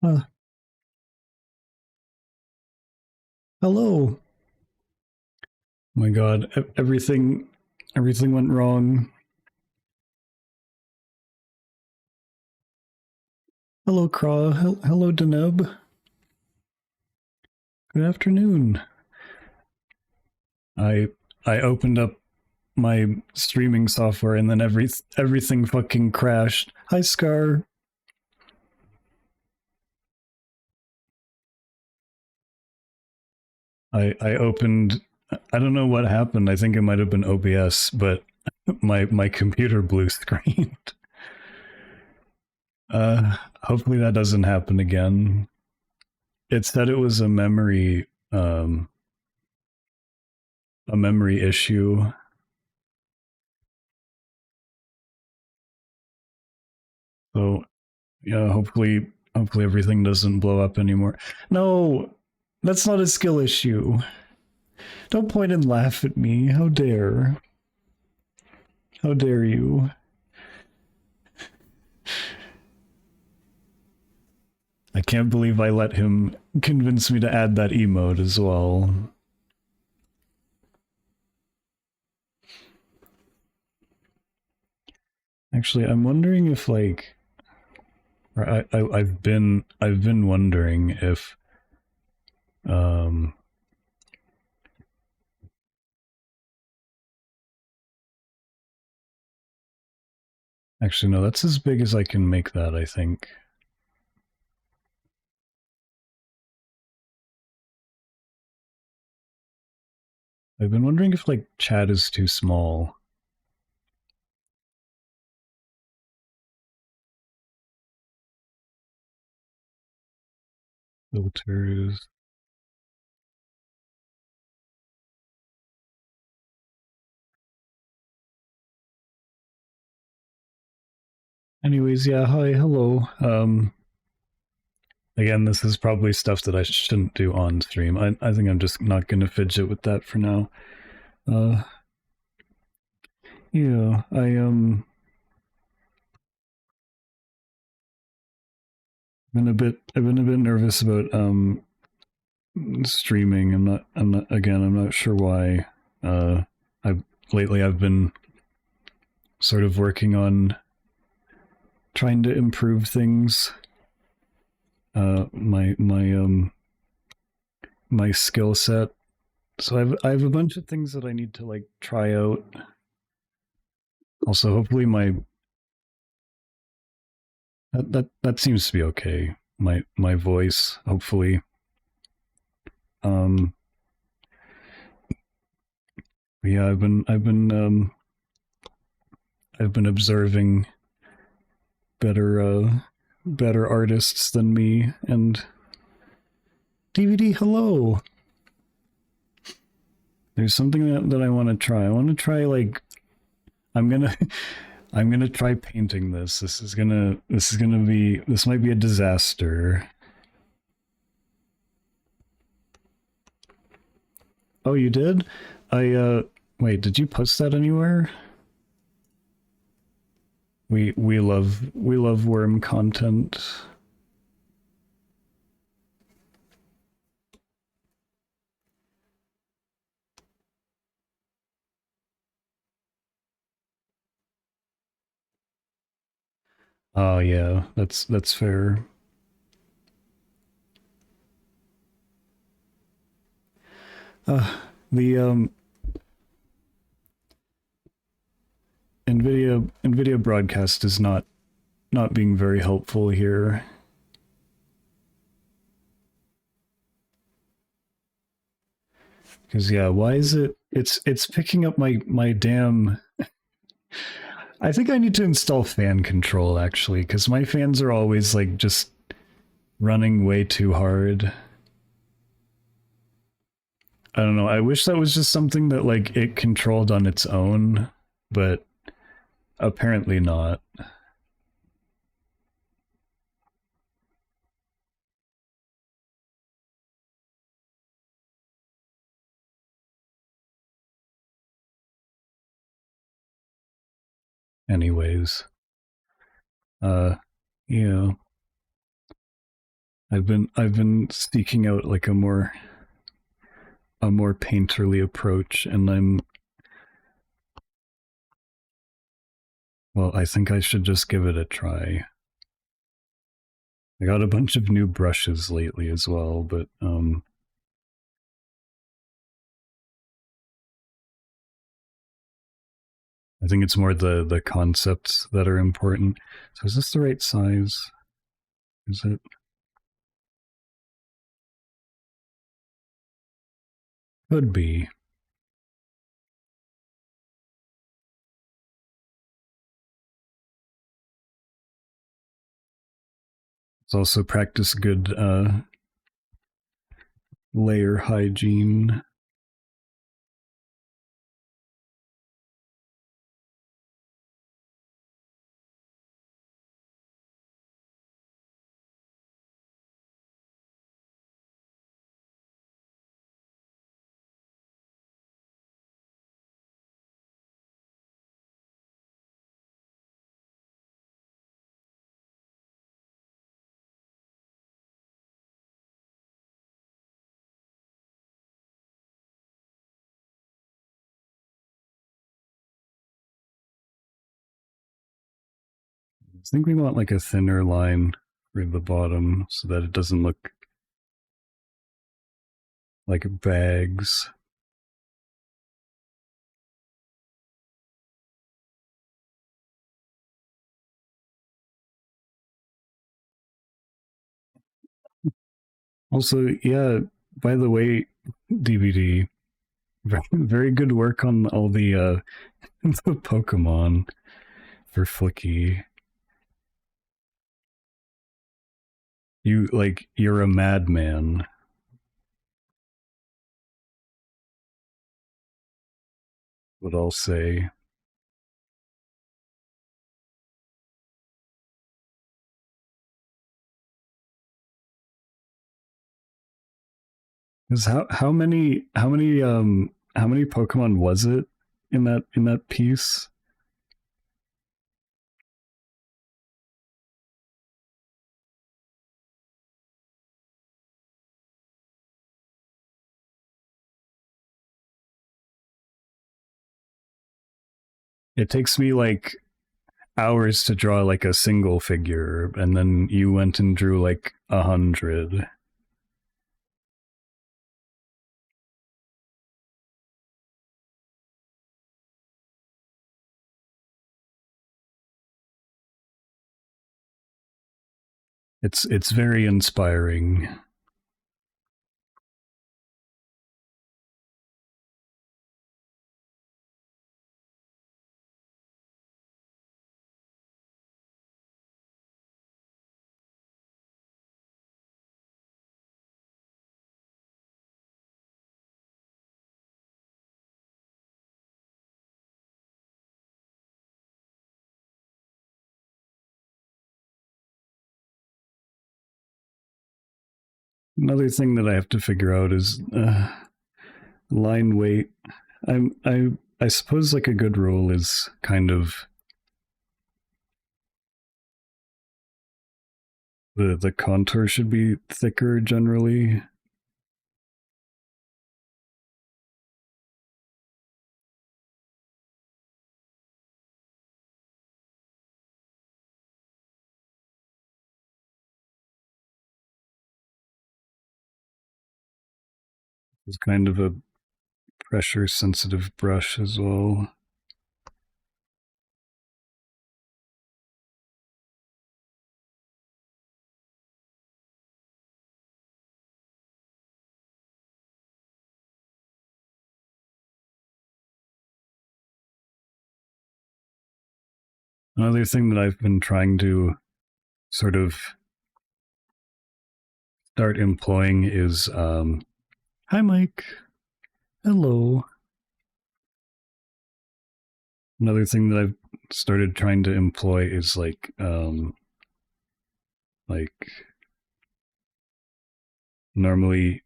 Uh, Hello. Oh my God, everything went wrong. Hello, Craw. Hello, Deneb. Good afternoon. I I opened up my streaming software and then everything fucking crashed. Hi, Scar. I opened. I don't know what happened. I think it might have been OBS, but my computer blue screened. Hopefully that doesn't happen again. It said it was a memory issue. So yeah, hopefully everything doesn't blow up anymore. No, that's not a skill issue. Don't point and laugh at me. How dare? How dare you? I can't believe I let him convince me to add that emote as well. Actually, I'm wondering if like I've been wondering if um actually no, that's as big as I can make that, I think. I've been wondering if like chat is too small. Filters. Anyways, yeah, hi, hello. Again, this is probably stuff that I shouldn't do on stream. I think I'm just not gonna fidget with that for now. Uh yeah, I've been a bit nervous about streaming. I'm not sure why. I've lately I've been sort of working on trying to improve things. My skill set. So I have a bunch of things that I need to like try out. Also, hopefully that seems to be okay. My voice, hopefully. Um, yeah, I've been observing better better artists than me, and DVD. Hello. There's something that I want to try. I want to try like I'm gonna I'm gonna try painting this. This might be a disaster. Oh, you did? I wait, did you post that anywhere? We love worm content. Oh yeah, that's fair. The Nvidia broadcast is not being very helpful here. Because yeah, why is it's picking up my damn. I think I need to install fan control actually, because my fans are always like just running way too hard. I don't know. I wish that was just something that like it controlled on its own, but apparently not. Anyways, uh, yeah. I've been seeking out like a more painterly approach, and I think I should just give it a try. I got a bunch of new brushes lately as well, but I think it's more the concepts that are important. So is this the right size? Is it? Could be. It's also practice good layer hygiene. I think we want like a thinner line for the bottom so that it doesn't look like bags. Also, yeah, by the way, DVD, very good work on all the Pokemon for Flicky. You're a madman. What I'll say. Because how many Pokemon was it in that piece? It takes me like hours to draw like a single figure, and then you went and drew like 100. It's very inspiring. Another thing that I have to figure out is line weight. I suppose like a good rule is kind of the contour should be thicker generally. It's kind of a pressure sensitive brush as well. Another thing that I've been trying to sort of start employing is hi Mike. Hello. Another thing that I've started trying to employ is like normally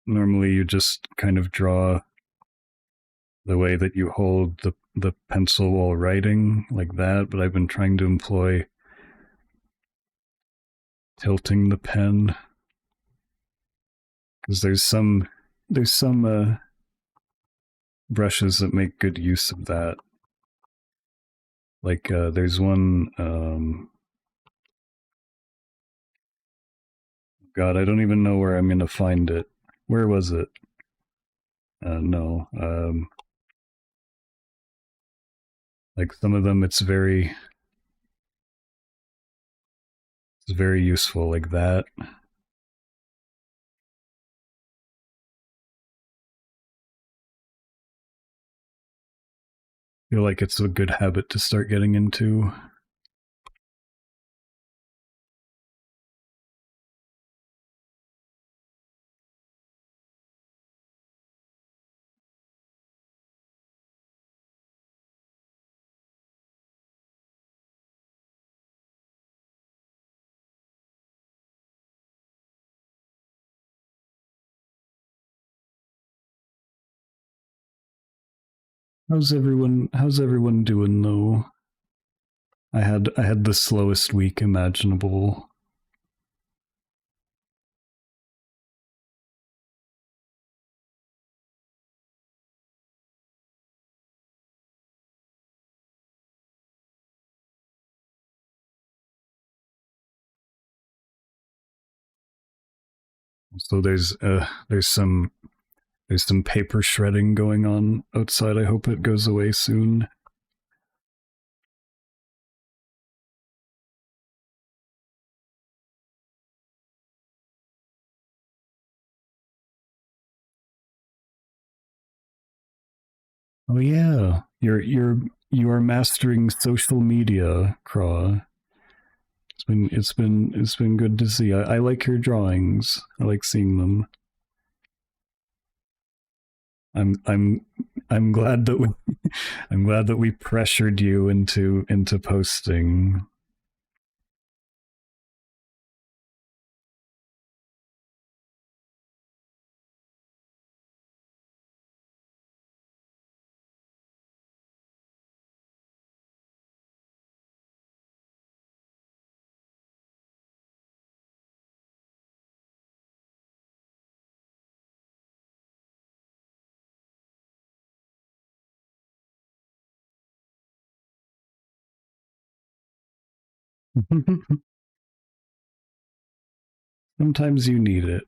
you just kind of draw the way that you hold the pencil while writing like that, but I've been trying to employ tilting the pen, because there's some brushes that make good use of that. Like there's one. God, I don't even know where I'm gonna find it. Where was it? No. Like some of them, it's very useful, like that. I feel like it's a good habit to start getting into. How's everyone doing though? I had the slowest week imaginable. So there's some paper shredding going on outside. I hope it goes away soon. Oh yeah, you are mastering social media, Craw. It's been good to see. I like your drawings. I like seeing them. I'm I'm I'm glad that we I'm glad that we pressured you into posting. Sometimes you need it.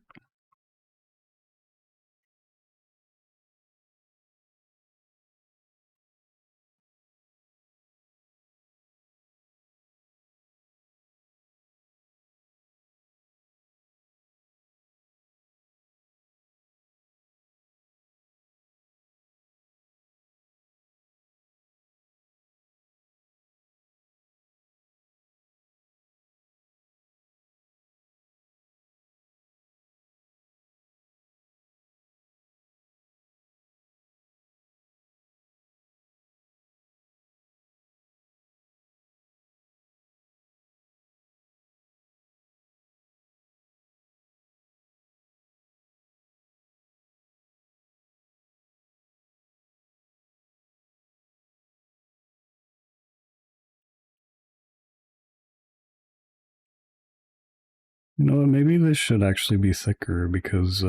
You know what? Maybe this should actually be thicker because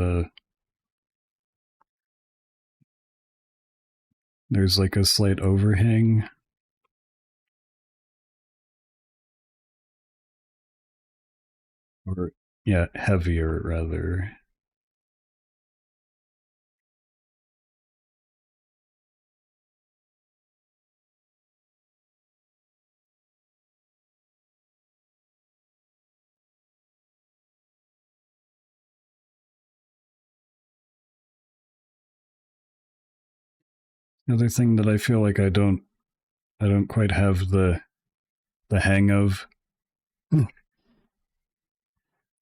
there's like a slight overhang. Or, yeah, heavier rather. Another thing that I feel like I don't quite have the hang of.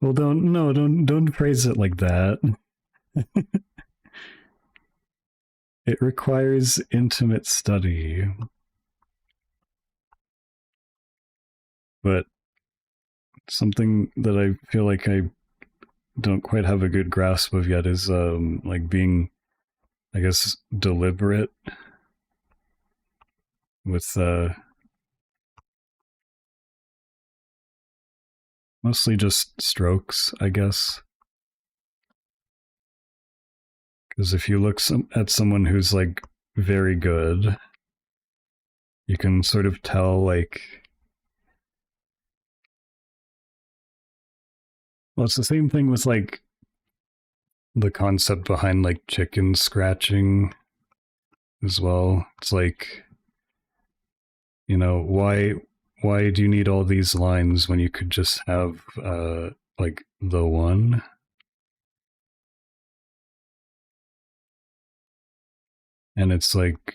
Well, don't phrase it like that. It requires intimate study. But something that I feel like I don't quite have a good grasp of yet is like being, I guess, deliberate with Mostly just strokes, I guess. Because if you look at someone who's like very good, you can sort of tell like, well, it's the same thing with like the concept behind like chicken scratching as well. It's like, you know, why do you need all these lines when you could just have like the one? And it's like,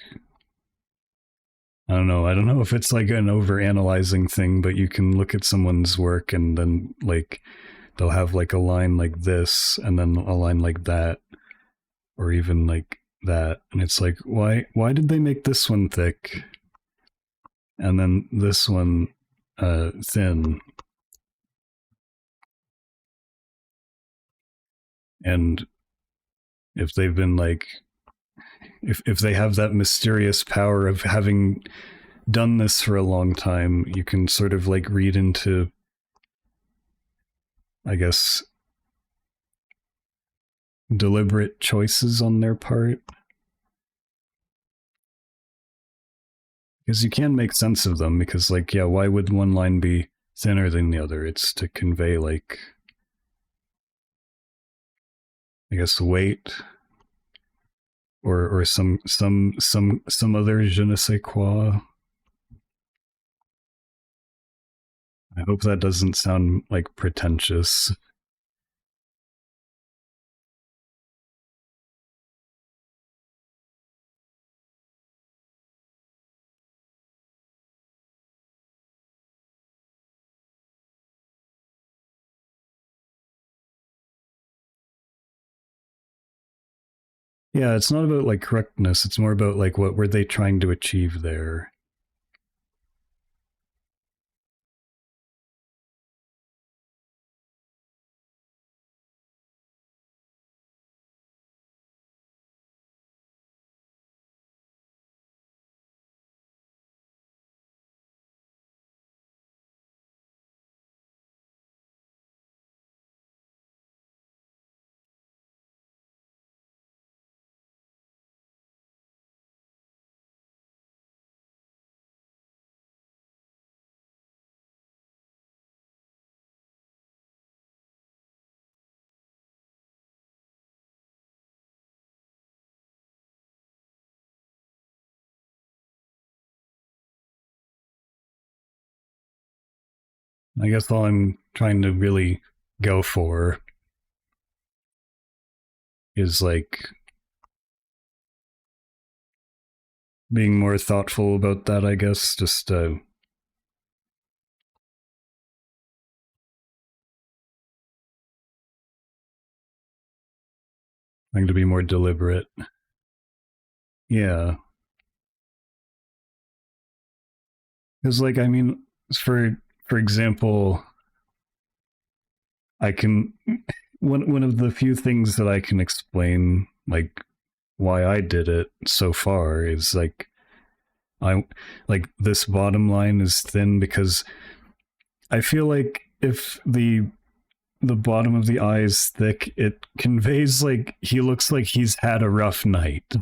I don't know. I don't know if it's like an over analyzing thing, but you can look at someone's work and then like they'll have like a line like this and then a line like that, or even like that. And it's like, why did they make this one thick and then this one thin? And if they've been like, if they have that mysterious power of having done this for a long time, you can sort of like read into, I guess, deliberate choices on their part. Because you can make sense of them, because like, yeah, why would one line be thinner than the other? It's to convey like, I guess, weight or some other je ne sais quoi. I hope that doesn't sound like pretentious. Yeah, it's not about like correctness. It's more about like what were they trying to achieve there. I guess all I'm trying to really go for is like being more thoughtful about that, I guess. Just trying to be more deliberate. Yeah. Because like, I mean, for example, I can one of the few things that I can explain like why I did it so far is like I like this bottom line is thin because I feel like if the bottom of the eye is thick, it conveys like he looks like he's had a rough night.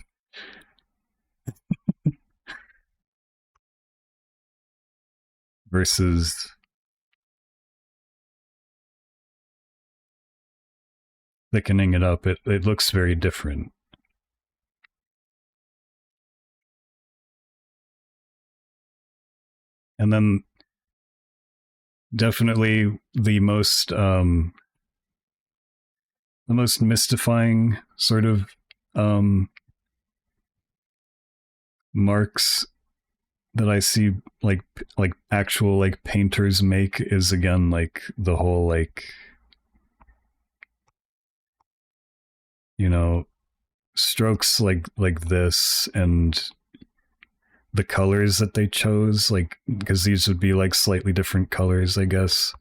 Versus thickening it up, it looks very different. And then definitely the most mystifying sort of marks that I see like actual like painters make is again like the whole like, you know, strokes like this and the colors that they chose, like because these would be like slightly different colors, I guess.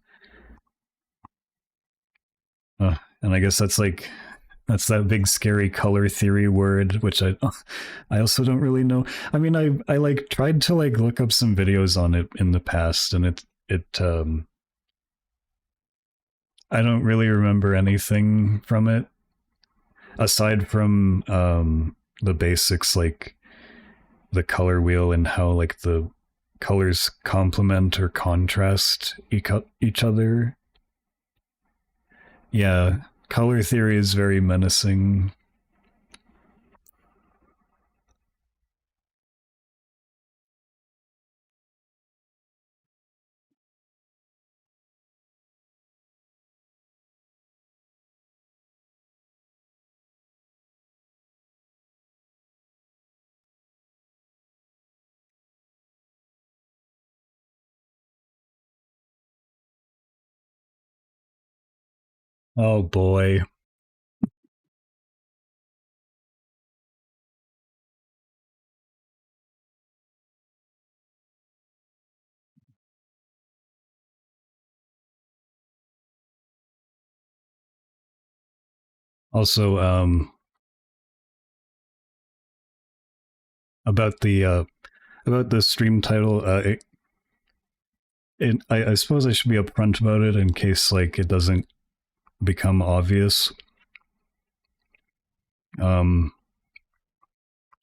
And I guess that's like that's that big scary color theory word, which I also don't really know. I mean, I like tried to like look up some videos on it in the past, and it I don't really remember anything from it aside from the basics, like the color wheel and how like the colors complement or contrast each other. Yeah, color theory is very menacing. Oh boy. Also, about the stream title, I suppose I should be upfront about it in case like it doesn't become obvious. Um,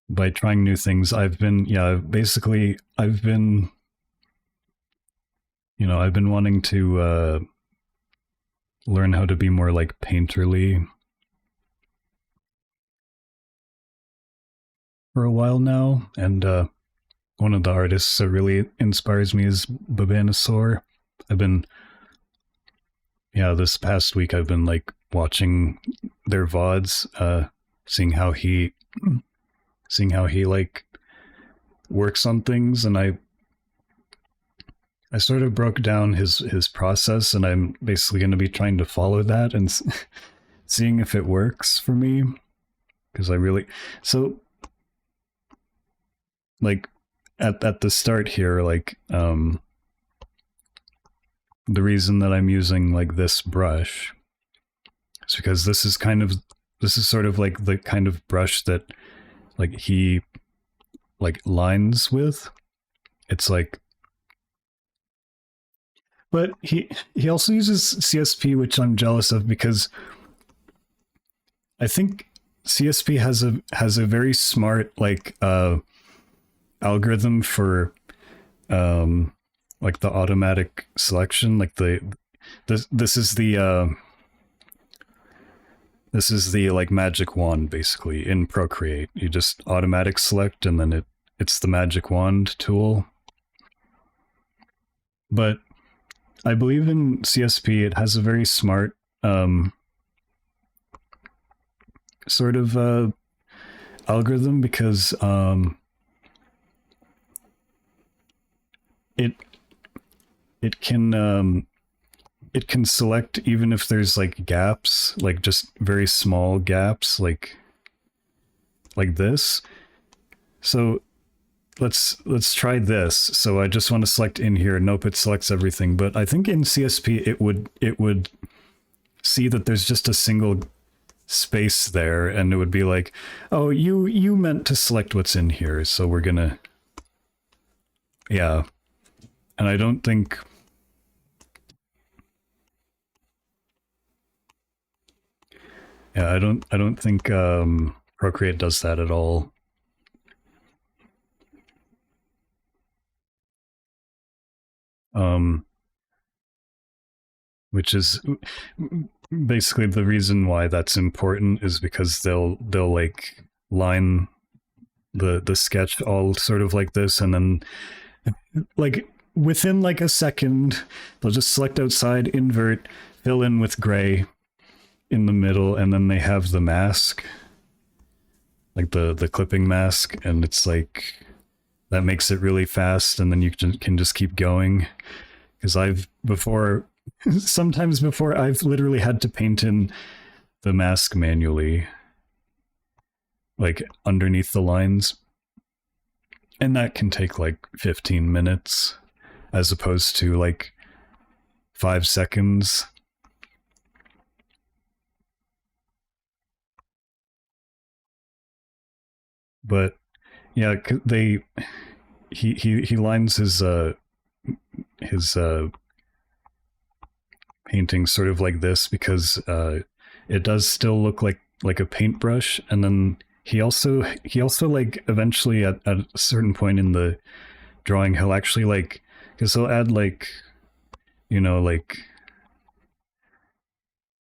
by trying new things, basically I've been, I've been wanting to learn how to be more like painterly for a while now, and one of the artists that really inspires me is Babanasaur. I've been, this past week I've been like watching their VODs, seeing how he like works on things, and I sort of broke down his process, and I'm basically going to be trying to follow that and seeing if it works for me, because I really so like at the start here, like the reason that I'm using like this brush is because this is sort of like the kind of brush that like he like lines with. It's like, but he also uses CSP, which I'm jealous of because I think CSP has a very smart like algorithm for like the automatic selection, like this is the like magic wand basically in Procreate. You just automatic select and then it's the magic wand tool. But I believe in CSP, it has a very smart sort of algorithm because it it can select even if there's like gaps, like just very small gaps, like this. So let's try this. So I just want to select in here. Nope, it selects everything. But I think in CSP it would see that there's just a single space there, and it would be like, oh, you meant to select what's in here, so we're gonna, yeah. And I don't think, I don't think Procreate does that at all. Which is basically the reason why that's important is because they'll like line the sketch all sort of like this, and then like within like a second they'll just select outside, invert, fill in with gray in the middle, and then they have the mask, like the clipping mask, and it's like that makes it really fast, and then you can just keep going. Because sometimes before I've literally had to paint in the mask manually, like underneath the lines, and that can take like 15 minutes as opposed to like 5 seconds. But yeah, he lines his painting sort of like this because it does still look like a paintbrush, and then he also like eventually at a certain point in the drawing he'll actually like because he'll add like you know like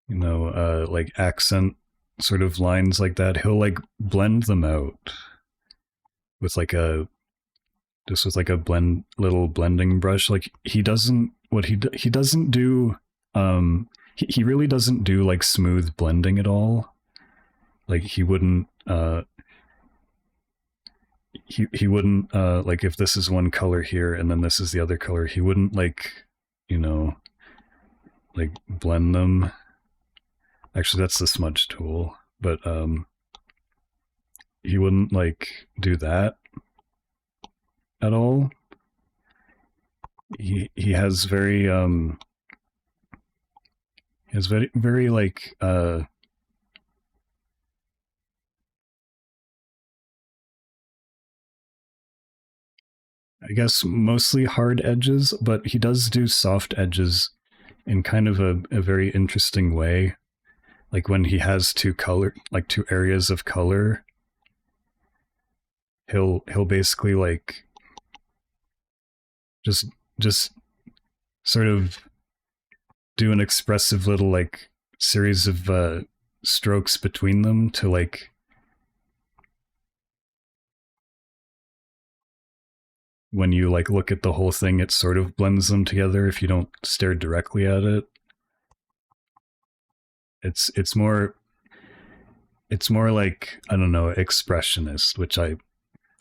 like accent sort of lines like that. He'll like blend them out with like a just with like a little blending brush. Like he doesn't what he doesn't do he really doesn't do like smooth blending at all. Like he wouldn't like if this is one color here and then this is the other color, he wouldn't like you know like blend them. Actually that's the smudge tool, but he wouldn't like do that at all. He has very like I guess mostly hard edges, but he does do soft edges in kind of a very interesting way. Like when he has two areas of color, he'll basically like just sort of do an expressive little like series of strokes between them to like when you like look at the whole thing, it sort of blends them together if you don't stare directly at it. It's more like I don't know expressionist, which I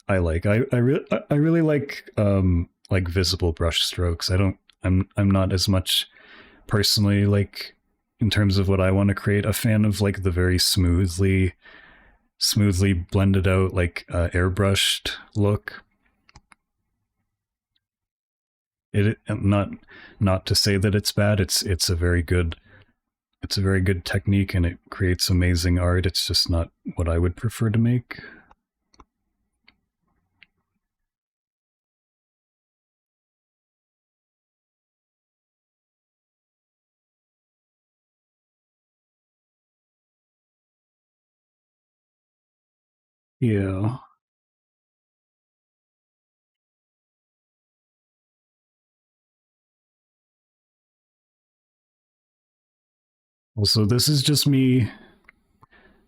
like. I really like visible brush strokes. I'm not as much personally like in terms of what I want to create a fan of like the very smoothly blended out like airbrushed look. It not to say that it's bad. It's a very good technique and it creates amazing art. It's just not what I would prefer to make. Yeah. Also, this is just me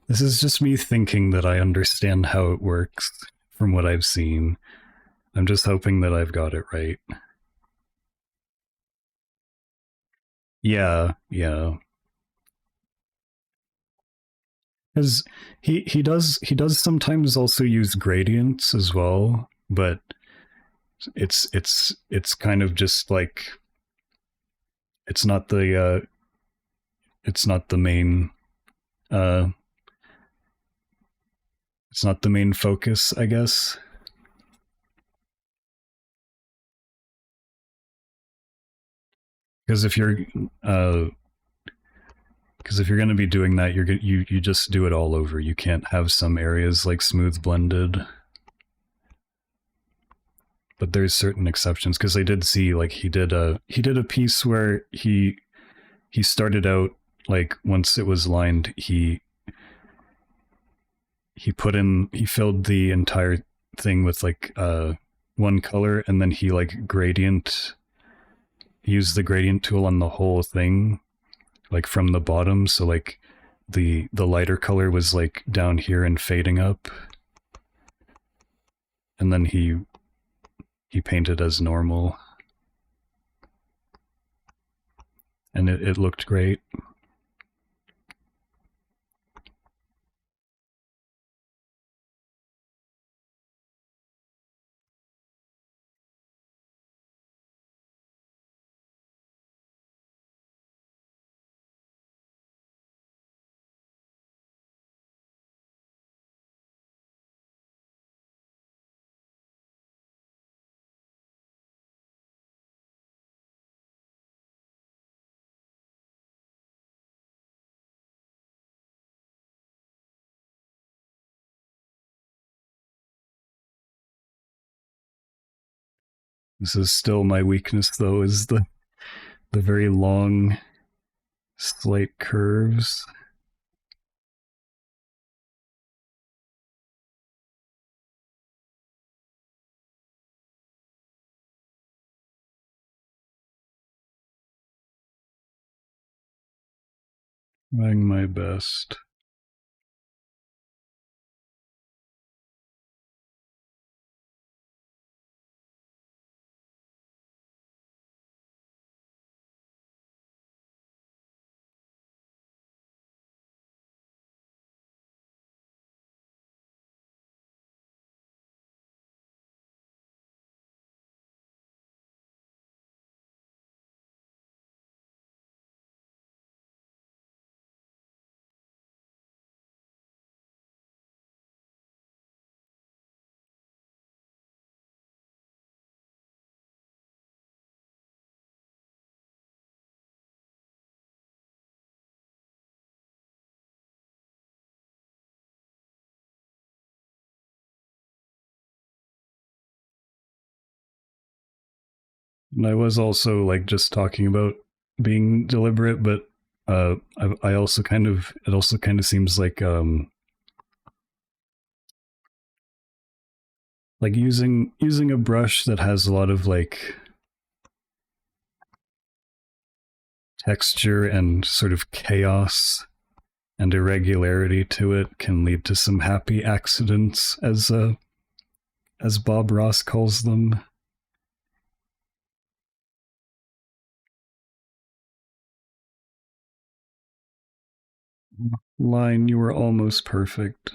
thinking that I understand how it works from what I've seen. I'm just hoping that I've got it right. Yeah, yeah. Because he does sometimes also use gradients as well, but it's kind of just like it's not the it's not the main uh it's not the main focus, I guess. Because if you're uh because if you're going to be doing that, you just do it all over. You can't have some areas like smooth blended. But there's certain exceptions because I did see like he did a piece where he started out like once it was lined, he filled the entire thing with like one color, and then he like used the gradient tool on the whole thing, like from the bottom. So like the lighter color was like down here and fading up, and then he painted as normal, and it looked great. This is still my weakness though, is the very long slight curves. Trying my best. And I was also like just talking about being deliberate, but I also kind of it also kind of seems like using a brush that has a lot of like texture and sort of chaos and irregularity to it can lead to some happy accidents, as Bob Ross calls them. Line, you were almost perfect.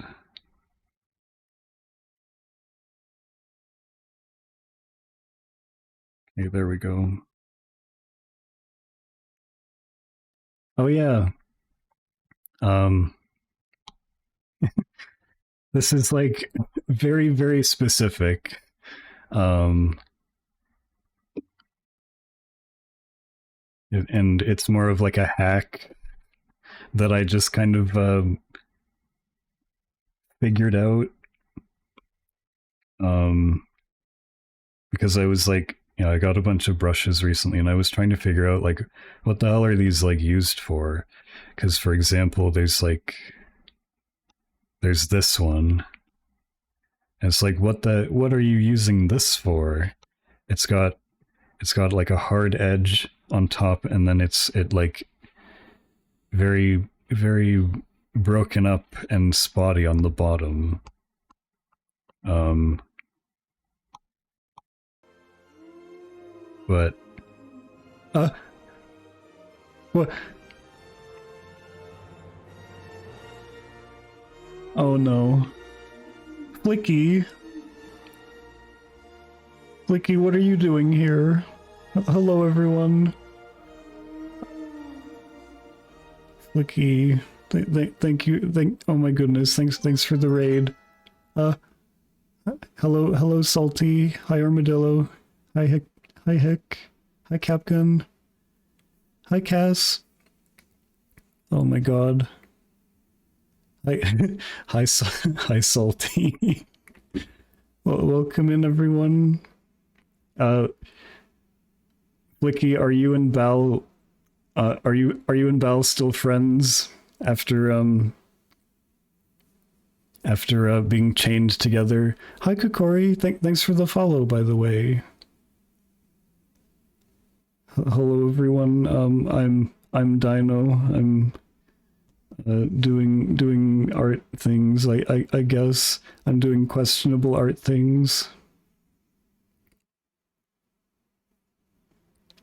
Okay, there we go. Oh yeah. Um this is like very, very specific. Um and it's more of like a hack that I just kind of figured out. Um because I was like, I got a bunch of brushes recently and I was trying to figure out like what the hell are these like used for? Because for example, there's this one. And it's like what are you using this for? It's got like a hard edge on top and then it like very, very broken up and spotty on the bottom. But what? Oh no. Flicky, what are you doing here? Hello, everyone. Flicky, thank you. Oh my goodness, thanks for the raid. Hello, Salty. Hi, Armadillo. Hi, Hick. Hi, Hick. Hi, Capgun. Hi, Cass. Oh my god. Hi, hi, hi, Salty. Well, welcome in, everyone. Flicky, are you and Bal? Are you and Bal still friends after being chained together? Hi, Kokori. Thanks for the follow, by the way. Hello, everyone. I'm Dino. I'm doing art things. I guess I'm doing questionable art things.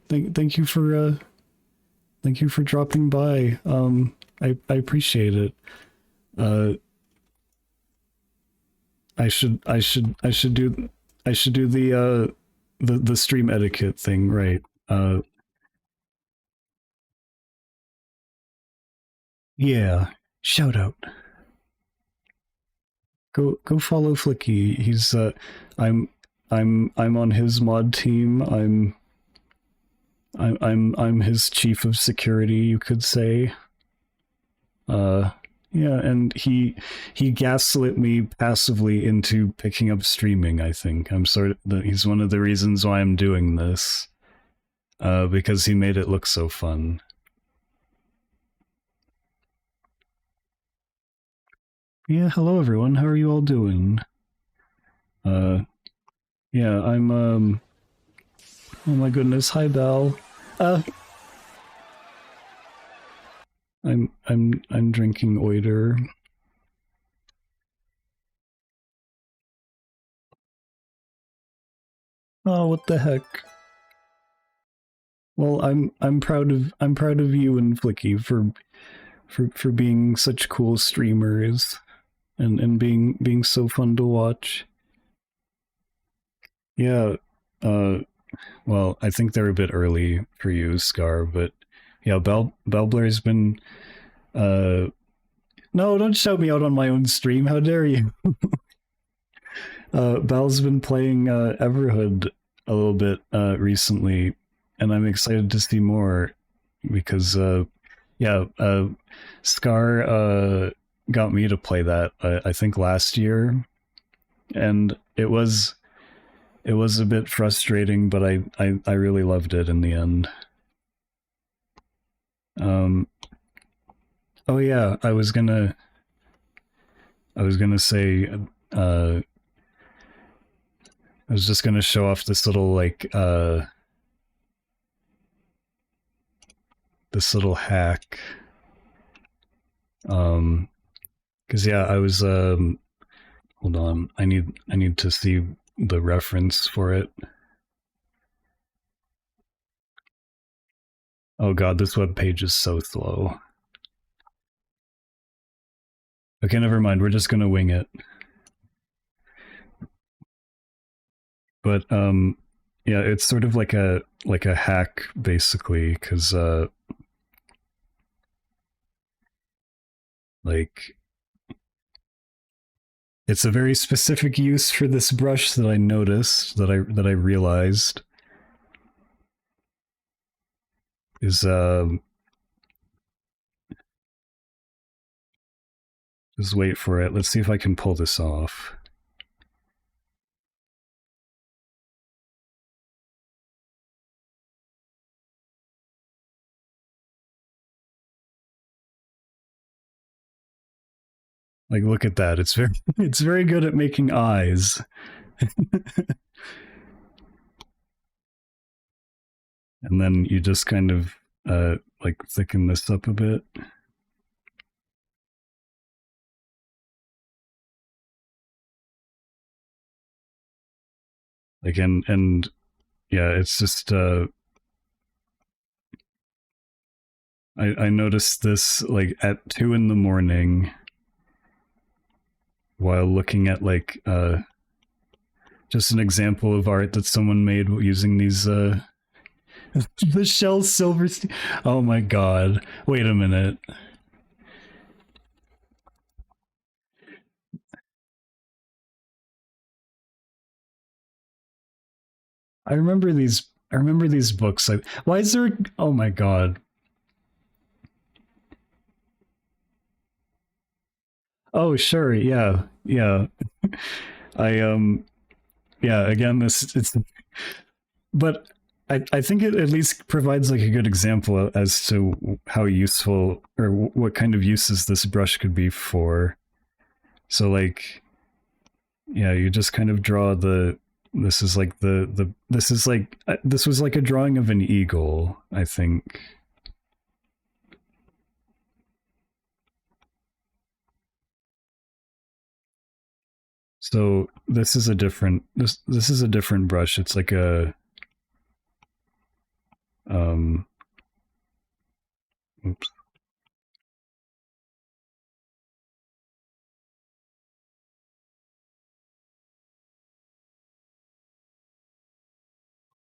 Thank you for dropping by. I appreciate it. I should do the stream etiquette thing, right? Yeah. Shout out. Go follow Flicky. He's I'm on his mod team. I'm his chief of security, you could say. Yeah, and he gaslit me passively into picking up streaming, I think. He's one of the reasons why I'm doing this. Because he made it look so fun. Yeah, hello everyone. How are you all doing? Uh, yeah, I'm. Oh my goodness. Hi, Belle. Uh, I'm drinking oiter. Oh, what the heck? Well, I'm proud of you and Flicky for being such cool streamers and being so fun to watch. Yeah. Uh, well, I think they're a bit early for you, Scar, but yeah, Belbler's been. No, don't shout me out on my own stream. How dare you? Bel's been playing Everhood a little bit recently, and I'm excited to see more because, yeah, Scar got me to play that. I think last year, and it was a bit frustrating, but I really loved it in the end. Um, oh yeah, I was gonna say. Uh, I was just gonna show off this little this little hack. Because yeah, I was hold on, I need to see the reference for it. Oh god, this web page is so slow. Okay, never mind. We're just gonna wing it. But yeah, it's sort of like a hack basically, because like it's a very specific use for this brush that I noticed that I realized is just wait for it. Let's see if I can pull this off. Like look at that. It's very it's very good at making eyes. And then you just kind of like thicken this up a bit. Like and yeah, it's just I noticed this like at 2 in the morning while looking at like just an example of art that someone made using these the Shell Silverstein. Oh my god. Wait a minute. I remember these books. Like, why is there? Oh my god. Oh sure, yeah, yeah. I yeah. Again, this it's but I think it at least provides like a good example as to how useful or what kind of uses this brush could be for. So like yeah, you just kind of draw the this is like the this is like this was like a drawing of an eagle, I think. So this is a different brush. It's like a um oops.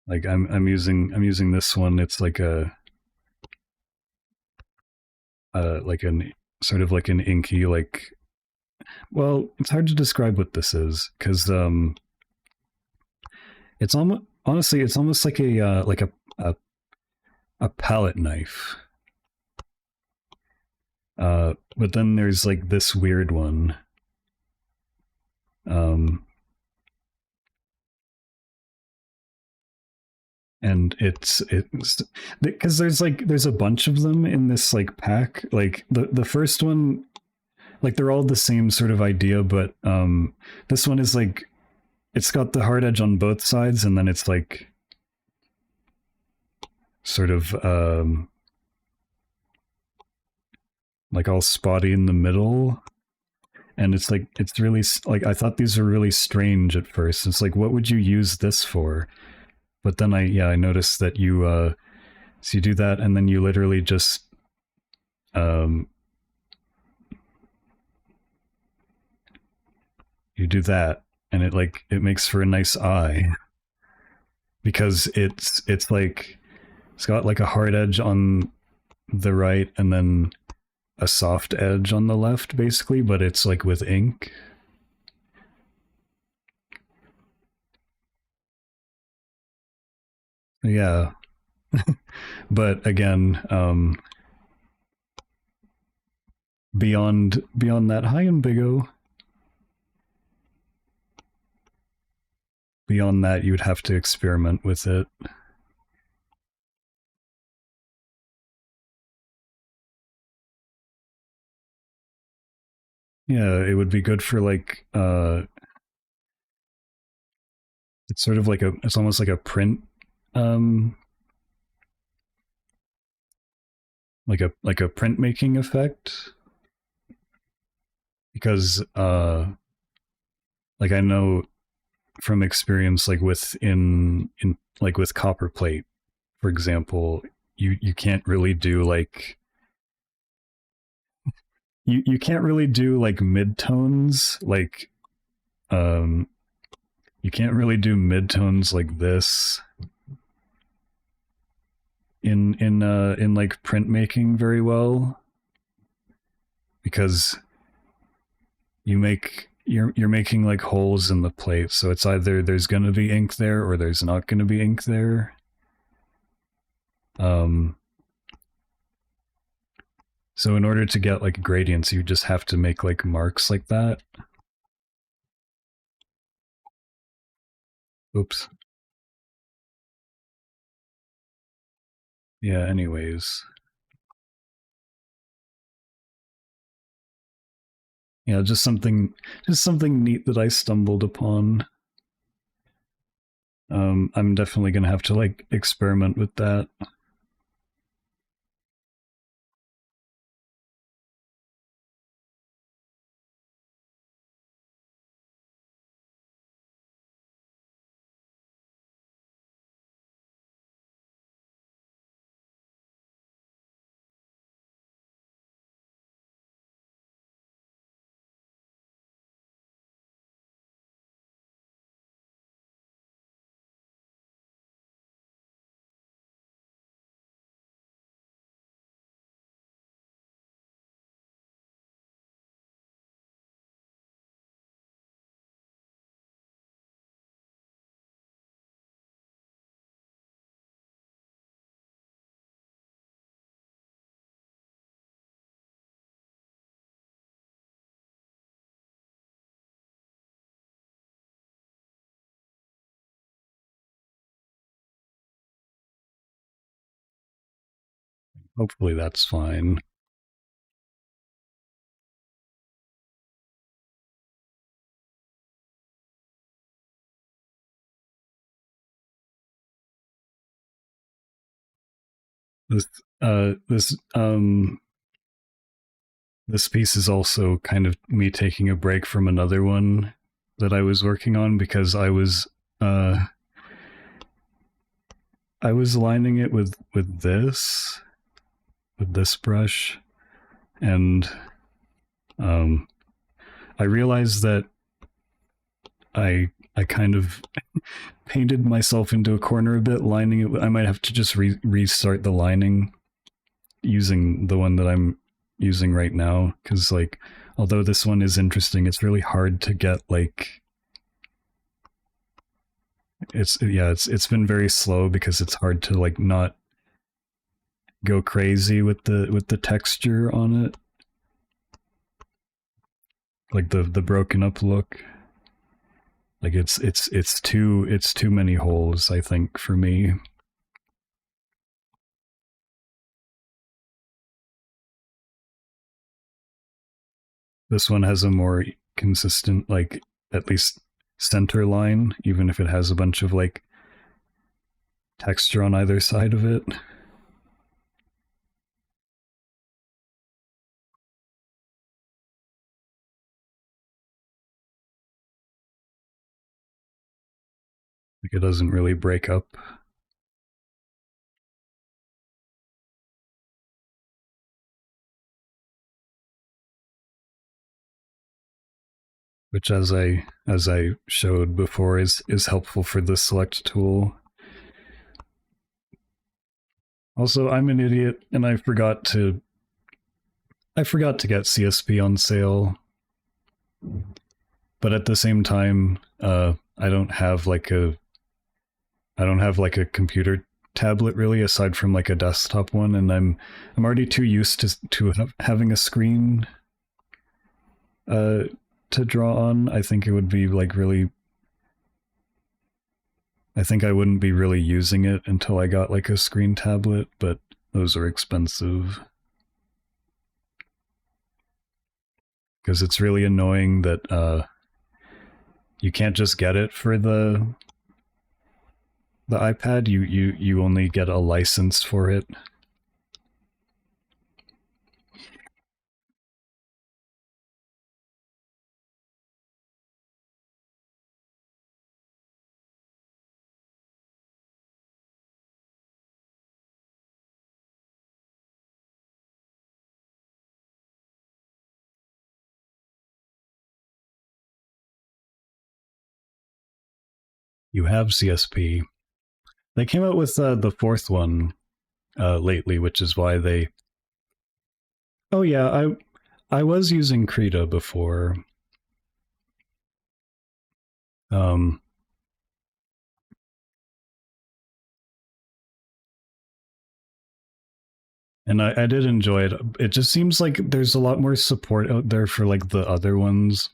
Like I'm using this one. It's like an sort of like an inky like well, it's hard to describe what this is because it's almost honestly it's almost like a palette knife. But then there's like this weird one. Um, and it's because there's a bunch of them in this like pack. Like the first one, like they're all the same sort of idea, but this one is like it's got the hard edge on both sides, and then it's like sort of like all spotty in the middle. And it's like it's really like I thought these were really strange at first. It's like, what would you use this for? But then I noticed that you so you do that, and then you literally just you do that, and it makes for a nice eye because it's like it's got like a hard edge on the right and then a soft edge on the left, basically, but it's like with ink. Yeah. But again, beyond that, hi and Bigo. Beyond that, you would have to experiment with it. Yeah, it would be good for like it's sort of like it's almost like a print like a printmaking effect, because like I know from experience, like in like with copper plate, for example, you can't really do like you can't really do like midtones, like you can't really do midtones like this in like printmaking very well, because you're making like holes in the plate, so it's either there's going to be ink there or there's not going to be ink there. So in order to get like gradients, you just have to make like marks like that. Oops. Yeah, anyways. Yeah, just something neat that I stumbled upon. I'm definitely gonna have to like experiment with that. Hopefully that's fine. This this this piece is also kind of me taking a break from another one that I was working on, because I was lining it with this brush, and I realized that I kind of painted myself into a corner a bit, lining it. I might have to just restart the lining using the one that I'm using right now, because like although this one is interesting, it's really hard to get like it's been very slow because it's hard to like not go crazy with the texture on it, like the broken up look. Like it's too many holes, I think, for me. This one has a more consistent, like, at least center line, even if it has a bunch of like texture on either side of it. Like it doesn't really break up. Which, as I showed before, is helpful for the select tool. Also, I'm an idiot and I forgot to get CSP on sale. But at the same time, I don't have like a computer tablet really, aside from like a desktop one, and I'm already too used to having a screen to draw on. I think it would be like really. I think I wouldn't be really using it until I got like a screen tablet, but those are expensive. Because it's really annoying that you can't just get it for the iPad. You only get a license for it. You have CSP. They came out with the fourth one lately, which is why they. Oh yeah, I was using Krita before. Um, and I did enjoy it. It just seems like there's a lot more support out there for like the other ones,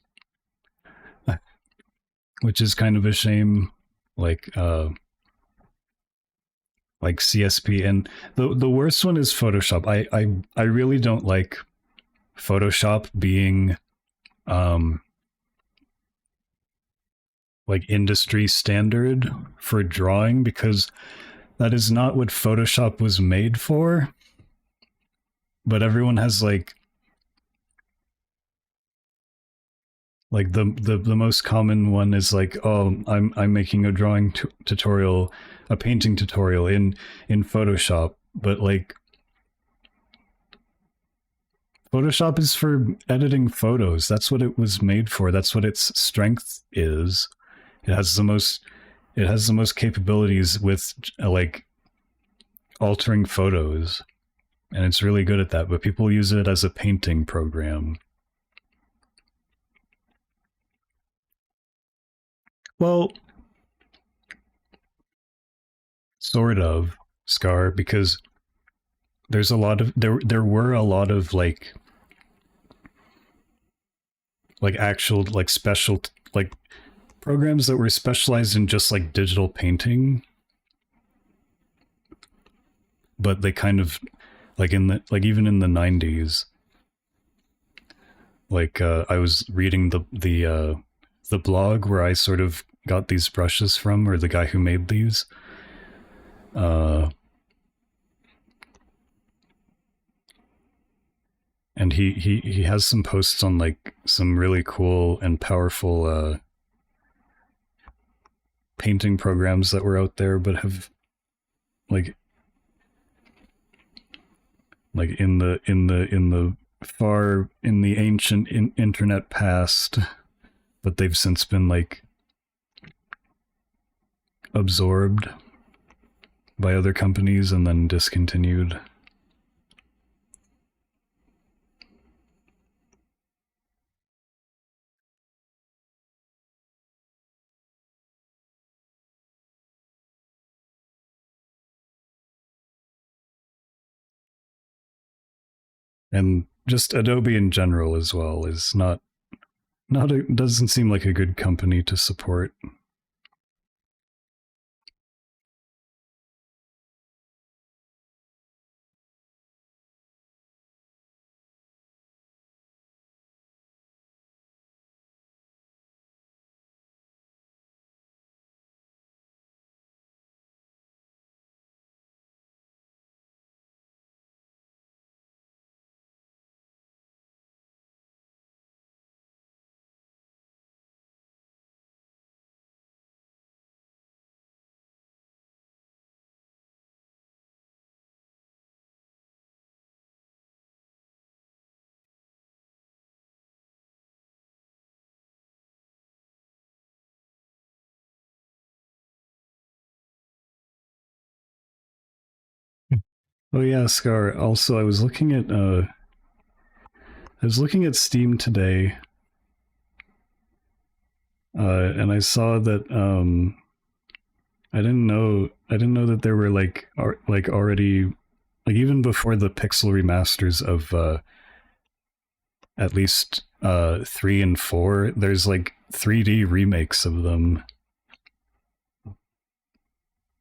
which is kind of a shame. Like CSP, and the worst one is Photoshop. I really don't like Photoshop being like industry standard for drawing, because that is not what Photoshop was made for. But everyone has like the most common one is like, oh, I'm making a drawing tutorial, a painting tutorial in Photoshop. But like Photoshop is for editing photos. That's what it was made for. That's what its strength is. It has the most capabilities with like altering photos, and it's really good at that. But people use it as a painting program. Well, sort of, Scar, because there's a lot of there were a lot of like actual like special like programs that were specialized in just like digital painting, but they kind of like in the like even in the 90s, like I was reading the blog where I sort of got these brushes from, or the guy who made these. Uh, and he has some posts on like some really cool and powerful painting programs that were out there, but have like in the far in the ancient internet past, but they've since been like absorbed by other companies and then discontinued. And just Adobe in general as well is doesn't seem like a good company to support. Oh yeah, Scar. Also, I was looking at Steam today, and I saw that I didn't know that there were like already like even before the pixel remasters of at least 3 and 4, there's like 3D remakes of them.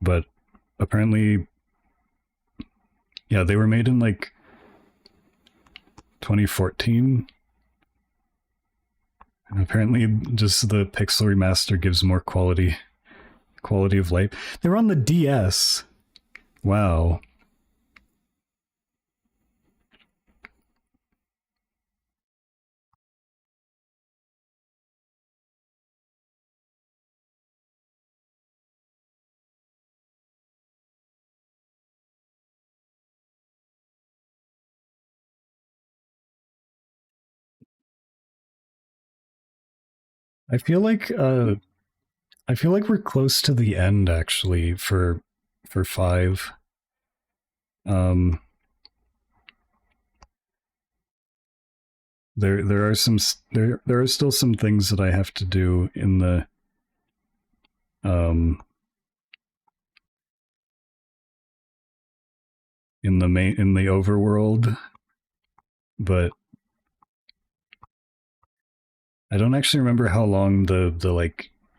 But apparently, yeah, they were made in like 2014. And apparently just the pixel remaster gives more quality of life. They were on the DS. Wow. I feel like I feel like we're close to the end actually for 5. Um there are some there are still some things that I have to do um in the overworld, but I don't actually remember how long the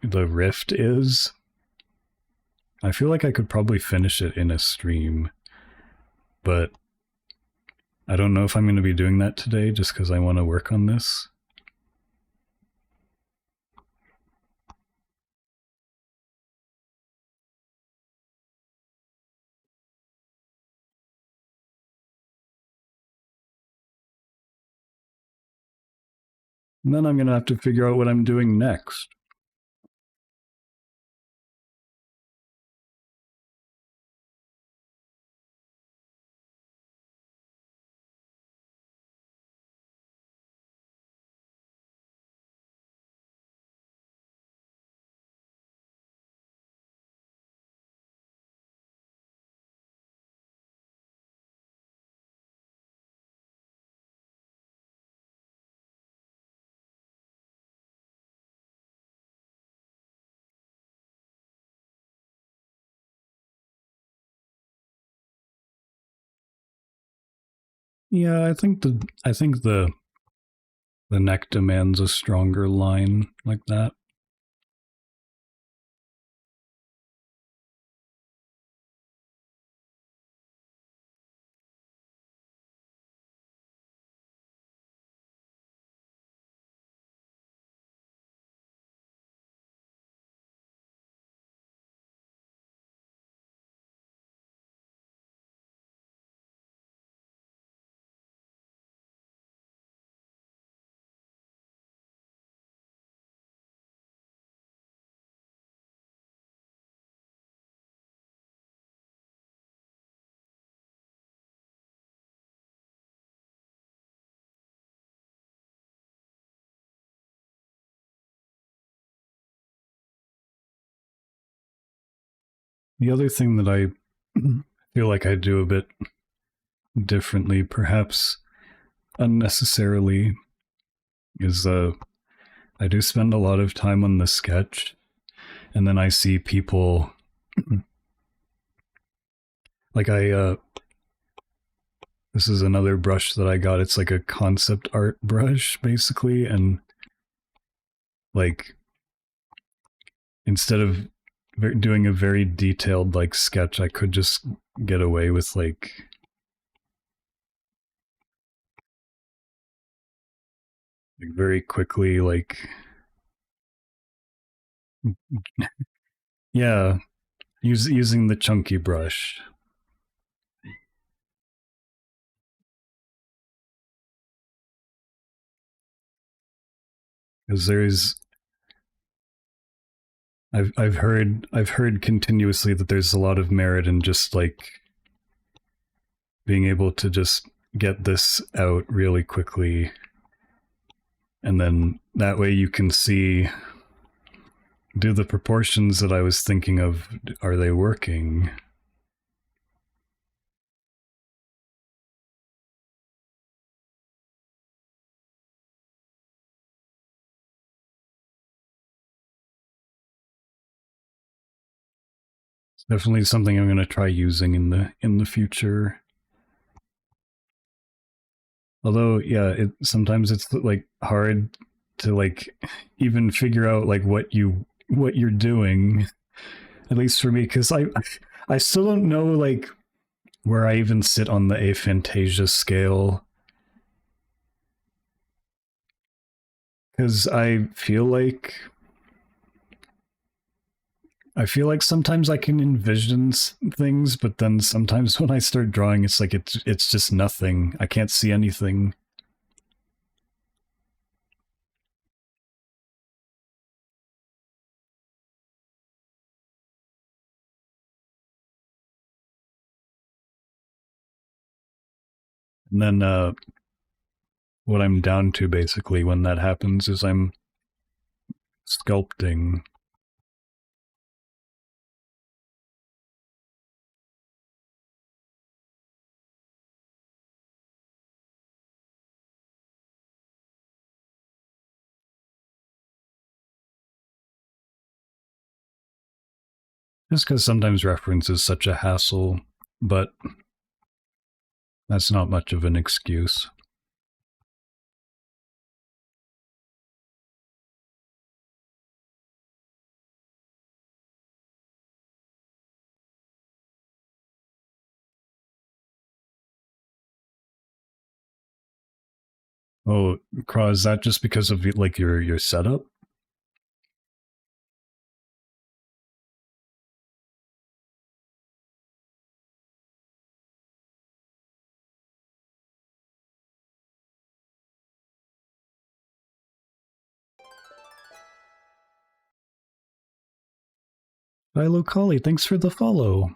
rift is. I feel like I could probably finish it in a stream, but I don't know if I'm going to be doing that today just because I want to work on this. And then I'm going to have to figure out what I'm doing next. Yeah, I think the neck demands a stronger line like that. The other thing that I feel like I do a bit differently, perhaps unnecessarily, is I do spend a lot of time on the sketch, and then I see people like this is another brush that I got. It's like a concept art brush basically, and like instead of doing a very detailed like sketch, I could just get away with like very quickly like yeah, using the chunky brush. Because there's I've heard continuously that there's a lot of merit in just like being able to just get this out really quickly, and then that way you can see, do the proportions that I was thinking of, are they working? Definitely something I'm gonna try using in the future. Although, yeah, sometimes it's like hard to like even figure out like what you're doing. At least for me, because I still don't know like where I even sit on the aphantasia scale. Because I feel like sometimes I can envision things, but then sometimes when I start drawing, it's like it's just nothing. I can't see anything. And then what I'm down to basically when that happens is I'm sculpting. Just because sometimes reference is such a hassle, but that's not much of an excuse. Oh, Craw, is that just because of like your setup? Hi, Locali, thanks for the follow.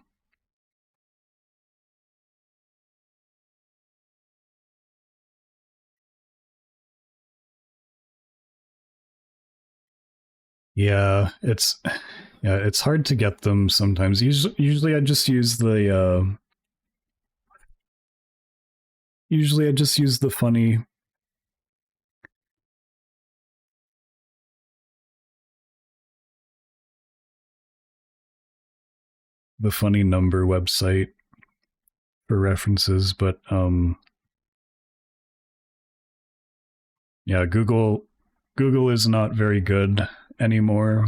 Yeah, it's hard to get them sometimes. Usually I just use the funny number website for references, but yeah, Google is not very good anymore.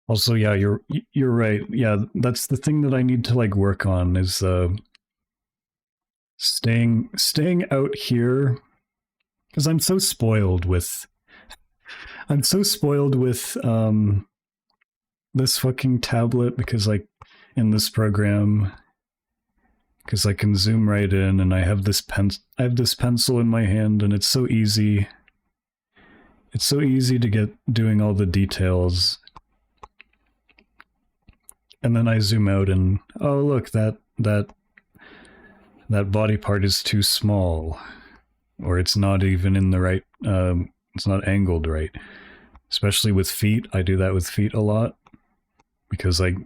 Also, yeah, you're right. Yeah, that's the thing that I need to like work on is staying out here because I'm so spoiled with this fucking tablet because like in this program because I can zoom right in and I have this pencil in my hand and it's so easy. It's so easy to get doing all the details. And then I zoom out and oh look, that body part is too small or it's not even in the right it's not angled right. Especially with feet, I do that with feet a lot because I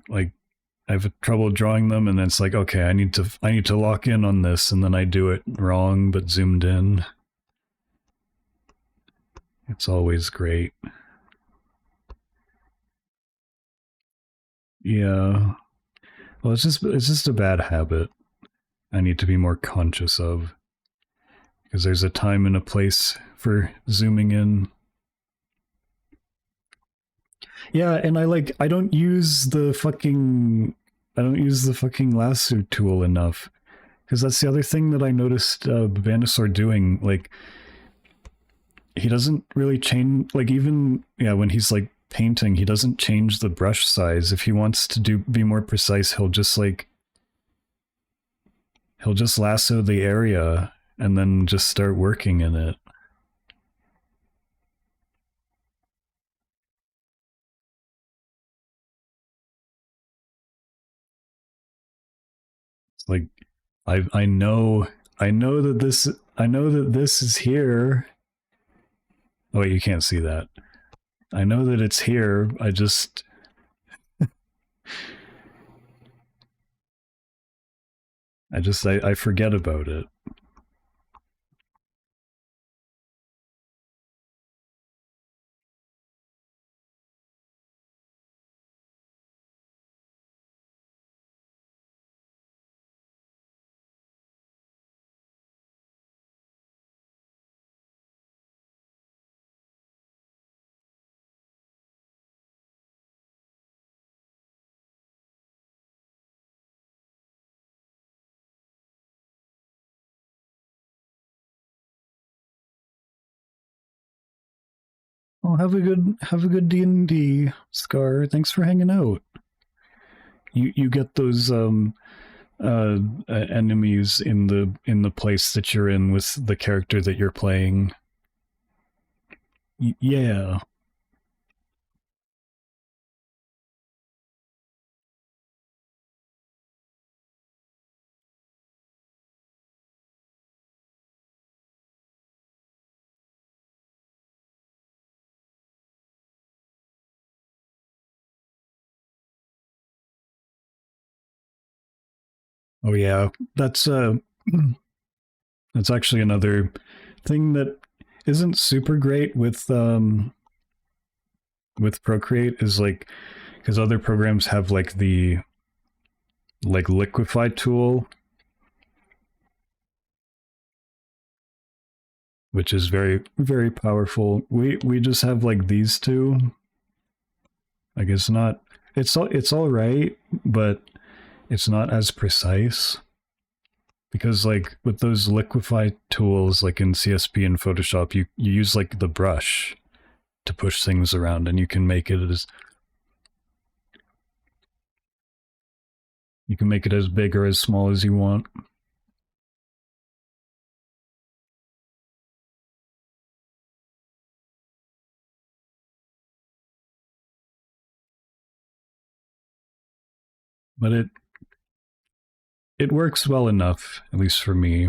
have trouble drawing them and it's like okay, I need to lock in on this and then I do it wrong but zoomed in. It's always great. Yeah. Well, it's just a bad habit I need to be more conscious of because there's a time and a place for zooming in. Yeah, and I don't use the fucking lasso tool enough because that's the other thing that I noticed Venusaur doing. Like he doesn't really change. Like even yeah, when he's like painting, he doesn't change the brush size. If he wants to be more precise, he'll just lasso the area and then just start working in it. It's like I know that this is here. Oh wait, you can't see that. I know that it's here. I forget about it. Well, have a good D&D, Scar. Thanks for hanging out. You get those enemies in the place that you're in with the character that you're playing. Yeah. Oh yeah. That's actually another thing that isn't super great with Procreate is like because other programs have like the like liquefy tool, which is very powerful. We just have like these two. Like it's not it's all right, but it's not as precise because like with those liquefy tools like in CSP and Photoshop, you use like the brush to push things around and you can make it as big or as small as you want. But it works well enough, at least for me.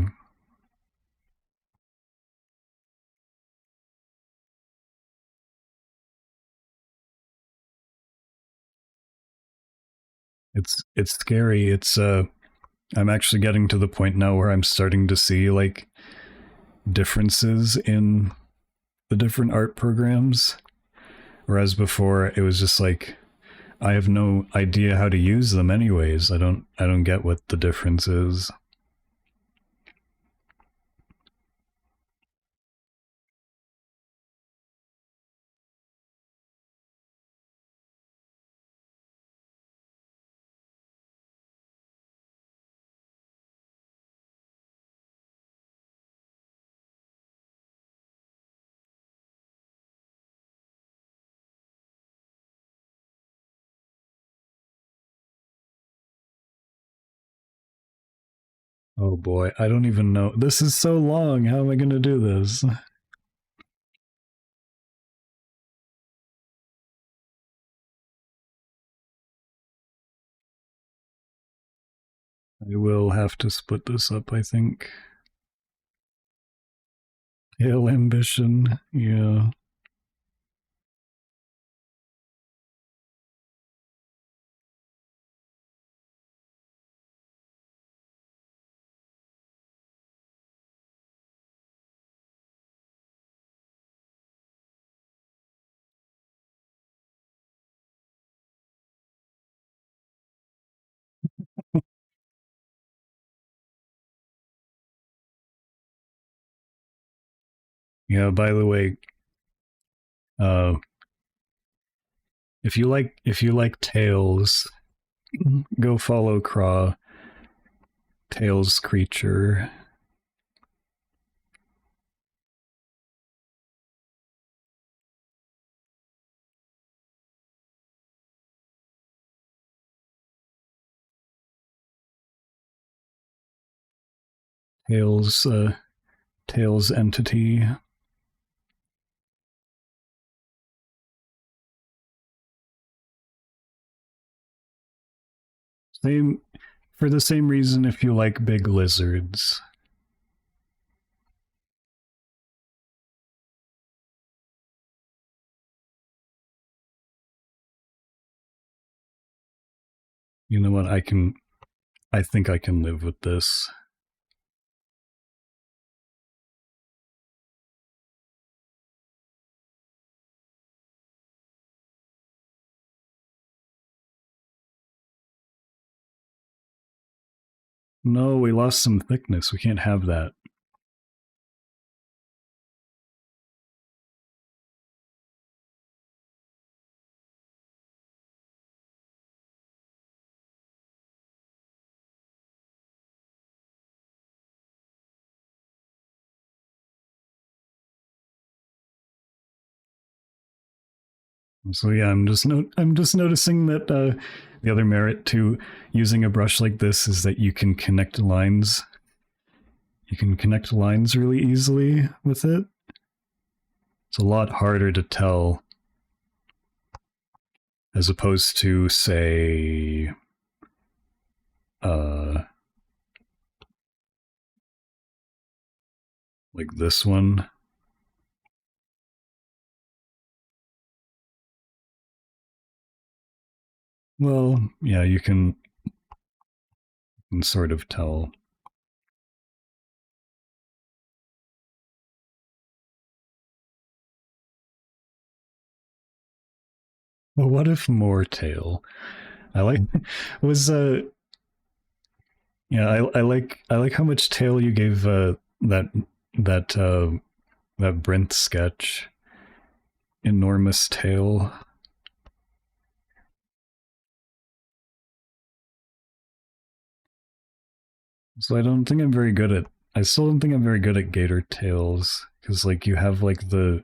It's scary. It's I'm actually getting to the point now where I'm starting to see like differences in the different art programs. Whereas before it was just like I have no idea how to use them anyways. I don't get what the difference is. Oh boy, I don't even know. This is so long. How am I going to do this? I will have to split this up, I think. Hail ambition. Yeah. Yeah, by the way, uh if you like Tails, go follow Craw, Tails creature. Tails Tails entity. Same for the same reason if you like big lizards. You know what? I think I can live with this. No, we lost some thickness. We can't have that. So yeah, I'm just noticing that the other merit to using a brush like this is that you can connect lines. You can connect lines really easily with it. It's a lot harder to tell as opposed to, say, like this one. Well, yeah, you can sort of tell. Well, what if more tail? I like was yeah, I like how much tail you gave that that that Brent sketch. Enormous tail. So I don't think I'm very good at. I still don't think I'm very good at gator tails because like you have like the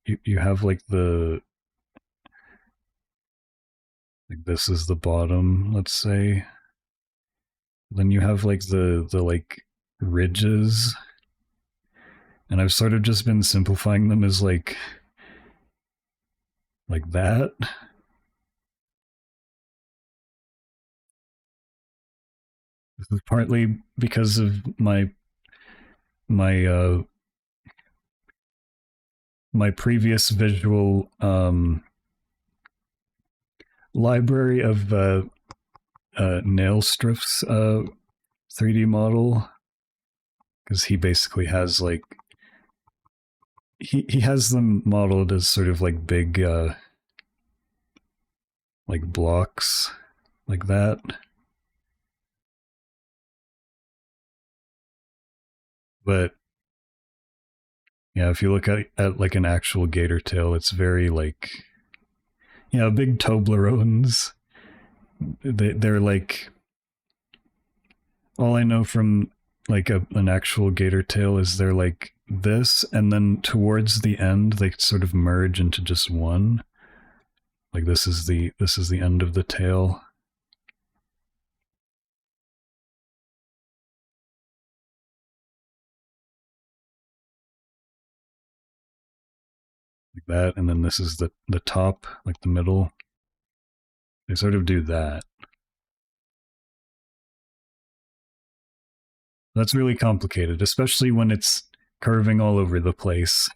you have like this is the bottom, let's say. Then you have like the like ridges, and I've sort of just been simplifying them as like that. This is partly because of my my previous visual library of nail strips 3D model, because he basically has like he has them modeled as sort of like big like blocks like that. But yeah, if you look at like an actual gator tail, it's very like big Toblerones. They're like all I know from like an actual gator tail is they're like this, and then towards the end they sort of merge into just one. Like this is the end of the tail. Like that, and then this is the top, like the middle. They sort of do that. That's really complicated, especially when it's curving all over the place.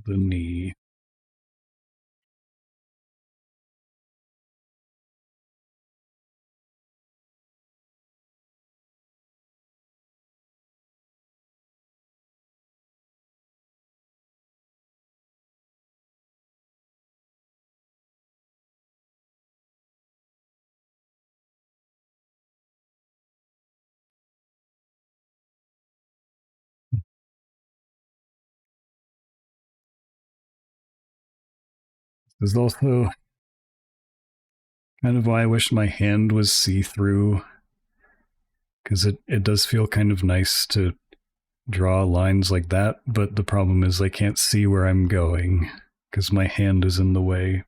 The knee. This is also kind of why I wish my hand was see-through, because it does feel kind of nice to draw lines like that, but the problem is I can't see where I'm going because my hand is in the way.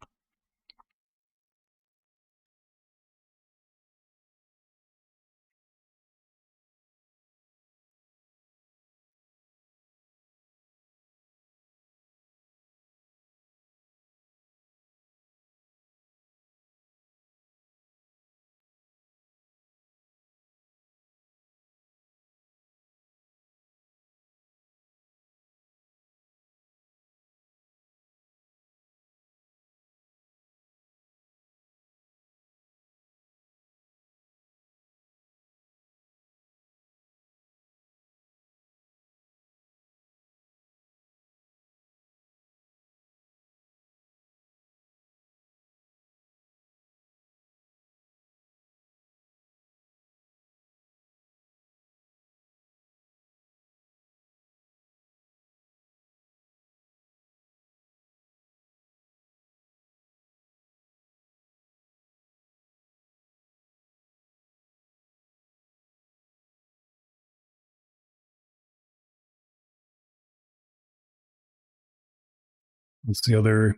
What's the other,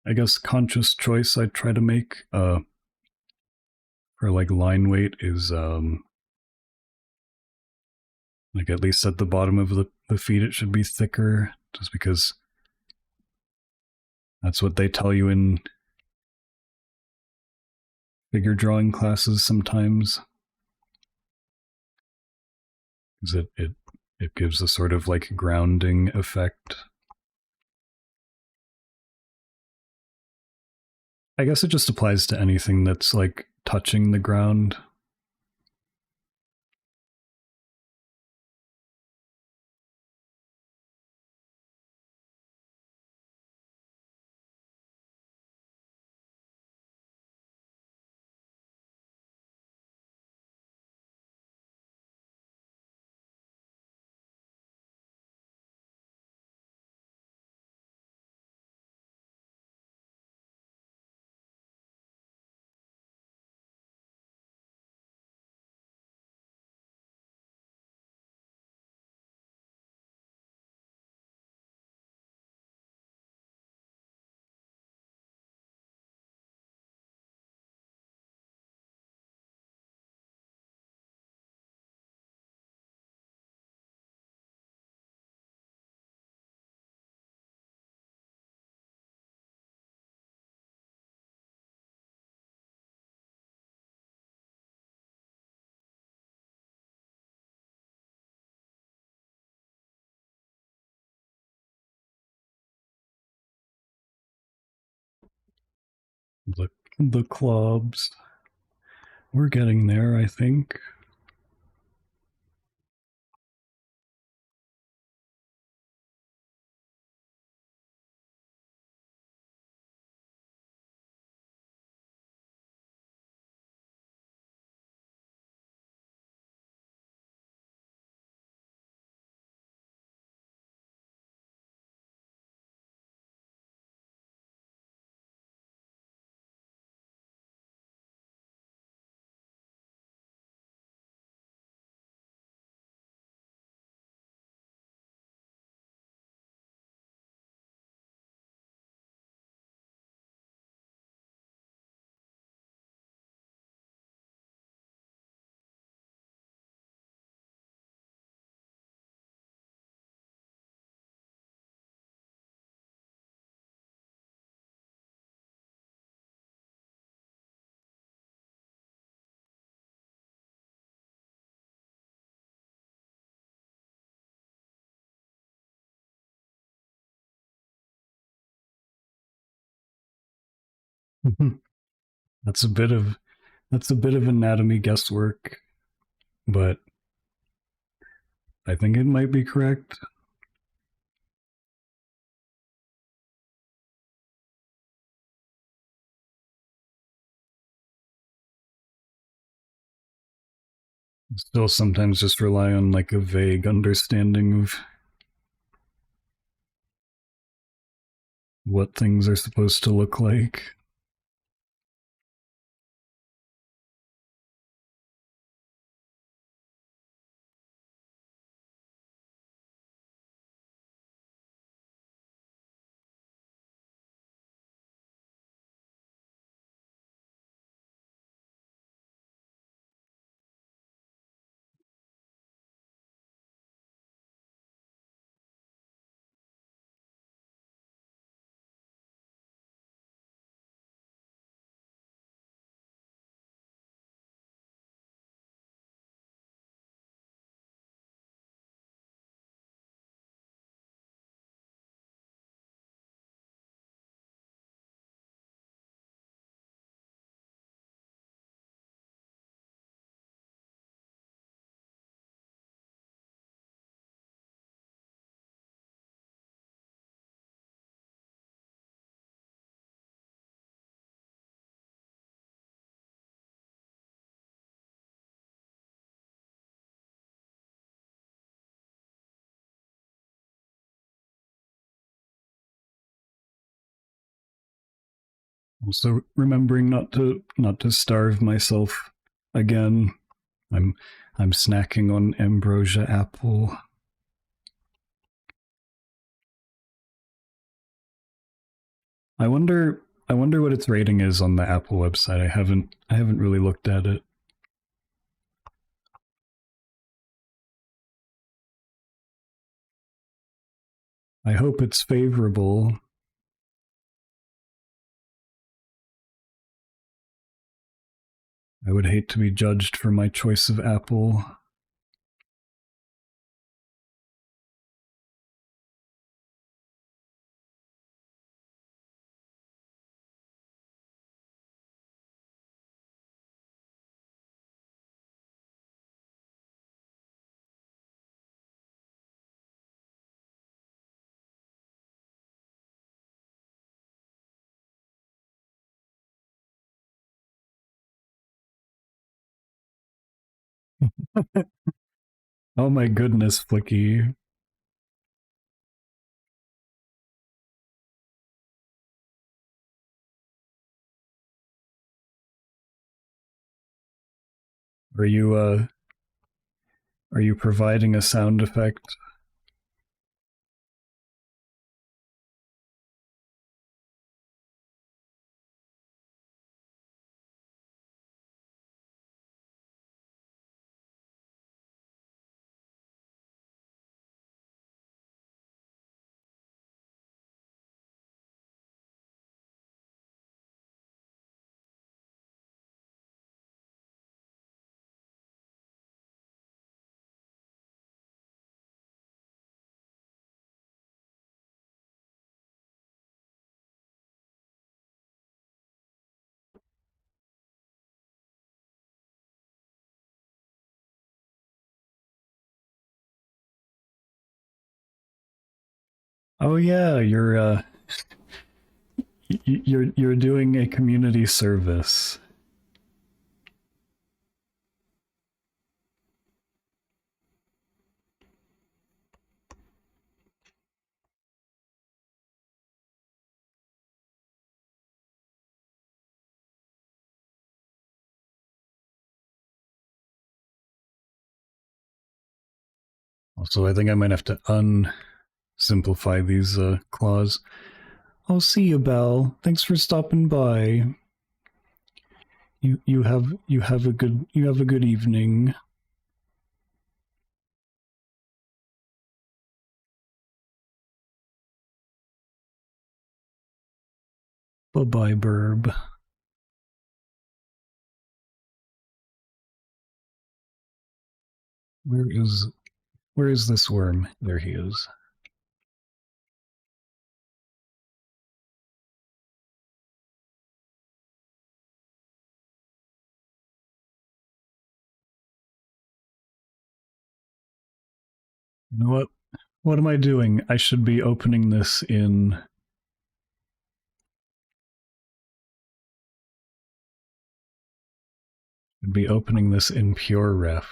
I guess, conscious choice I try to make for like line weight is like at least at the bottom of the feet it should be thicker, just because that's what they tell you in figure drawing classes sometimes. Because it gives a sort of like grounding effect. I guess it just applies to anything that's like touching the ground. The clubs. We're getting there, I think. that's a bit of anatomy guesswork, but I think it might be correct. Still sometimes just rely on like a vague understanding of what things are supposed to look like. Also remembering not to starve myself again. I'm snacking on ambrosia apple. I wonder. I wonder what its rating is on the Apple website. I haven't really looked at it. I hope it's favorable. I would hate to be judged for my choice of Apple. Oh my goodness, Flicky. Are you are you providing a sound effect? Oh yeah, you're doing a community service. Also, I think I might have to unsimplify these claws. I'll see you, Belle. Thanks for stopping by. You have a good evening. Bye bye, Burb. Where is where is this worm? There he is. You know what? What am I doing? I should be opening this in. Should be opening this in PureRef.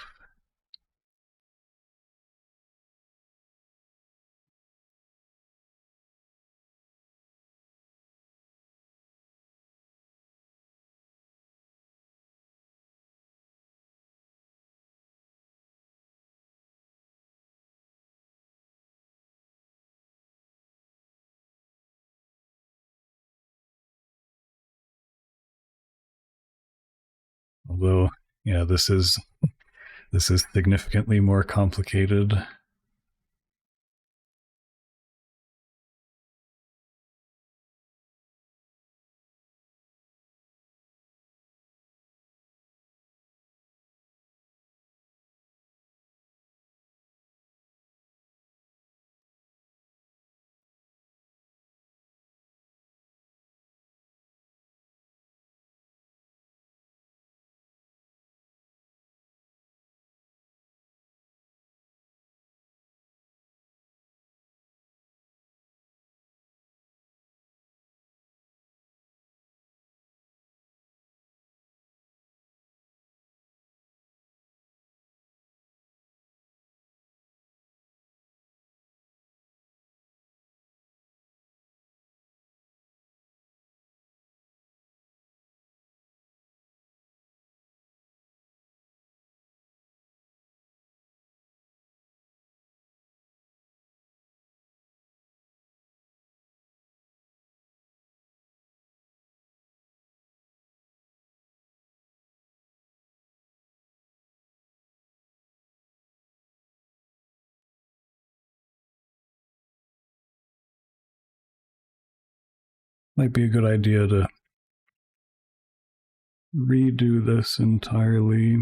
Although, yeah, this is significantly more complicated. Might be a good idea to redo this entirely.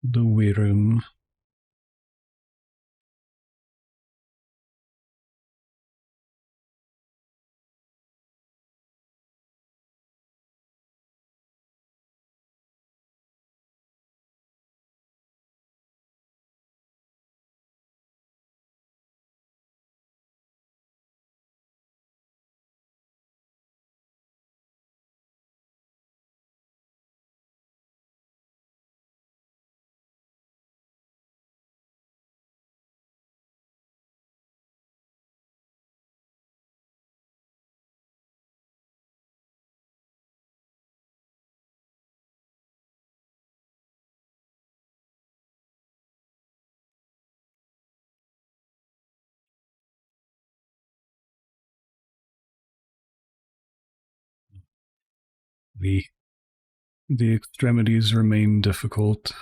The Wirum. The the extremities remain difficult.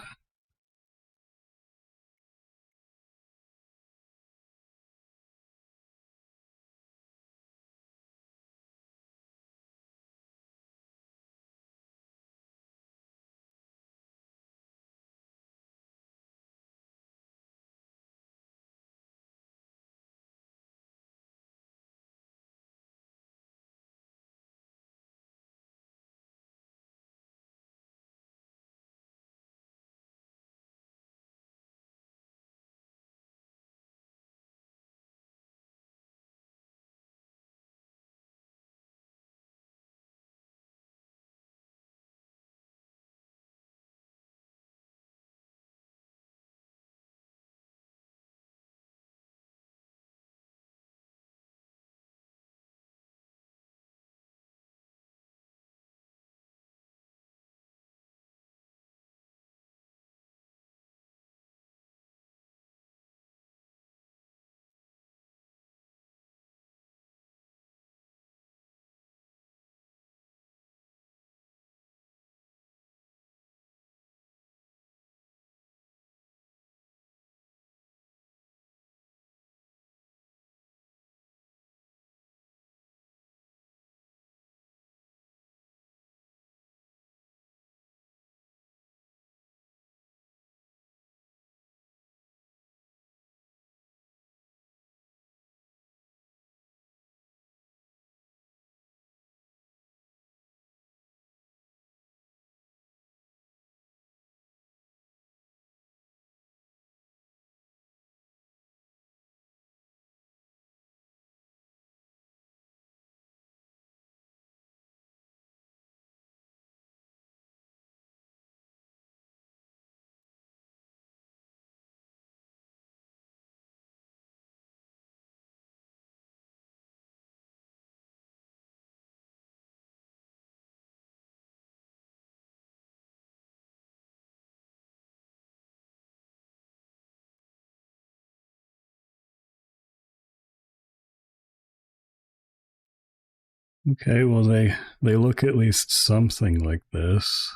Okay, well they look at least something like this.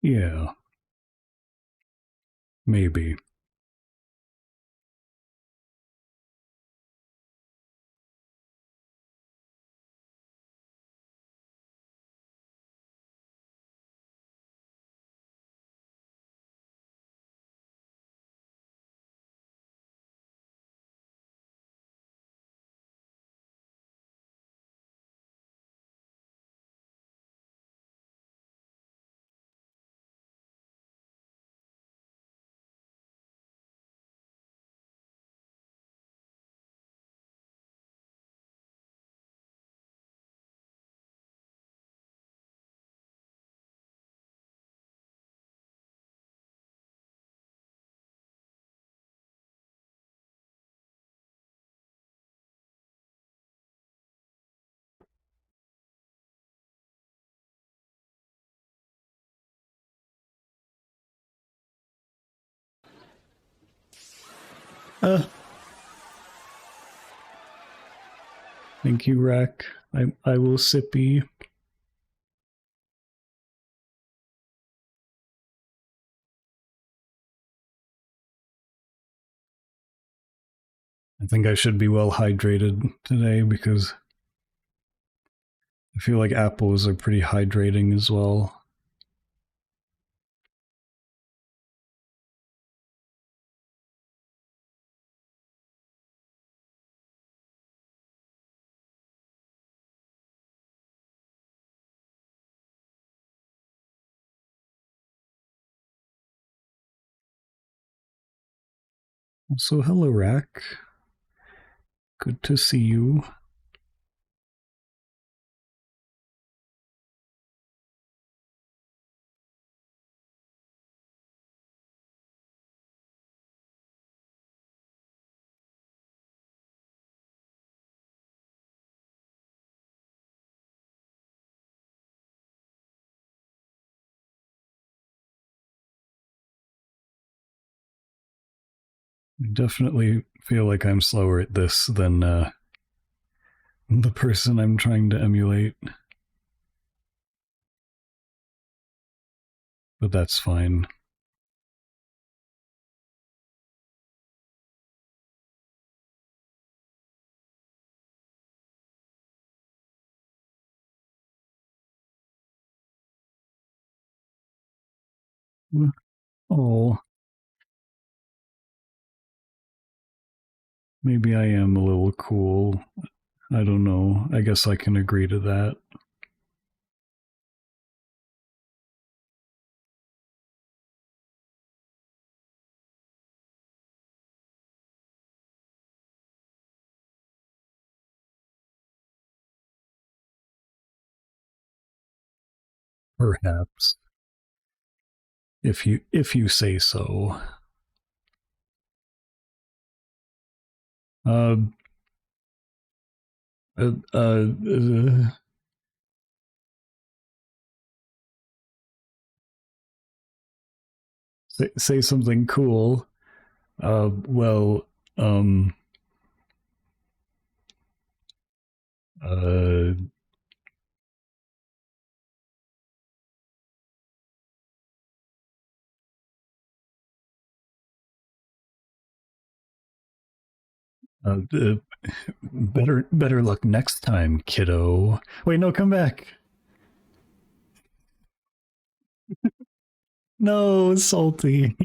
Yeah, maybe. Uh, thank you, Rack. I will sippy. I think I should be well hydrated today because I feel like apples are pretty hydrating as well. So hello, Rack. Good to see you. I definitely feel like I'm slower at this than the person I'm trying to emulate, but that's fine. Oh, maybe I am a little cool. I don't know. I guess I can agree to that. Perhaps. If you say so. Uh, uh, uh, uh say something cool. Well, um, uh, uh, better luck next time, kiddo. Wait, no, come back. No, salty.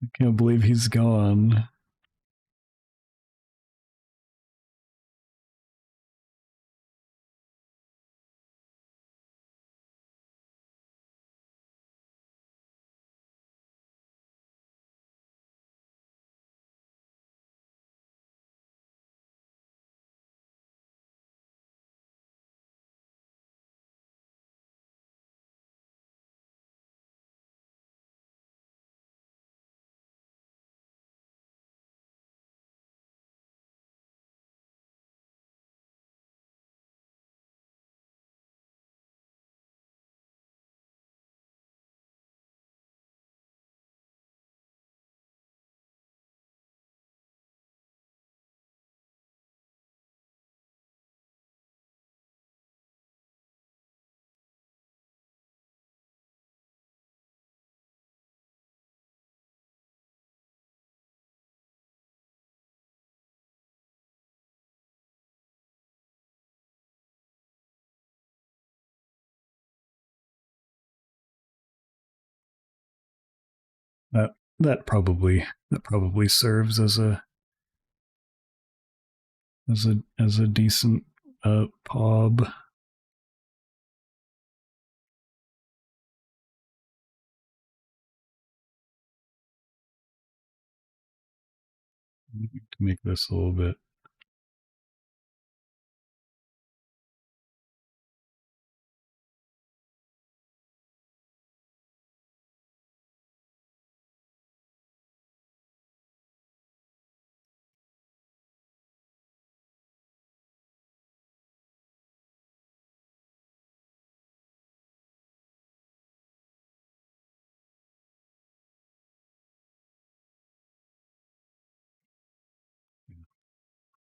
I can't believe he's gone. that probably serves as a decent pub. To make this a little bit.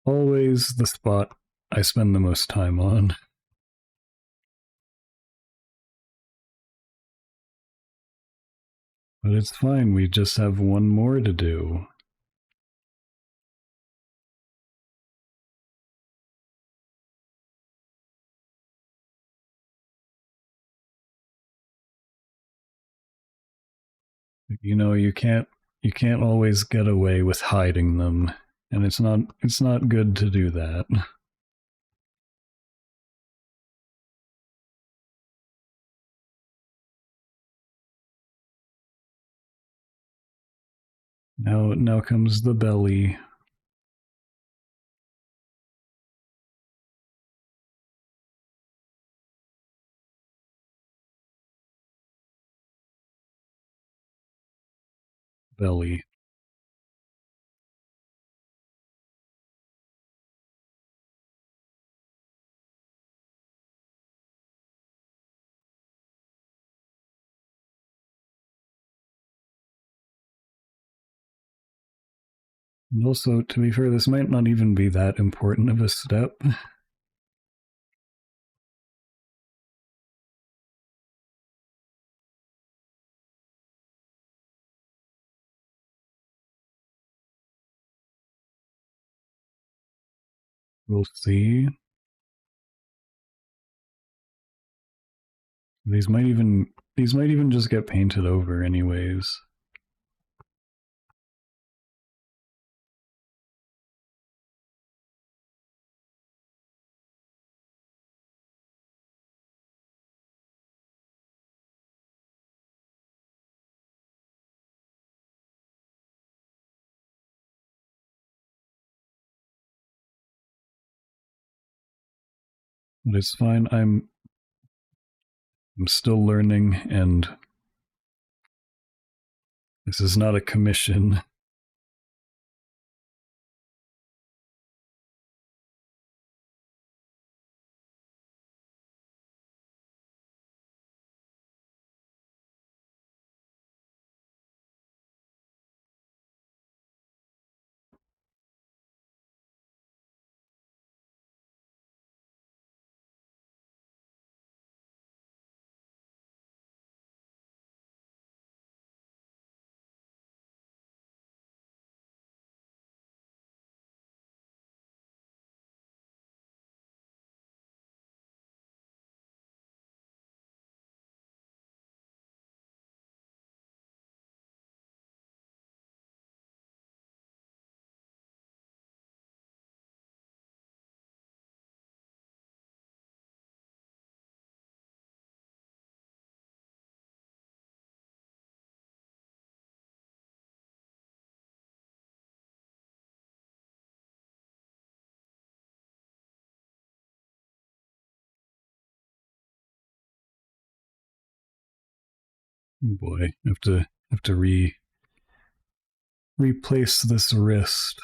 Always the spot I spend the most time on. But it's fine, we just have one more to do. You know, you can't always get away with hiding them, and it's not good to do that. Now comes the belly. Belly. And also, to be fair, this might not even be that important of a step. We'll see. These might even just get painted over anyways. But it's fine. I'm still learning, and this is not a commission. Oh boy, have to replace this wrist.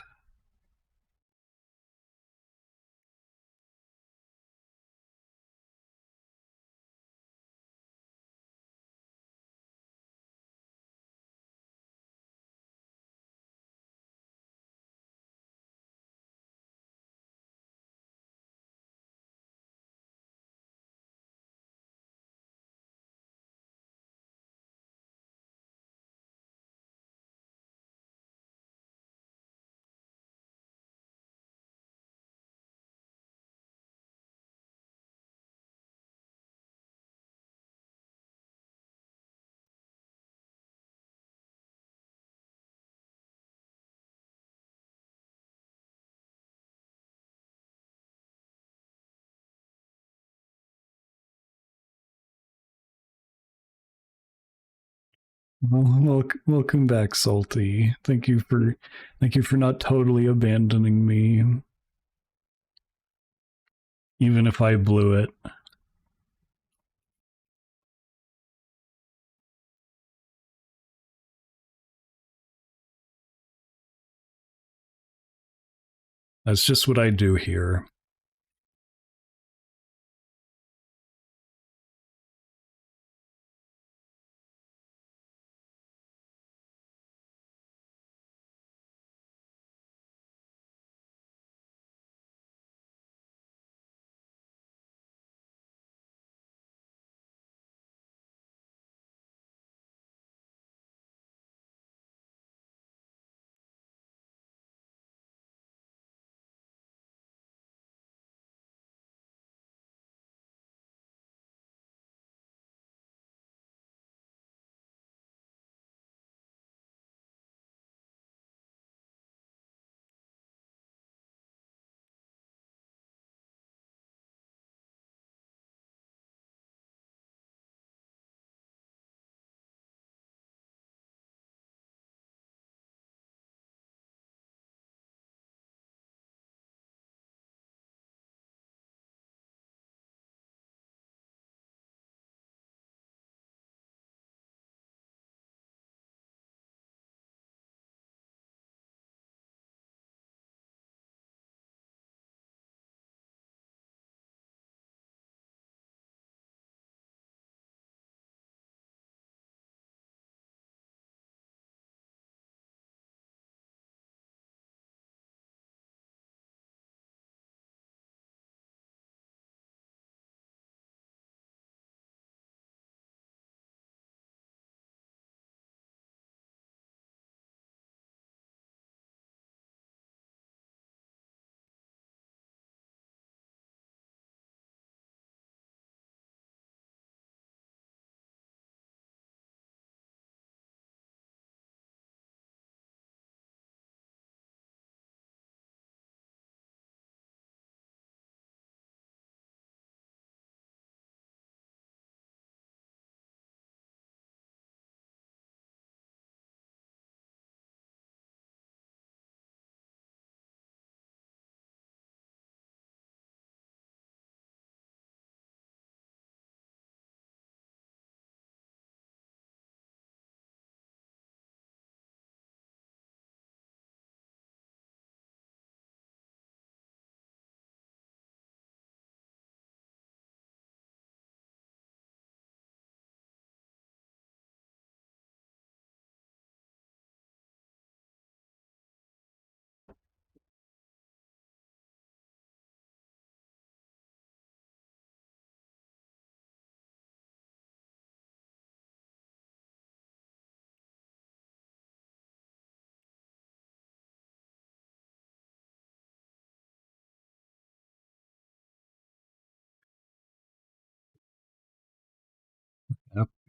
Welcome back, Salty. Thank you for not totally abandoning me, even if I blew it. That's just what I do here.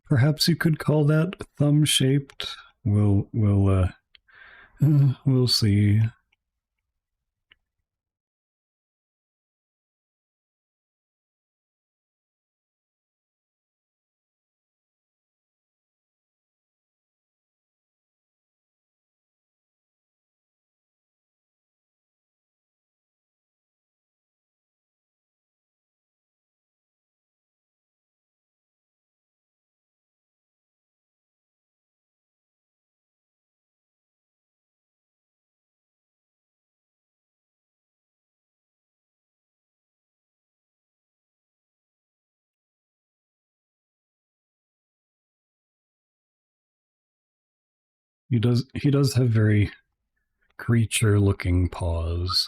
Perhaps you could call that thumb shaped. We'll see. He does have very creature looking paws.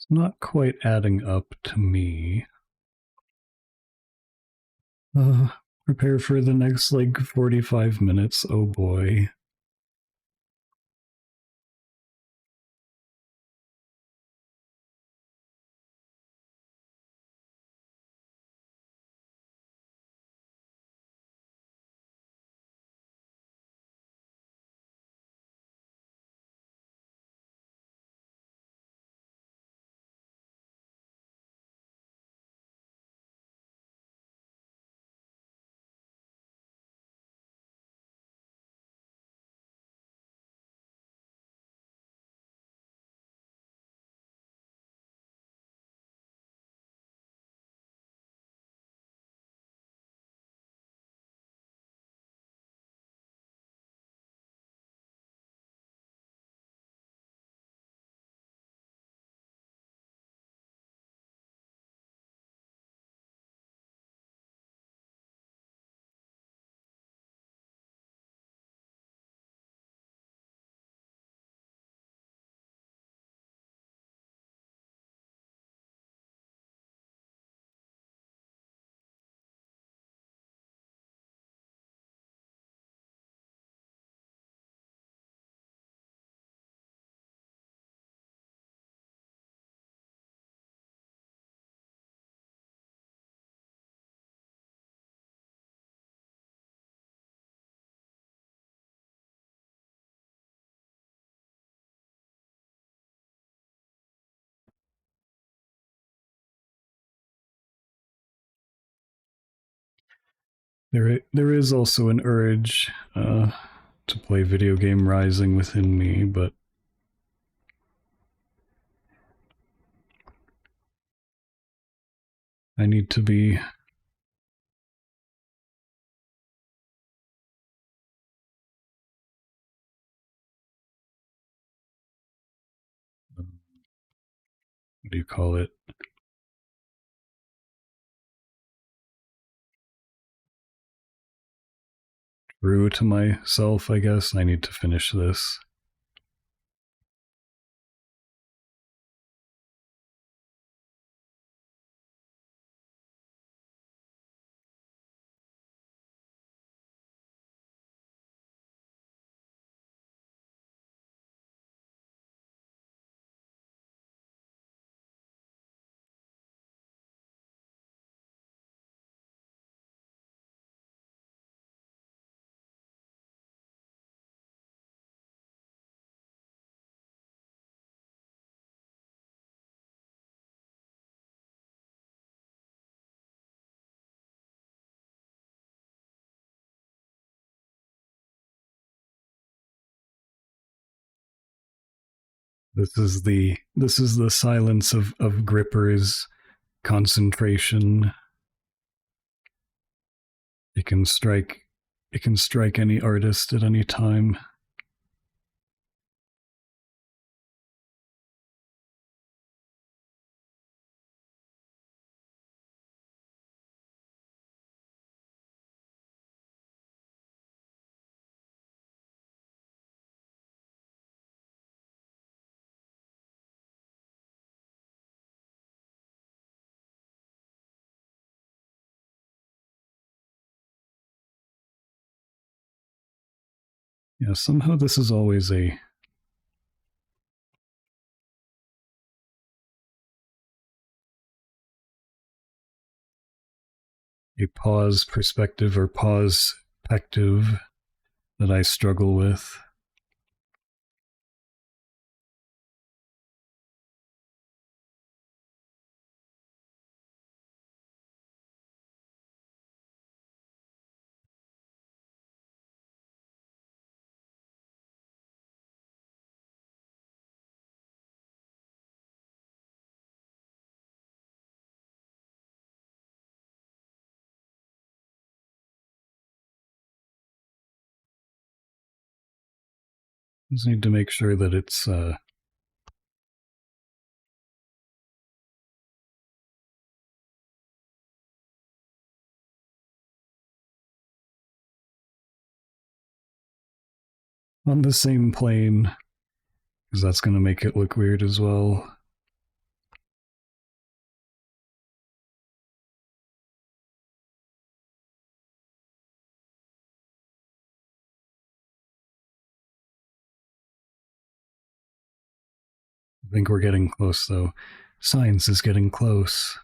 It's not quite adding up to me. Prepare for the next, like, 45 minutes. Oh boy. There is also an urge to play video game rising within me, but I need to be what do you call it? True to myself, I guess. I need to finish this. This is the silence of Gripper's concentration. It can strike any artist at any time. Yeah, somehow this is always a pause perspective or pause perspective that I struggle with. Just need to make sure that it's on the same plane, because that's going to make it look weird as well. I think we're getting close, though. Science is getting close.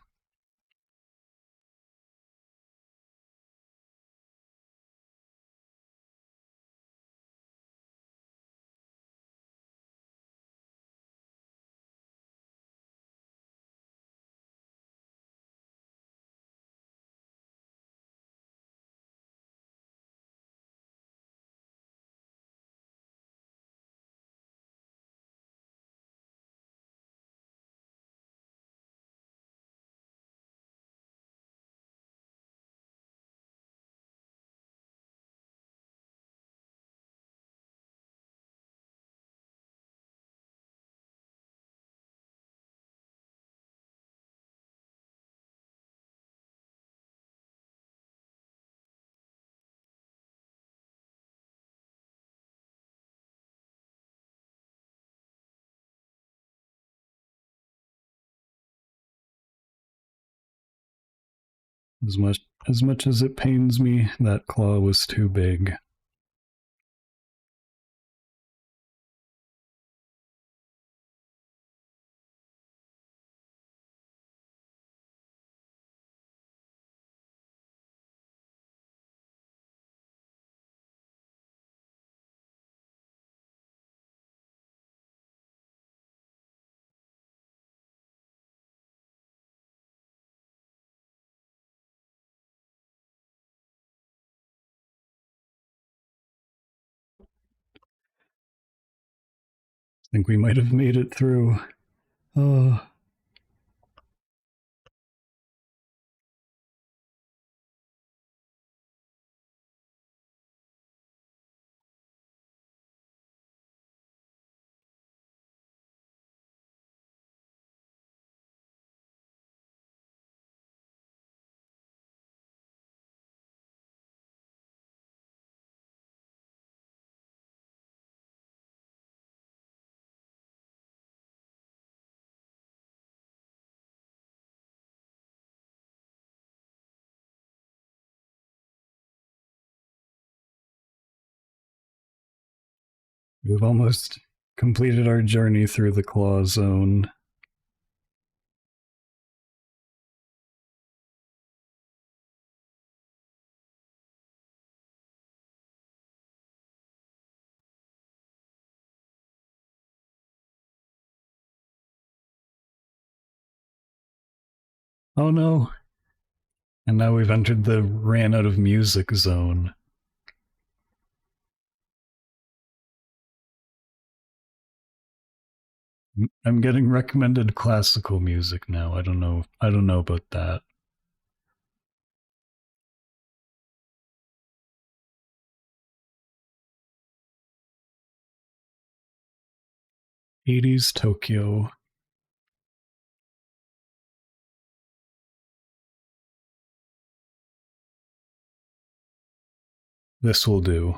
As much as it pains me, that claw was too big. I think we might have made it through. Oh, we've almost completed our journey through the claw zone. Oh no. And now we've entered the ran out of music zone. I'm getting recommended classical music now. I don't know. I don't know about that. '80s Tokyo. This will do.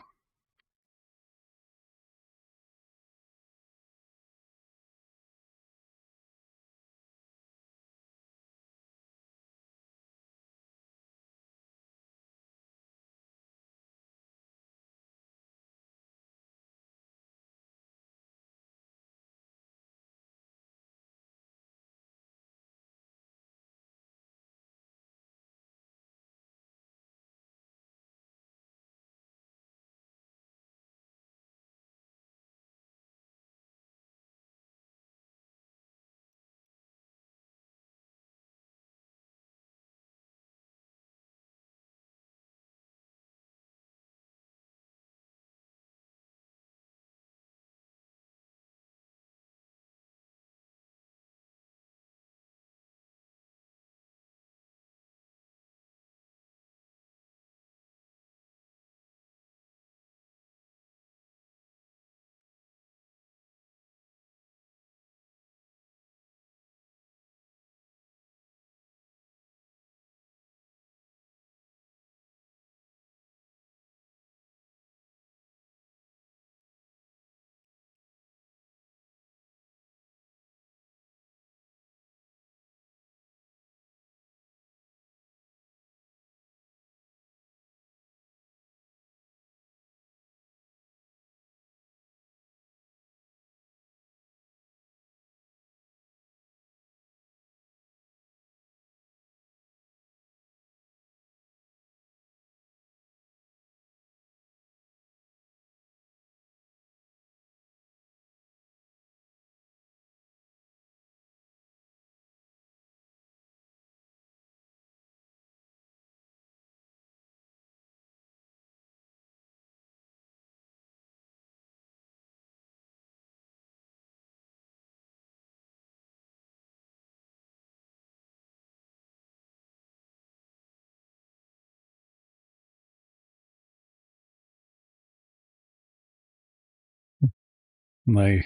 My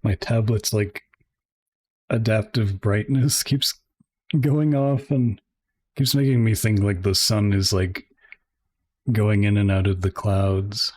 my tablet's like adaptive brightness keeps going off and keeps making me think like the sun is like going in and out of the clouds.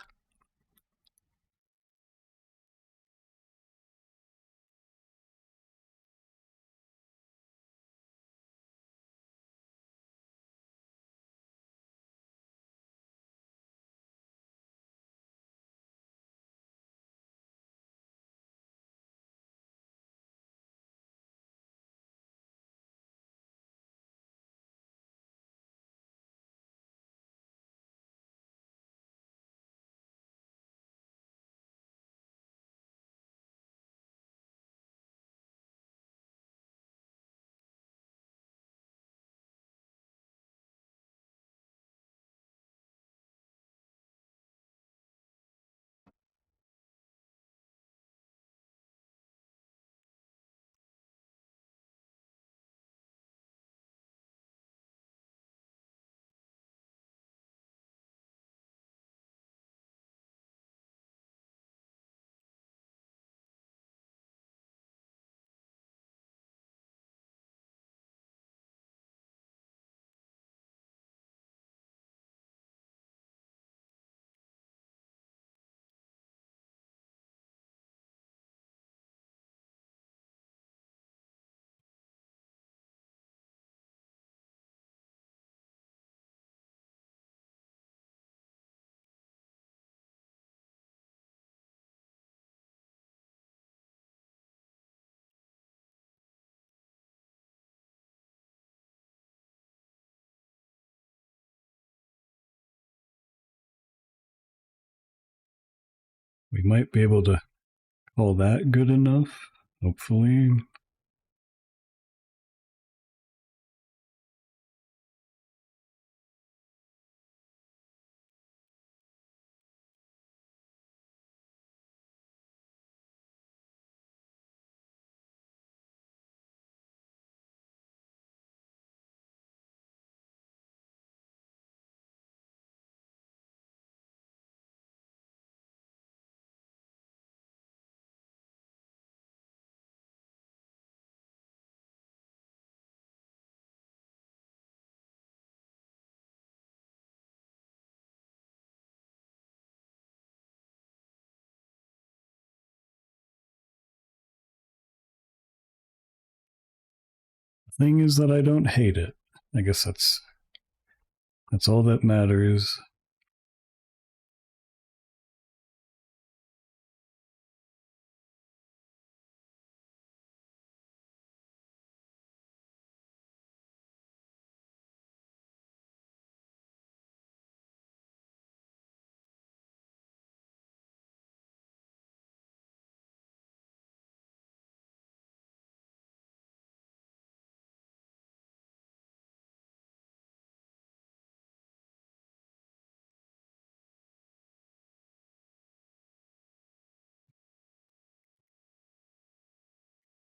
We might be able to call that good enough, hopefully. The thing is that I don't hate it. I guess that's all that matters.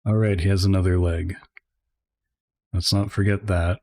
All right, he has another leg. Let's not forget that.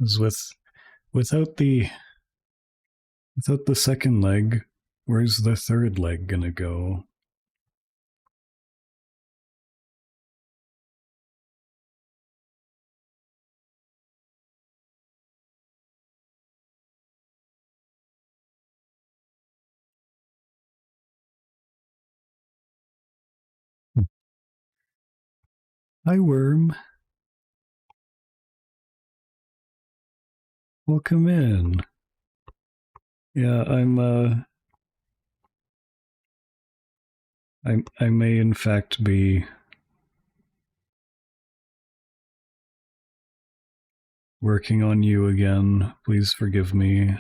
Because without the without the second leg, where's the third leg gonna go? Hi, worm. Welcome in. Yeah, I may in fact be working on you again. Please forgive me.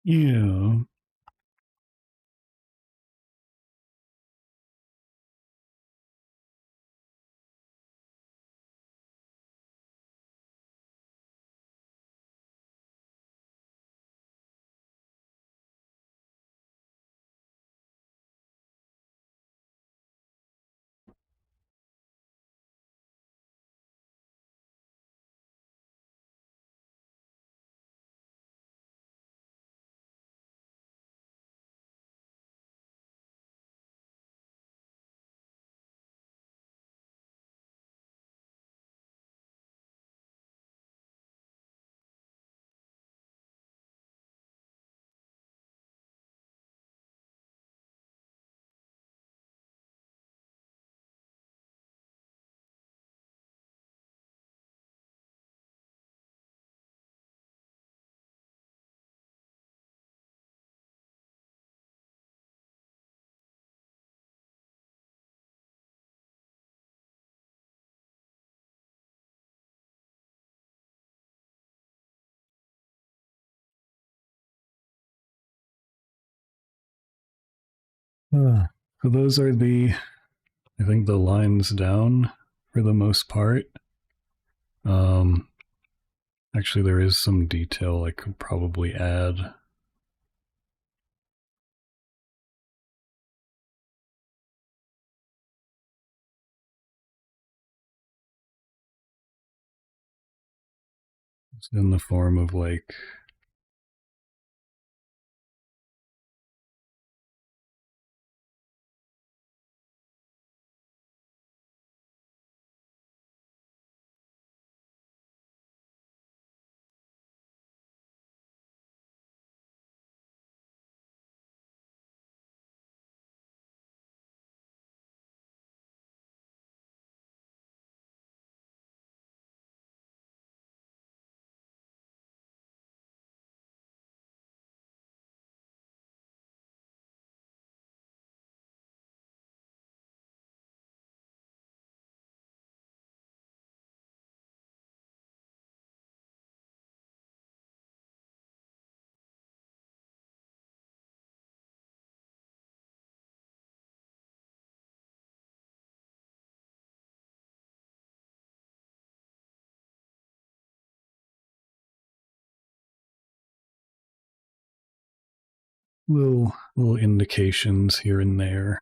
Yeah. So those are I think the lines down for the most part. Um, Actually, there is some detail I could probably add. It's in the form of like little indications here and there.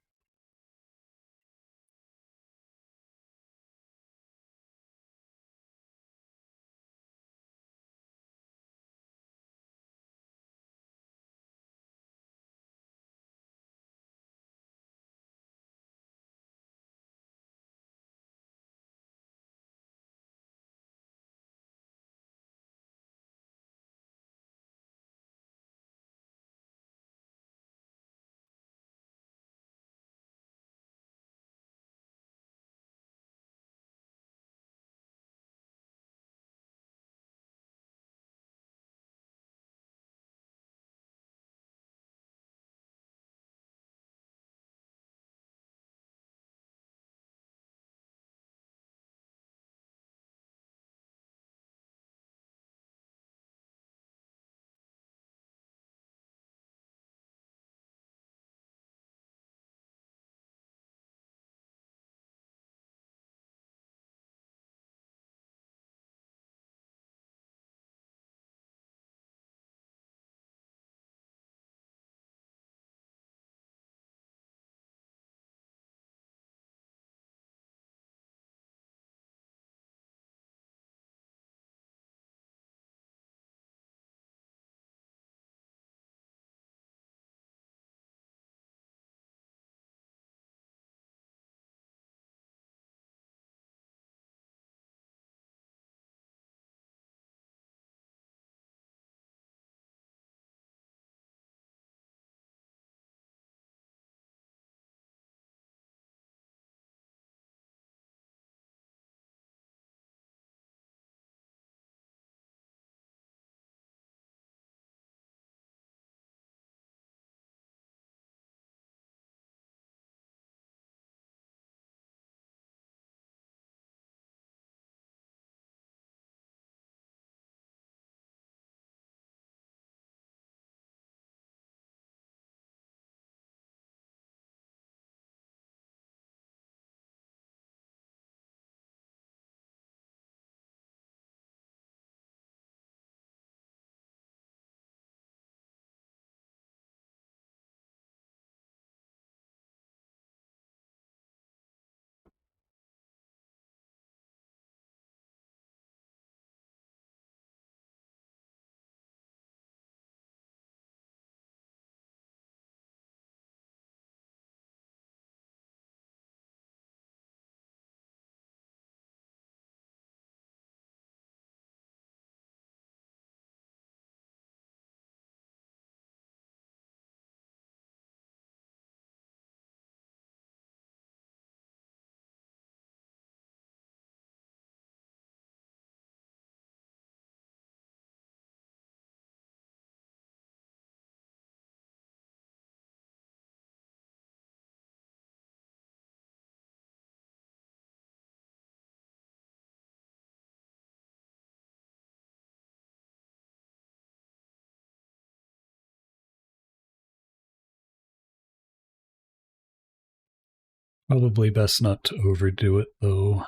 Probably best not to overdo it, though.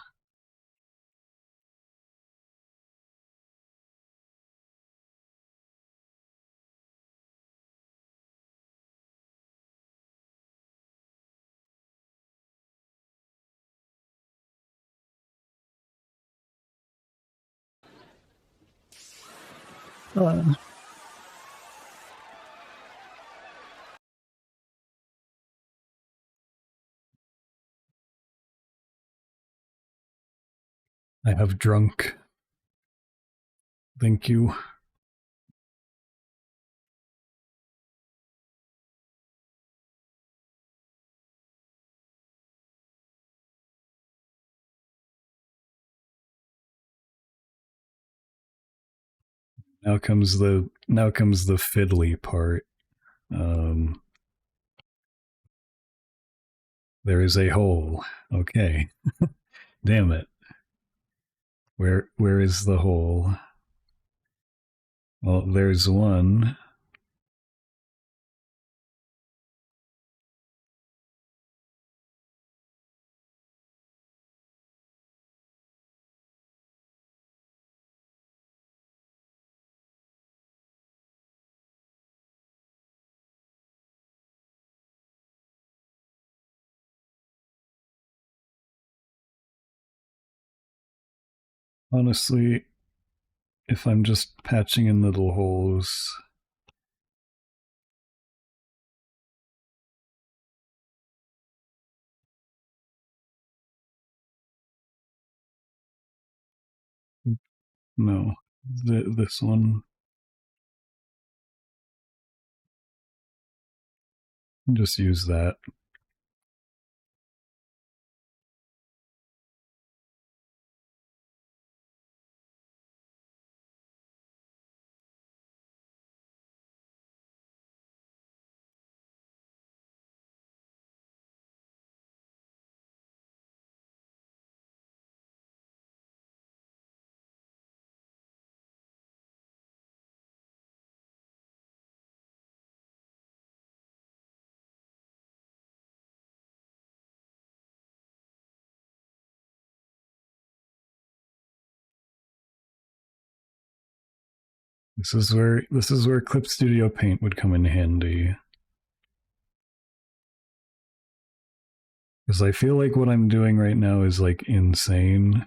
Uh, I have drunk. Thank you. Now comes the fiddly part. Um, there is a hole. Okay. Damn it. Where is the hole? Well, there's one. Honestly, if I'm just patching in little holes, no, this one, just use that. This is where Clip Studio Paint would come in handy. Because I feel like what I'm doing right now is like insane.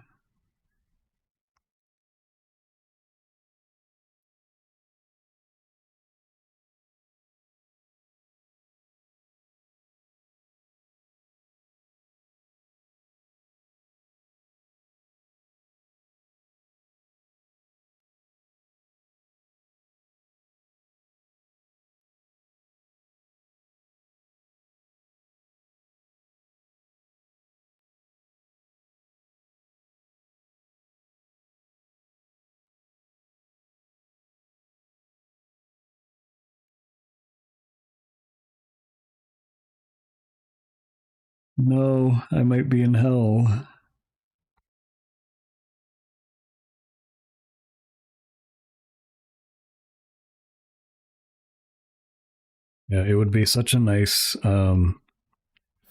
No, I might be in hell. Yeah, it would be such a nice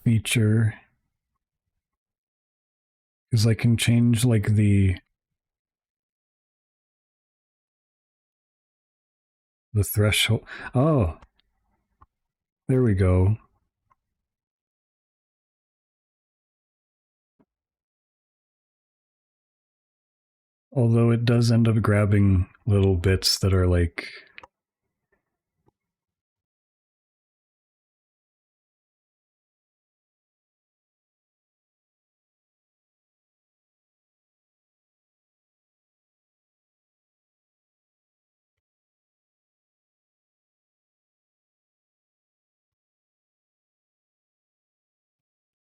feature because I can change like the threshold. Oh, there we go. Although it does end up grabbing little bits that are like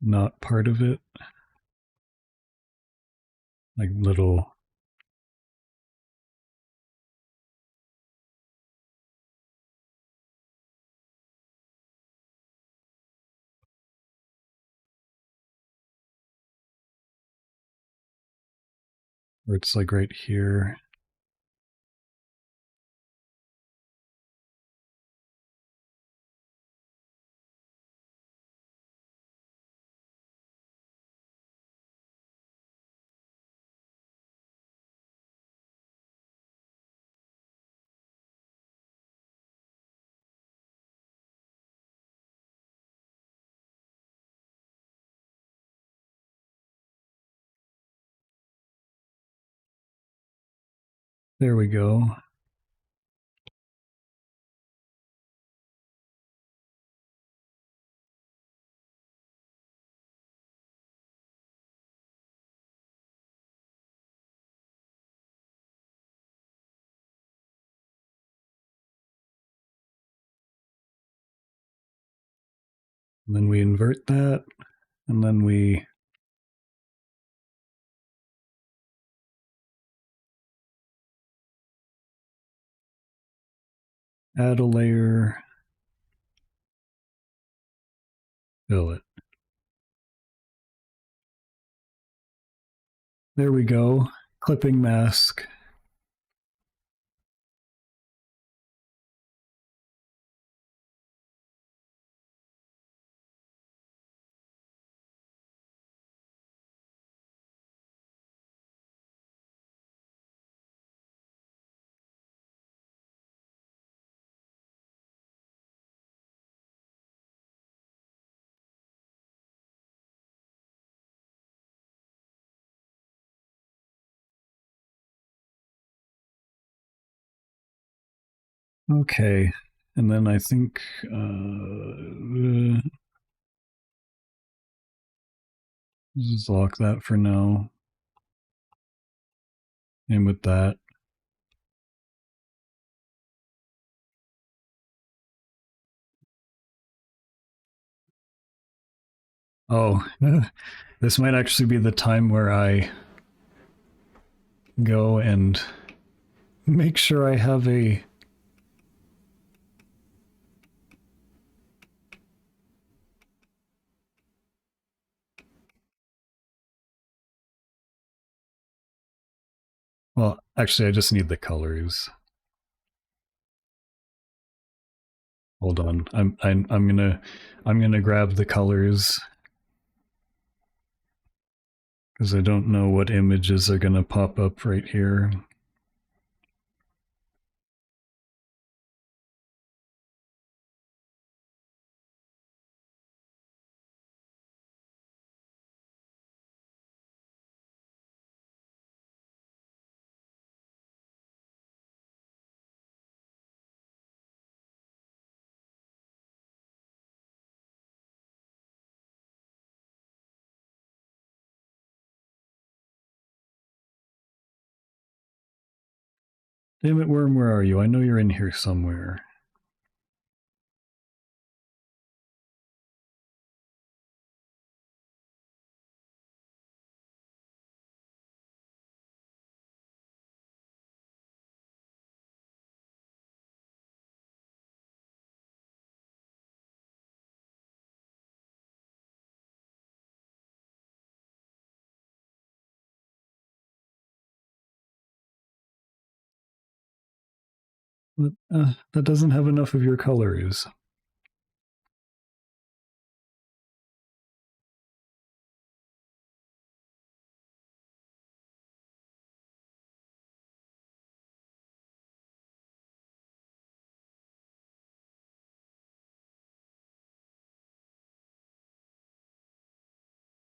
not part of it, like little. Where it's like right here. There we go. And then we invert that, and then we add a layer, fill it. There we go. Clipping mask. Okay. And then I think just lock that for now. And with that, oh, this might actually be the time where I go and make sure I have a. Well, actually, I just need the colors. Hold on, I'm gonna grab the colors because I don't know what images are gonna pop up right here. Damn it, Worm, where are you? I know you're in here somewhere. But, that doesn't have enough of your colors.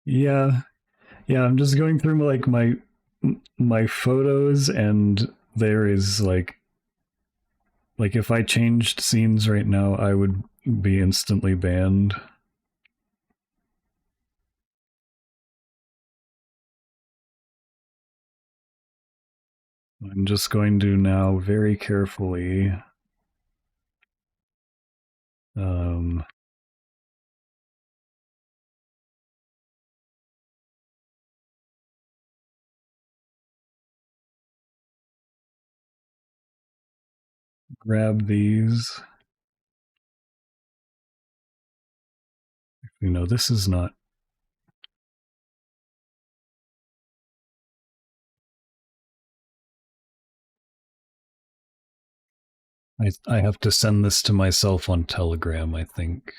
Yeah, yeah. I'm just going through like my photos, and there is like if I changed scenes right now, I would be instantly banned. I'm just going to now very carefully um, grab these. You know, this is not. I have to send this to myself on Telegram, I think.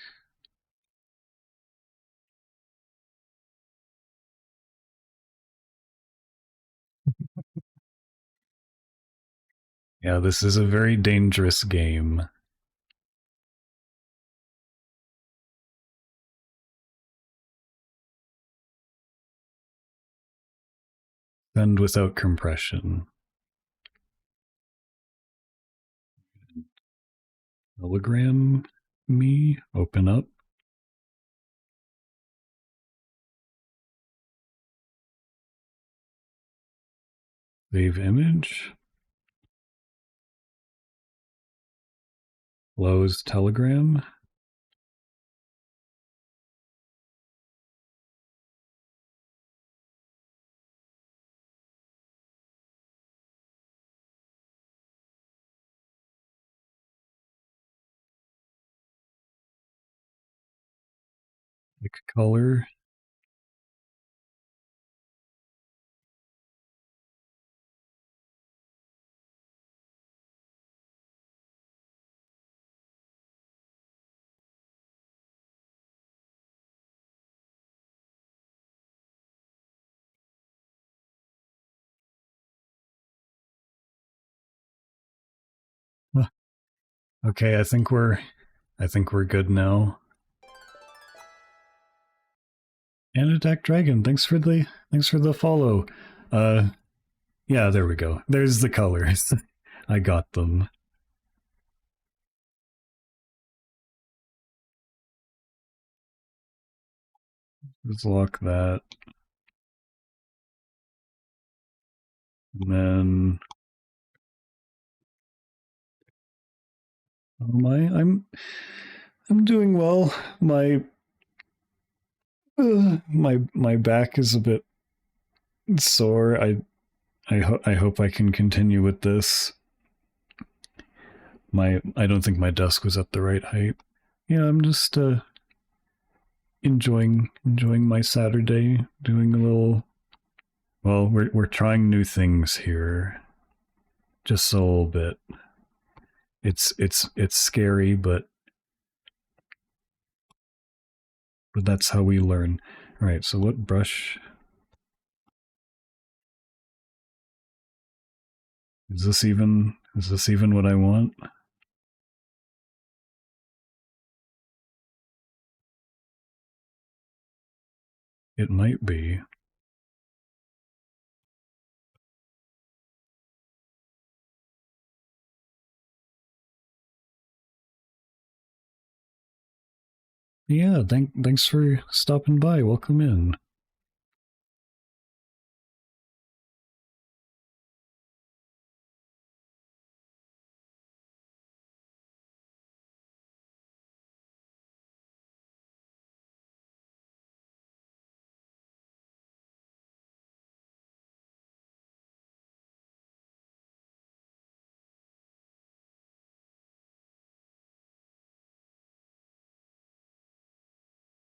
Yeah, this is a very dangerous game. Send without compression. Telegram me, open up. Save image. Close Telegram. Pick color. Okay, I think we're good now. And Attack Dragon, thanks for the follow. Yeah, there we go. There's the colors. I got them. Let's lock that. And then I'm doing well. My back is a bit sore. I hope I can continue with this. I don't think my desk was at the right height. Yeah, I'm just enjoying my Saturday, doing a little. Well, we're trying new things here, just a little bit. It's scary, but that's how we learn. All right, so what brush is this even what I want? It might be. Yeah, thanks for stopping by. Welcome in.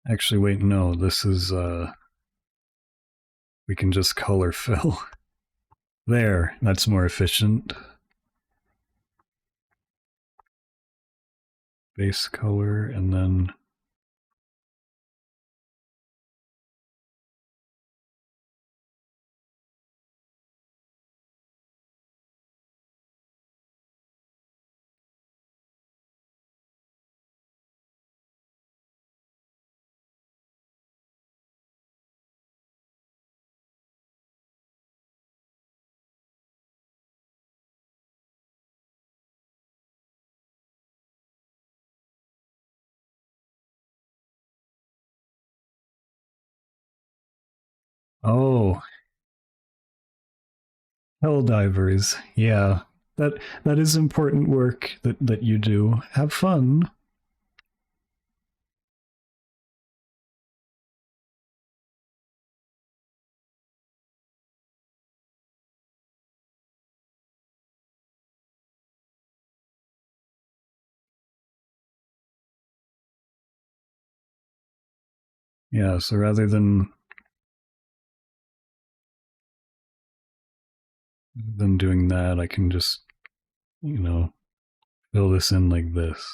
Actually, wait, no, this is we can just color fill. There, that's more efficient. Base color, and then oh, Helldivers. Yeah, that is important work that you do. Have fun. Yeah, so rather than doing that, I can just, fill this in like this.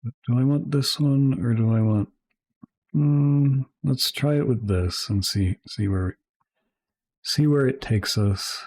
Do I want this one or do I want? Let's try it with this and see where it takes us.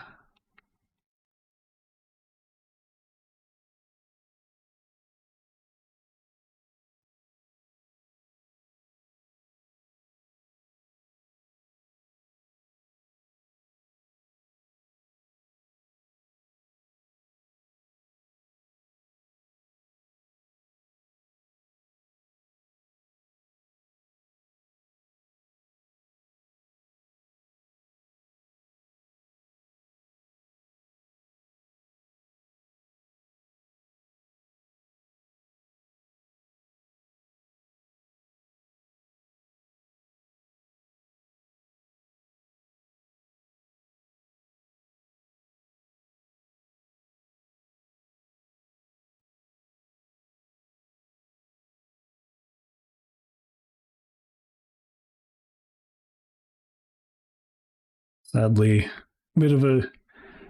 Sadly, a bit of an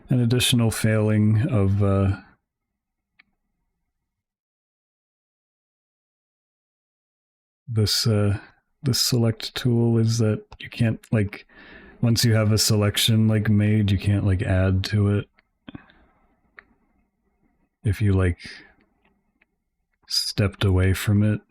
additional failing of this this select tool is that you can't like once you have a selection like made, you can't like add to it if you like stepped away from it.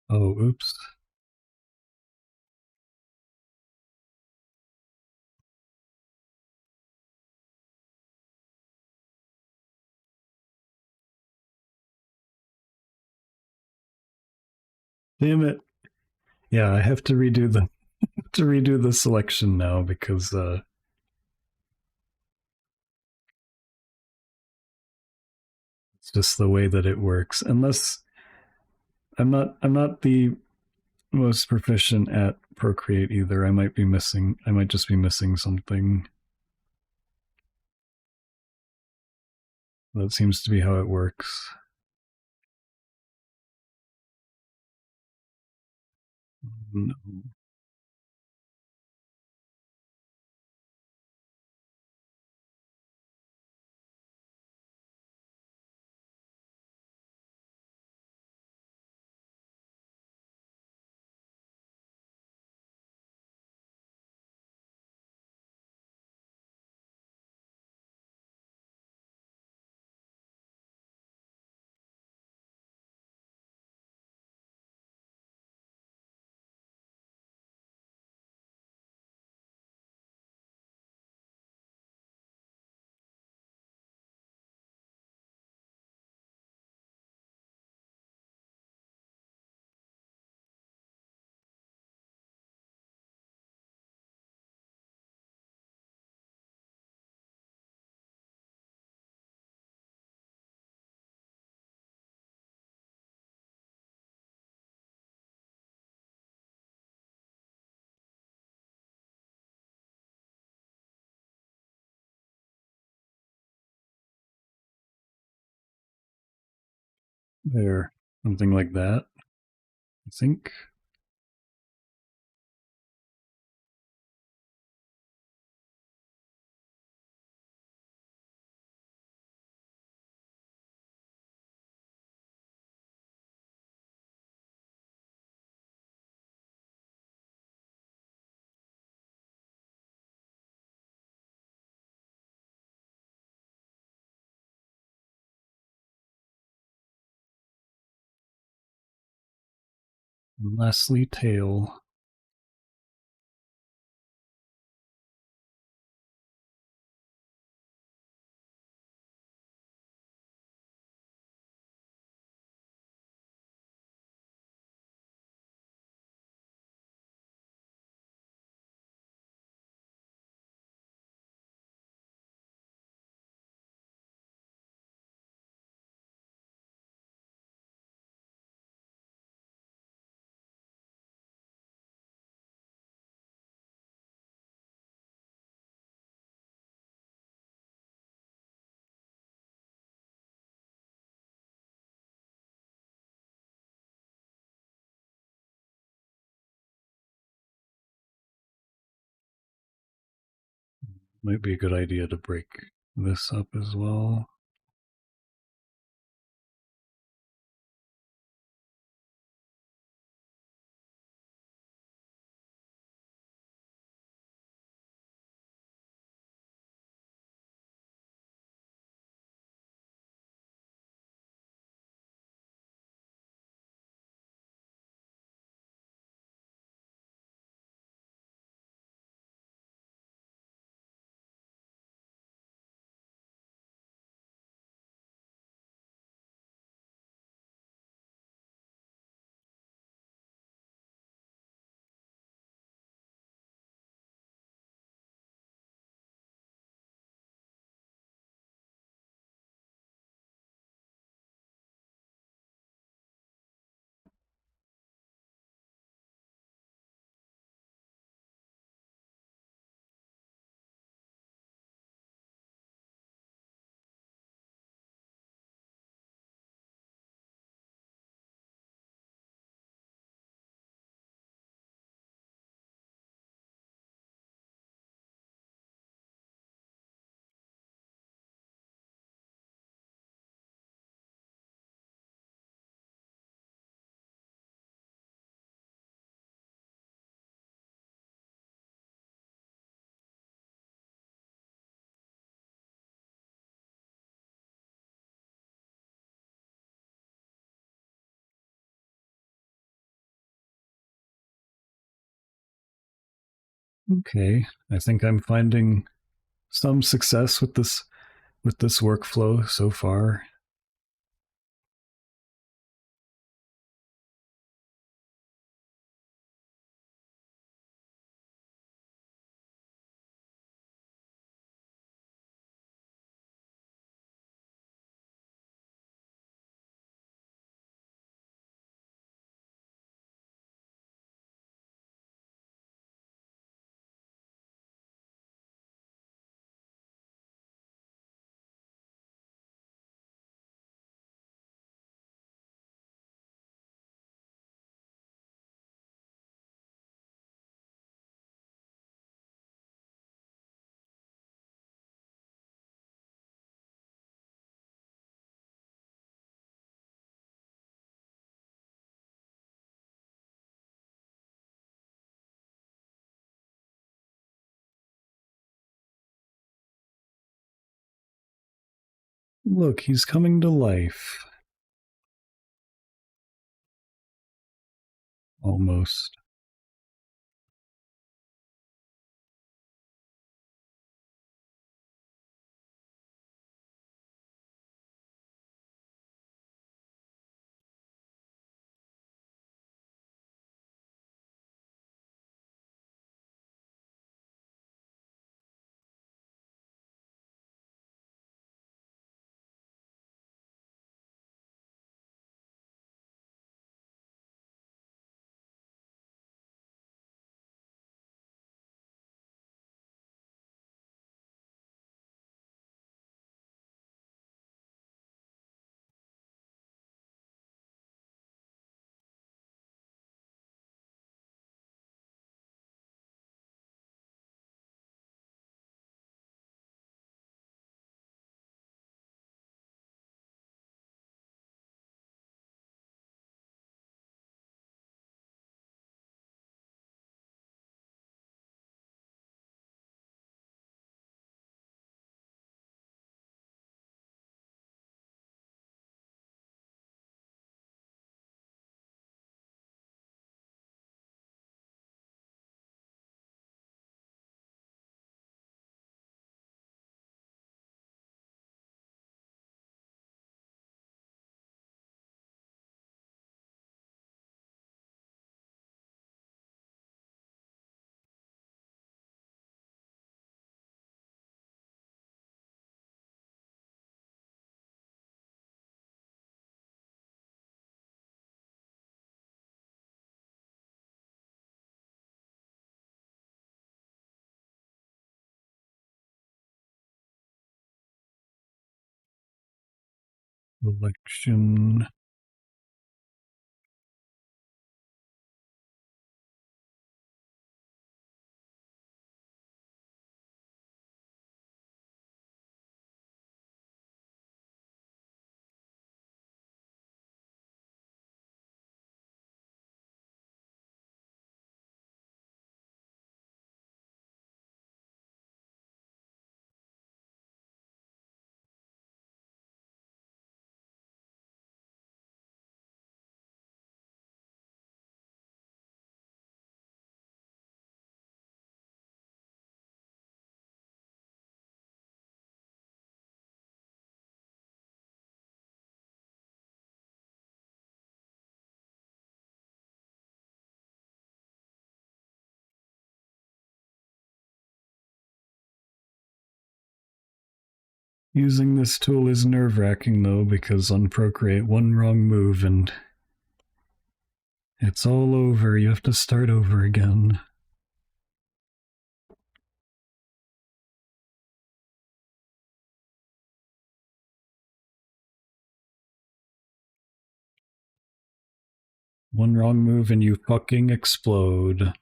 Oh, oops. Damn it. Yeah, I have to redo the selection now because it's just the way that it works. Unless I'm not the most proficient at Procreate either. I might just be missing something. That seems to be how it works. No. There. Something like that, I think. And lastly, tail. Might be a good idea to break this up as well. Okay, I think I'm finding some success with this workflow so far. Look, he's coming to life. Almost. Selection. Using this tool is nerve-wracking though, because on Procreate, one wrong move and it's all over. You have to start over again. One wrong move and you fucking explode.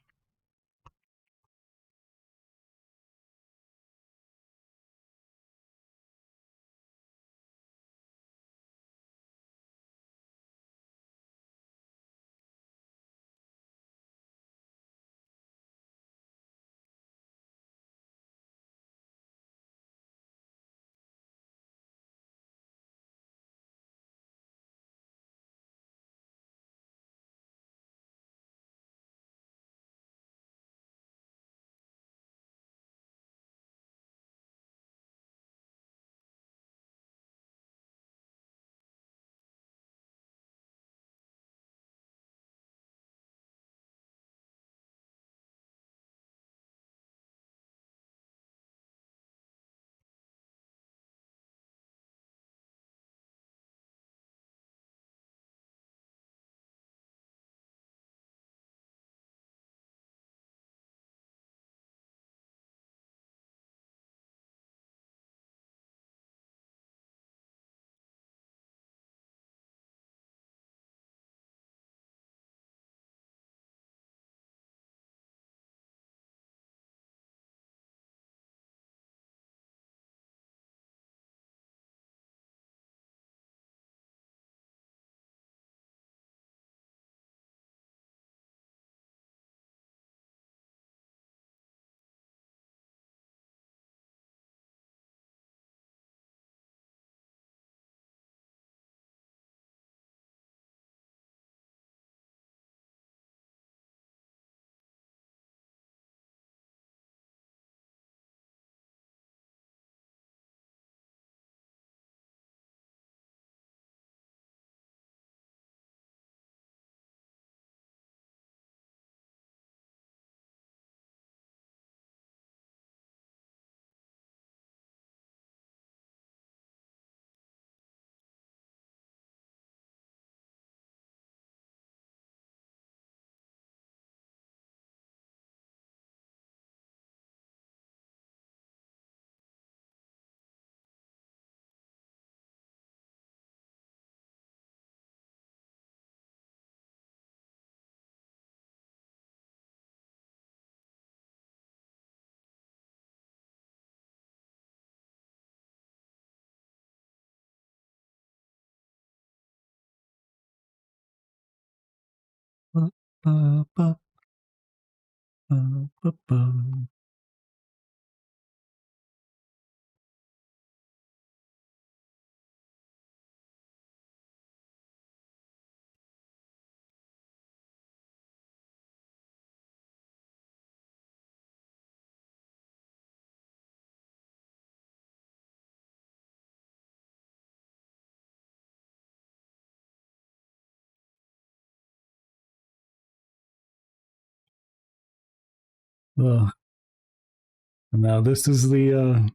Now this is the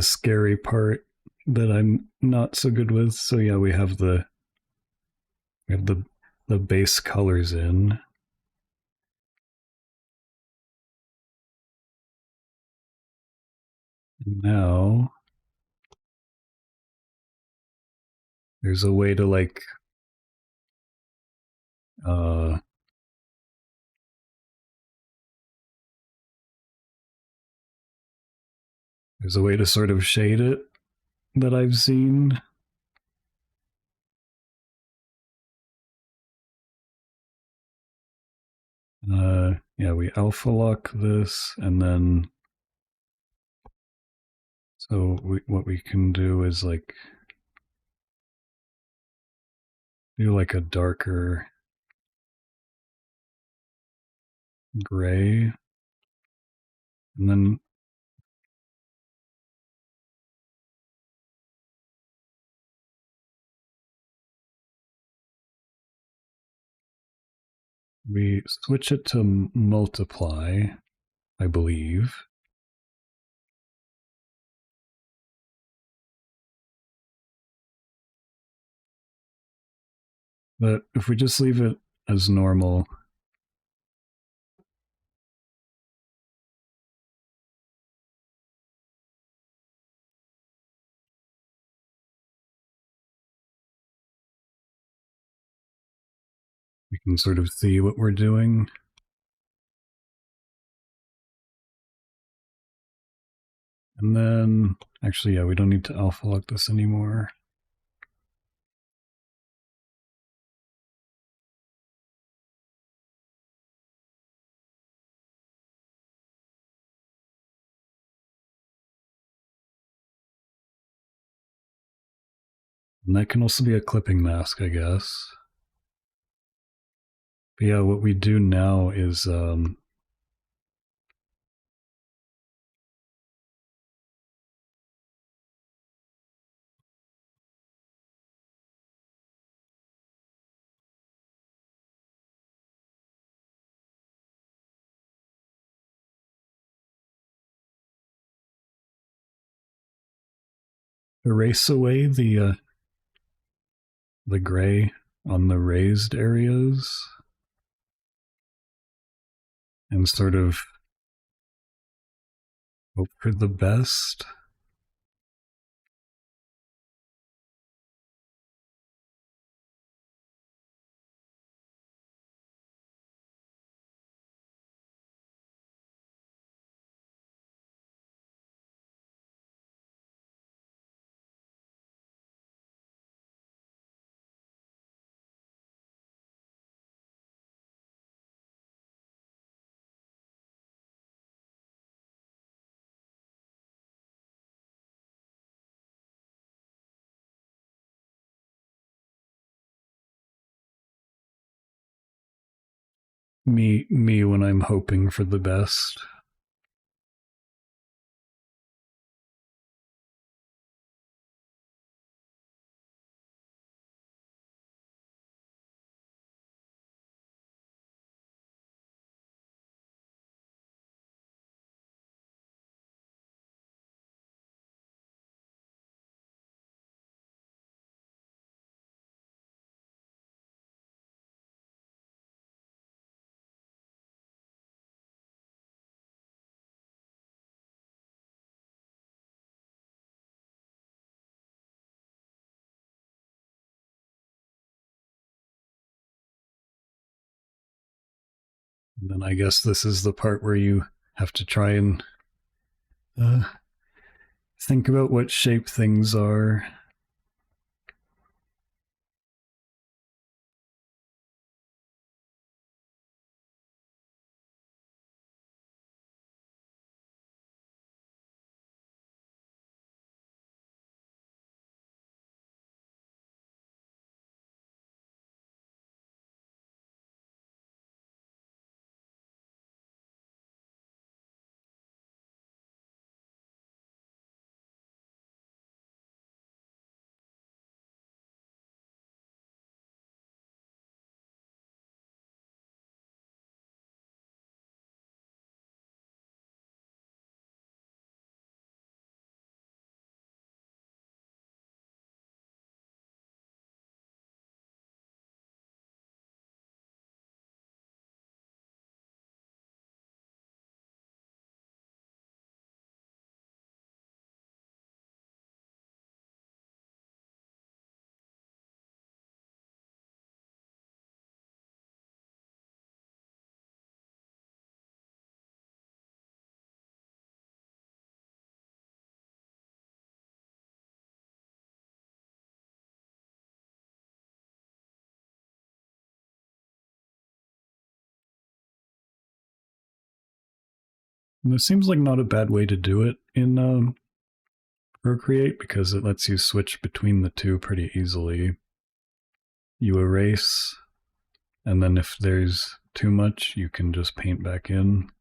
scary part that I'm not so good with. So yeah, we have the base colors in. Now there's a way to like there's a way to sort of shade it that I've seen. Yeah, we alpha lock this, and then so what we can do is like do like a darker gray, and then we switch it to multiply, I believe. But if we just leave it as normal, we can sort of see what we're doing. And then, actually, yeah, we don't need to alpha lock this anymore. And that can also be a clipping mask, I guess. But yeah, what we do now is erase away the gray on the raised areas and sort of hope for the best. Me when I'm hoping for the best. And then I guess this is the part where you have to try and uh, think about what shape things are. This seems like not a bad way to do it in Procreate because it lets you switch between the two pretty easily. You erase, and then if there's too much, you can just paint back in.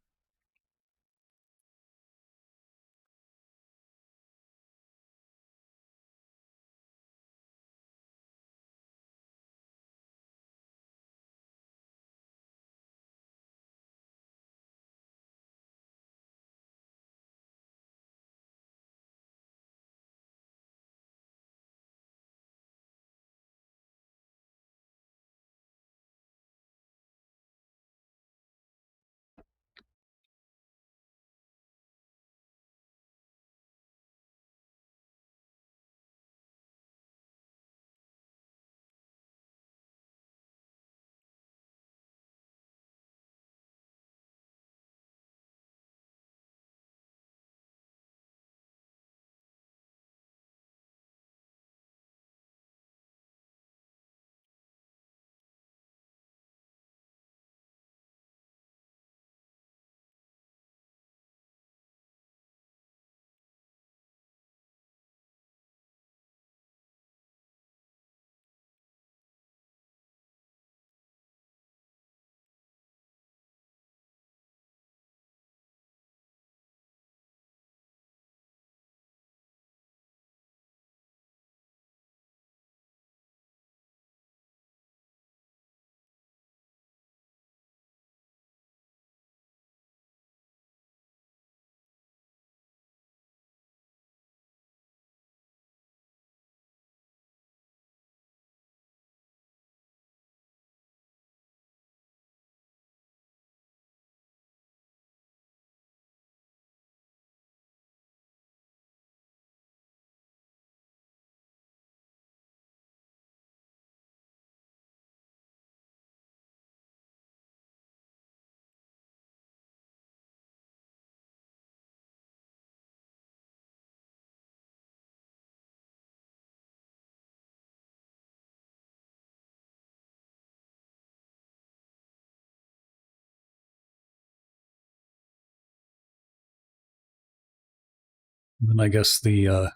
And then I guess the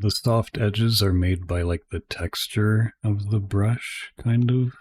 soft edges are made by like the texture of the brush, kind of.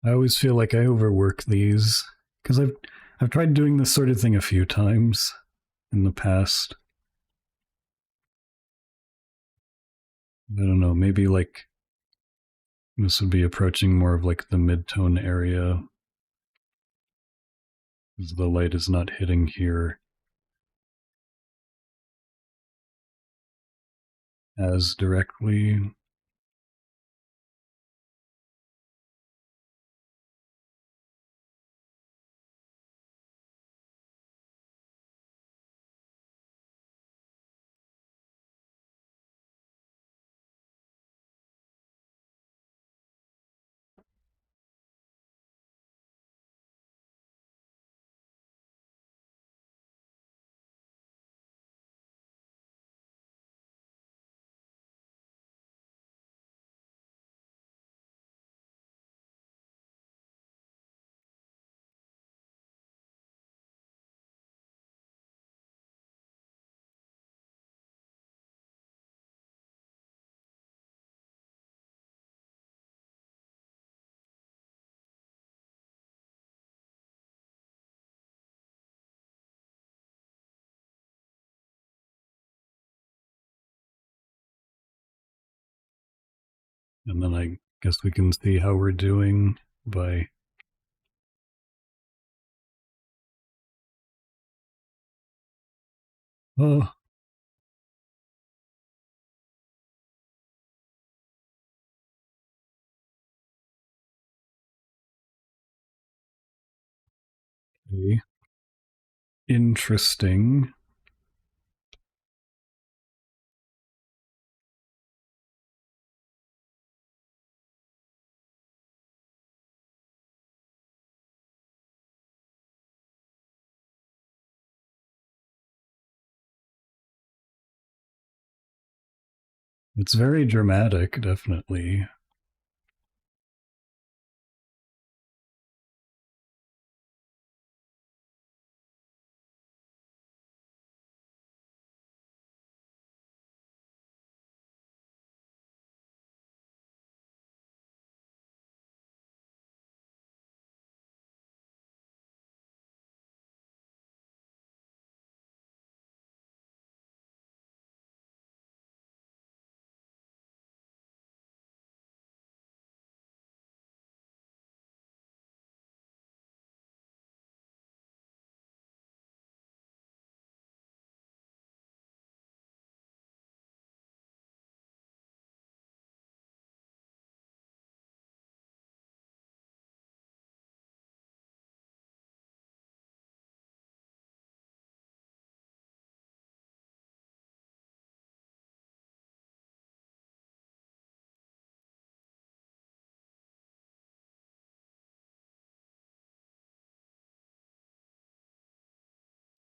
I always feel like I overwork these because I've tried doing this sort of thing a few times in the past. I don't know, maybe like this would be approaching more of like the mid-tone area because the light is not hitting here as directly. And then I guess we can see how we're doing by. Oh, okay. Interesting. It's very dramatic, definitely.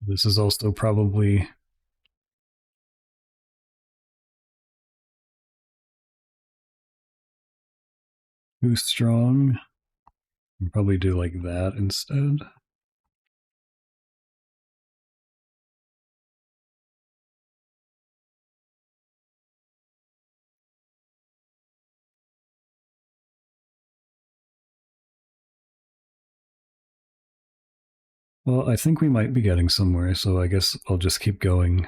This is also probably too strong. I'll probably do like that instead. Well, I think we might be getting somewhere, so I guess I'll just keep going.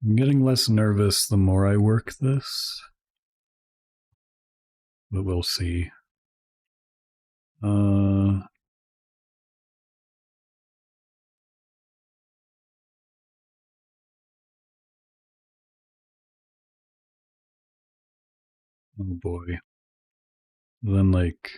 I'm getting less nervous the more I work this, but we'll see. Oh boy. Then, like,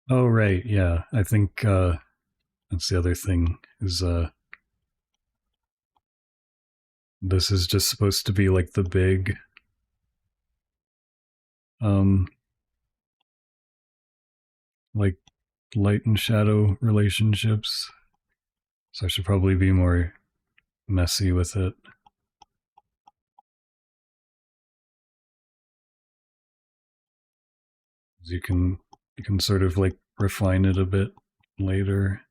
oh, right, yeah. I think that's the other thing is this is just supposed to be like the big um like light and shadow relationships. So I should probably be more messy with it. You can sort of like refine it a bit later.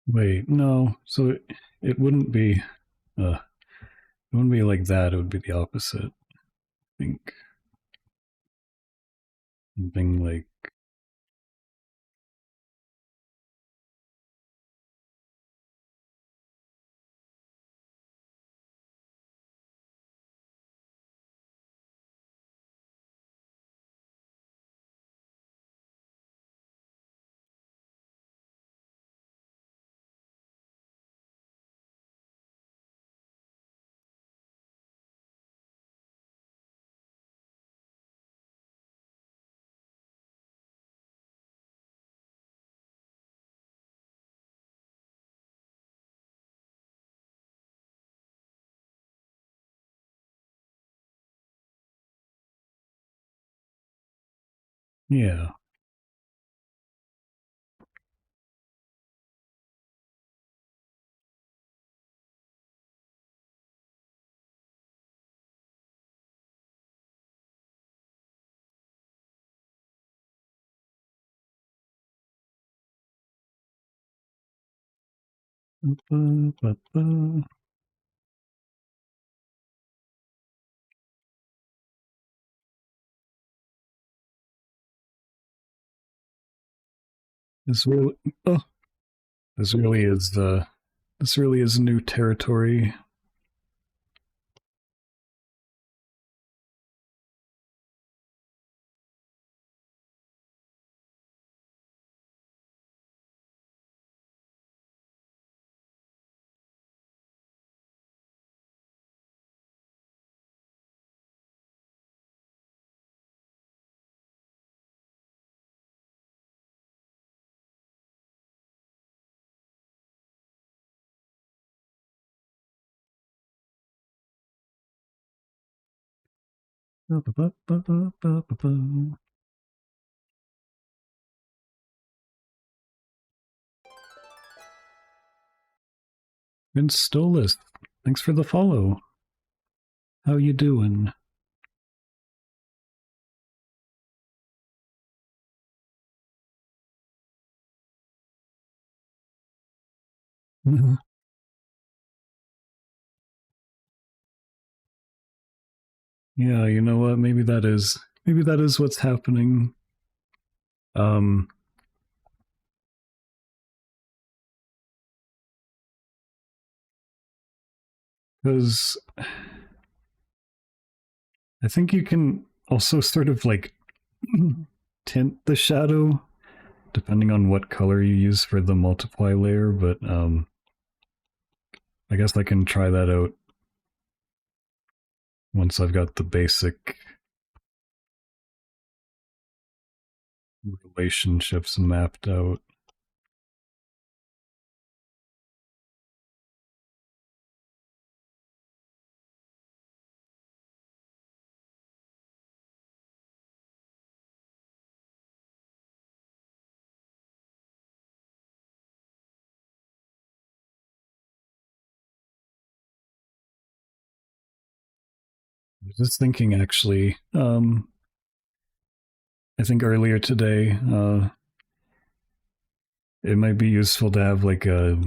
Wait, no. So it wouldn't be it wouldn't be like that. It would be the opposite. I think something like Yeah. This really, oh, this really is this really is new territory. Vince Stolas, thanks for the follow. How you doing? Yeah, you know what? Maybe that is what's happening. Um, because I think you can also sort of like tint the shadow depending on what color you use for the multiply layer, but I guess I can try that out once I've got the basic relationships mapped out. I was just thinking actually, I think earlier today, it might be useful to have like a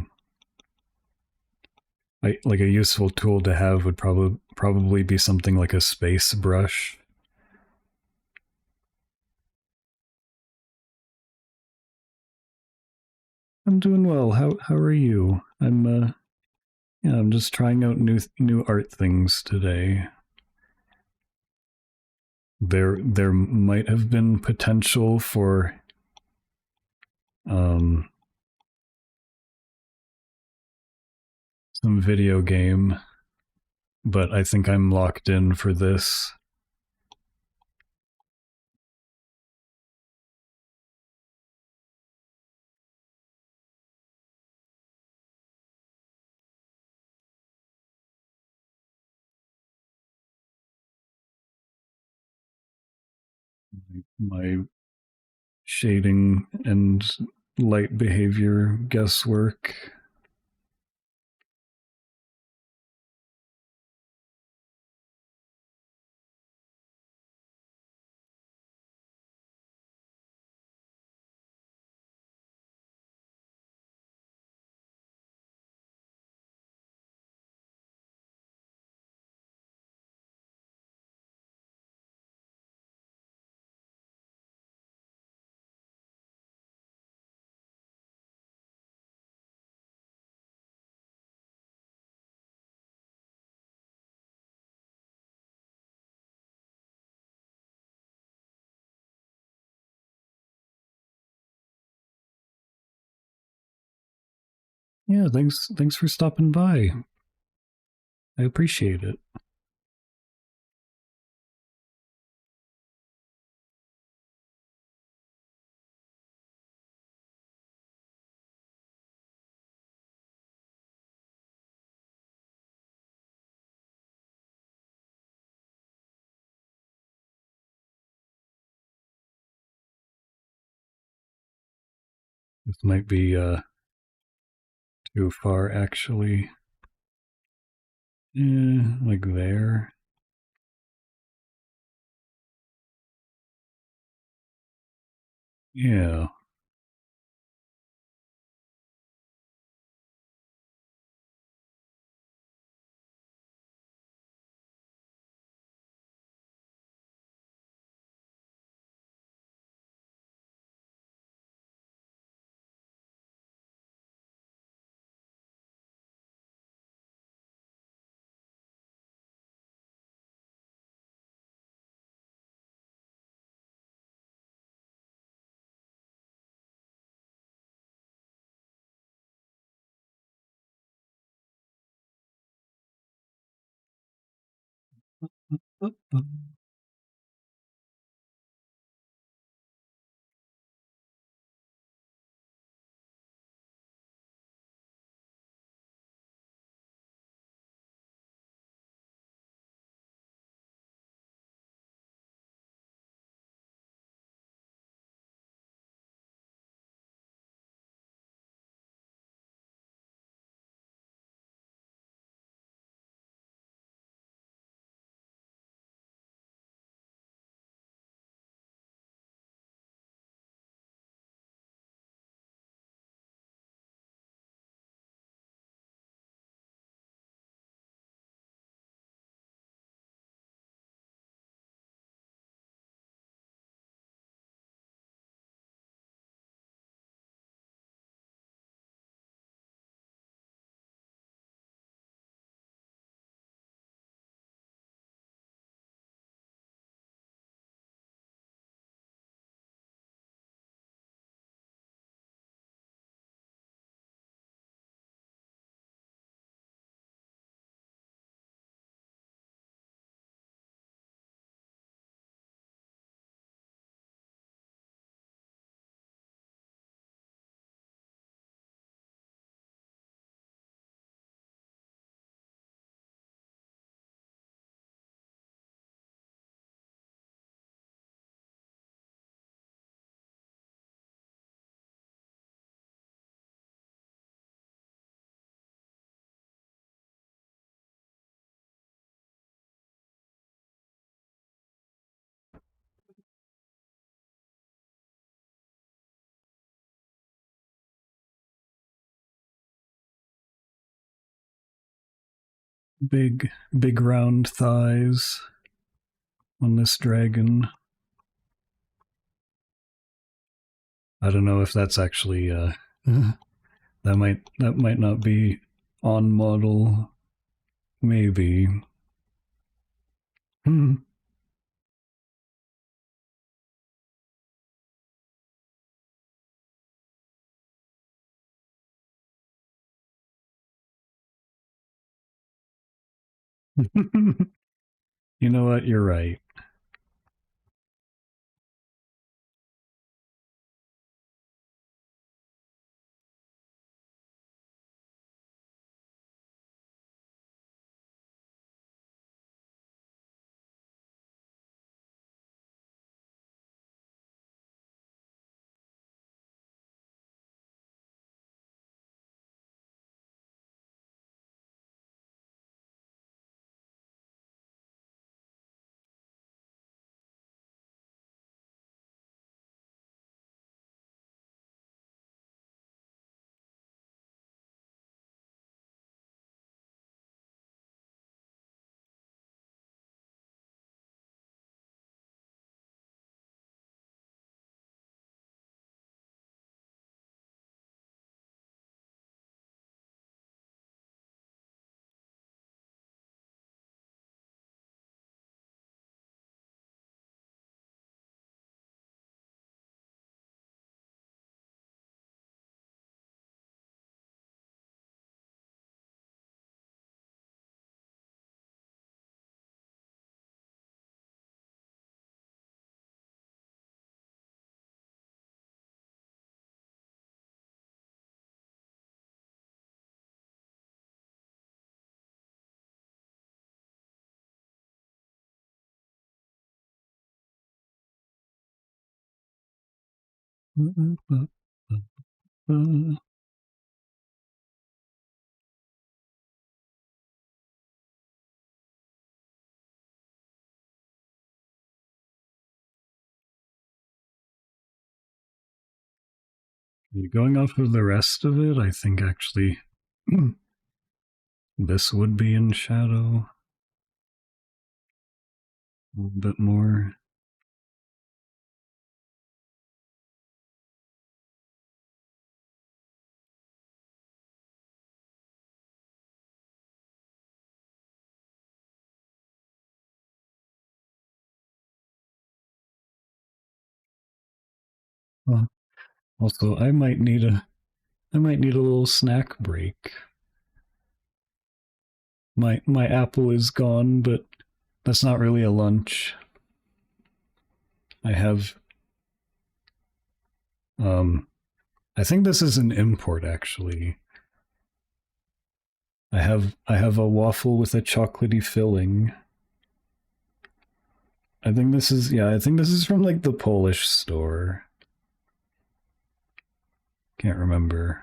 useful tool to have would probably be something like a space brush. I'm doing well. How are you? Yeah, I'm just trying out new art things today. There might have been potential for um some video game, but I think I'm locked in for this. My shading and light behavior guesswork. Yeah, thanks for stopping by. I appreciate it. This might be too far, actually. Like there. Yeah. Big round thighs on this dragon. I don't know if that's actually that might not be on model. Maybe. Hmm. You know what? You're right. Going off of the rest of it, I think actually this would be in shadow a little bit more. Also, I might need a little snack break. My apple is gone, but that's not really a lunch. I have I think this is an import actually. I have a waffle with a chocolatey filling. I think this is I think this is from like the Polish store. Can't remember.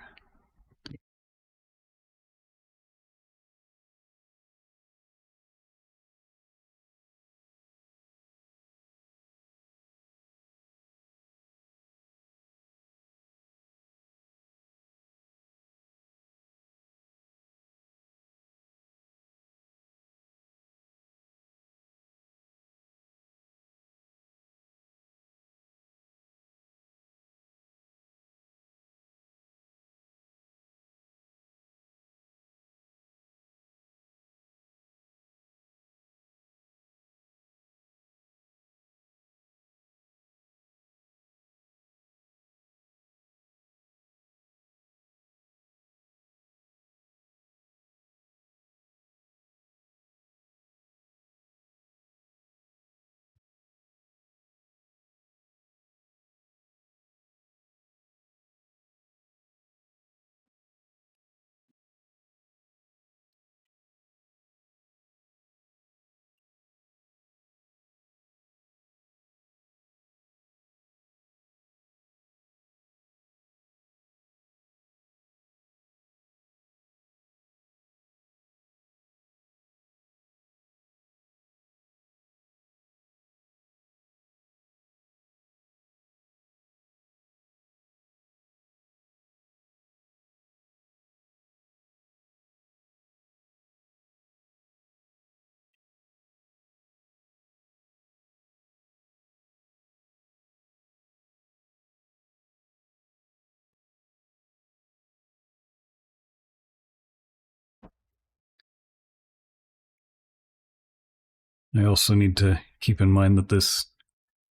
I also need to keep in mind that this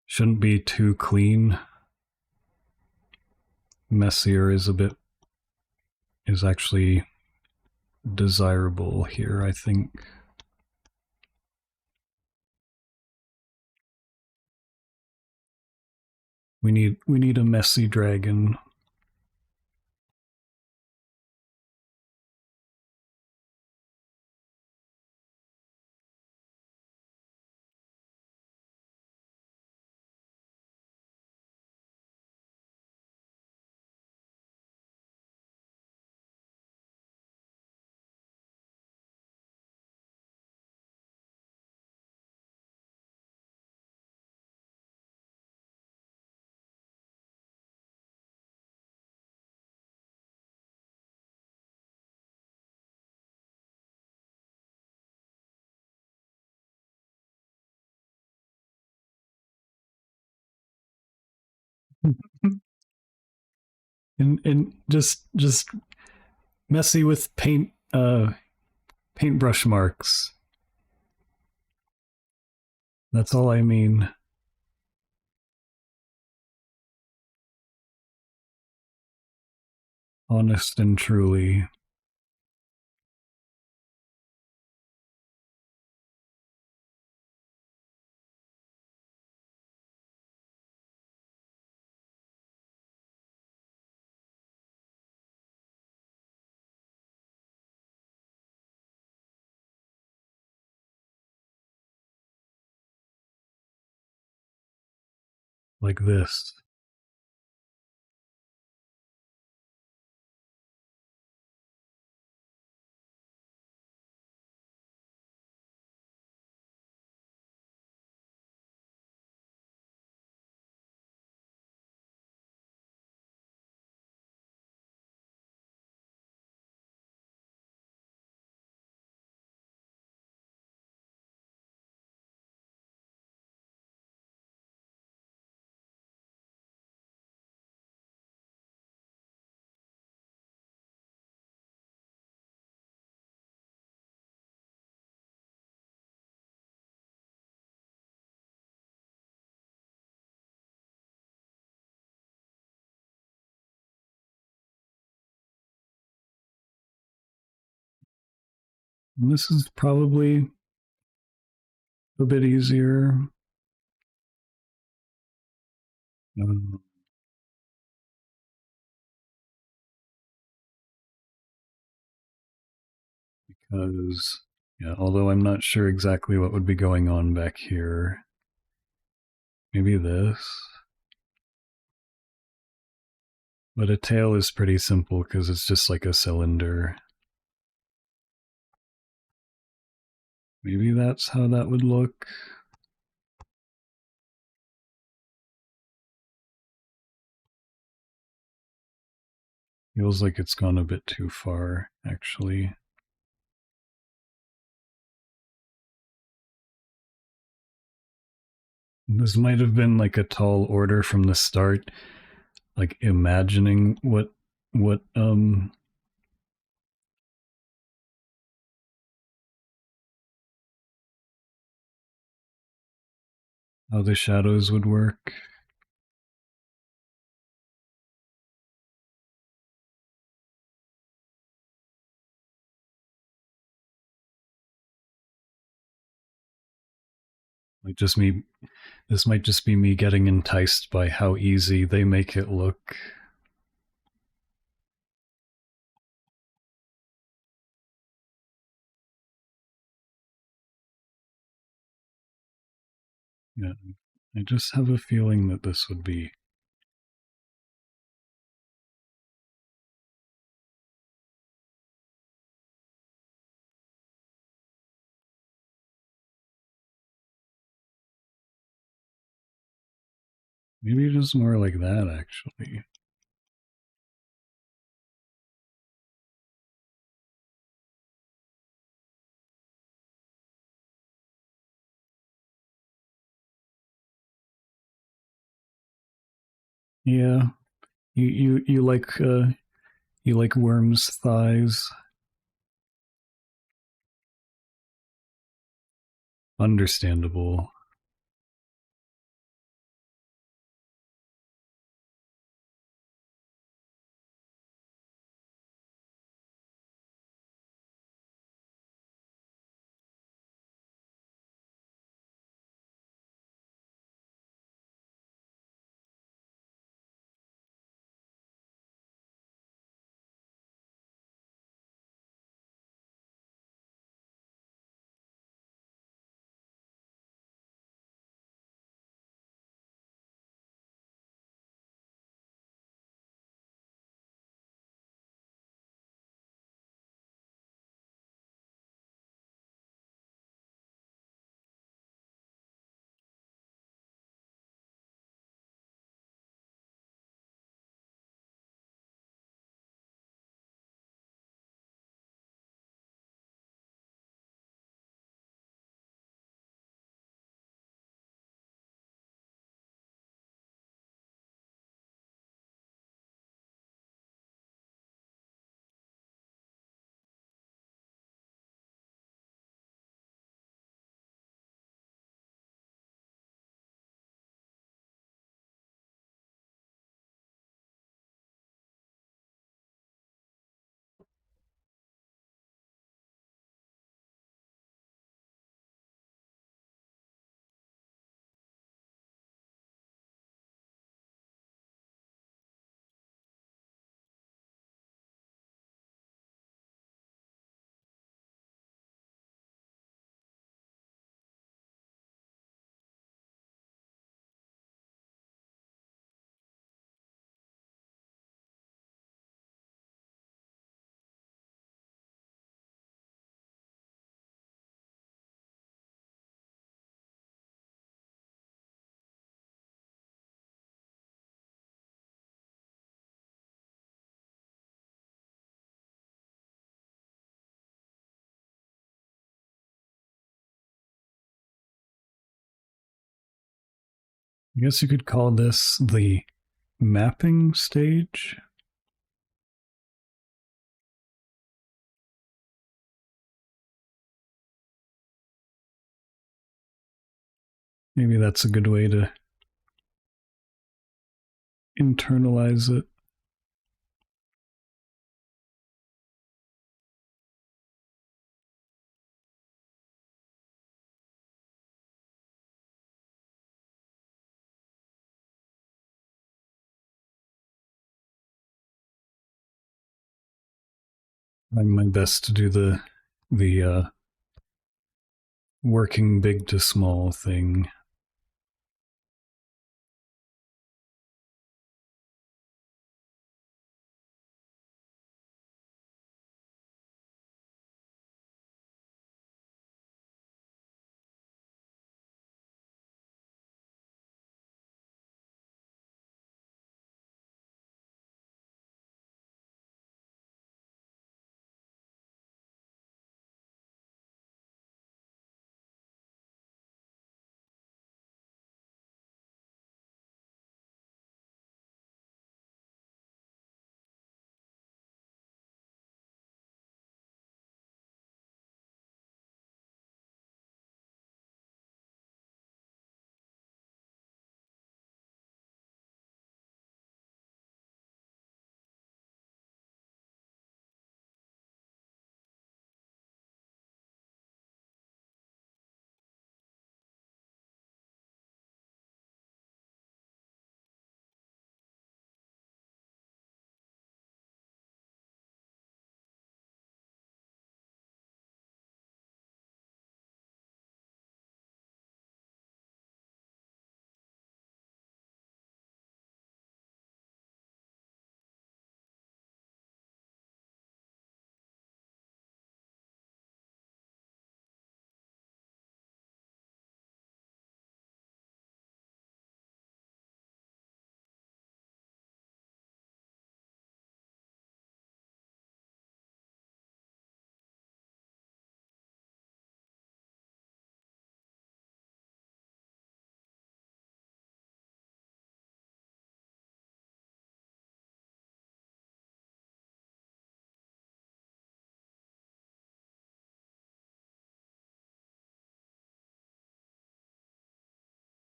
shouldn't be too clean. Messier is actually desirable here, I think. We need a messy dragon. And just messy with paintbrush marks. That's all I mean. Honest and truly. Like this. And this is probably a bit easier. Um, because, yeah, although I'm not sure exactly what would be going on back here. Maybe this. But a tail is pretty simple because it's just like a cylinder. Maybe that's how that would look. Feels like it's gone a bit too far, actually. This might have been like a tall order from the start, like imagining what how the shadows would work. Like just me, this might just be me getting enticed by how easy they make it look. Yeah, I just have a feeling that this would be. Maybe it is more like that, actually. Yeah, you like worms' thighs. Understandable. I guess you could call this the mapping stage. Maybe that's a good way to internalize it. trying my best to do the working big to small thing.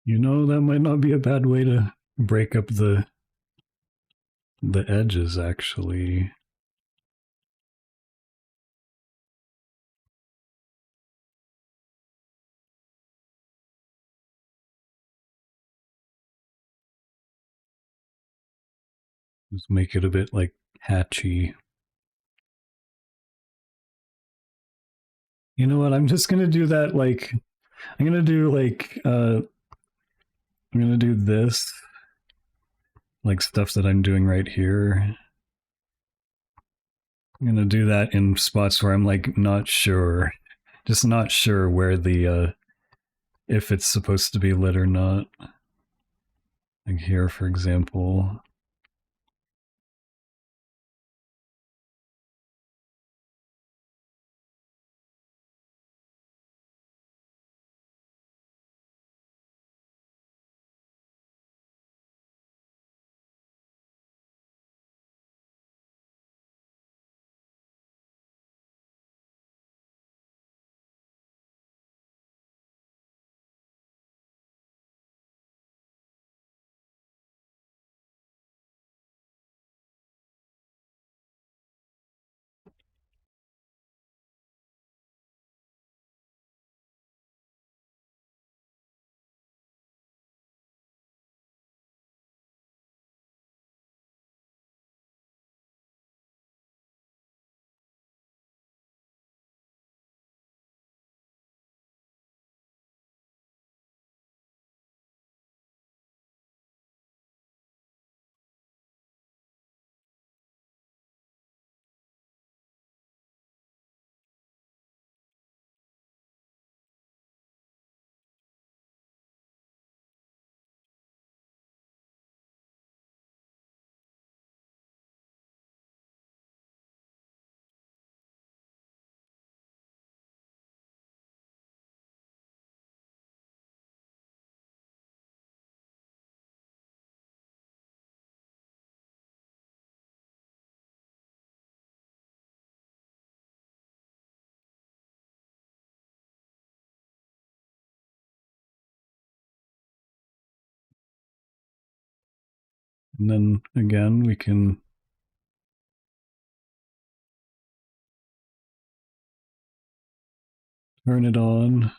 You know, that might not be a bad way to break up the edges, actually. Just make it a bit like hatchy. You know what? I'm just gonna do that. Like, I'm gonna do like I'm gonna do this, like stuff that I'm doing right here. I'm gonna do that in spots where I'm like not sure, just not sure where the if it's supposed to be lit or not. Like here, for example. And then again, we can turn it on,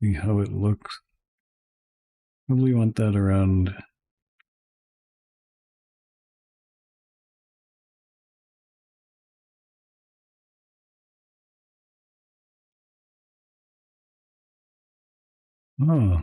see how it looks. Probably want that around Oh.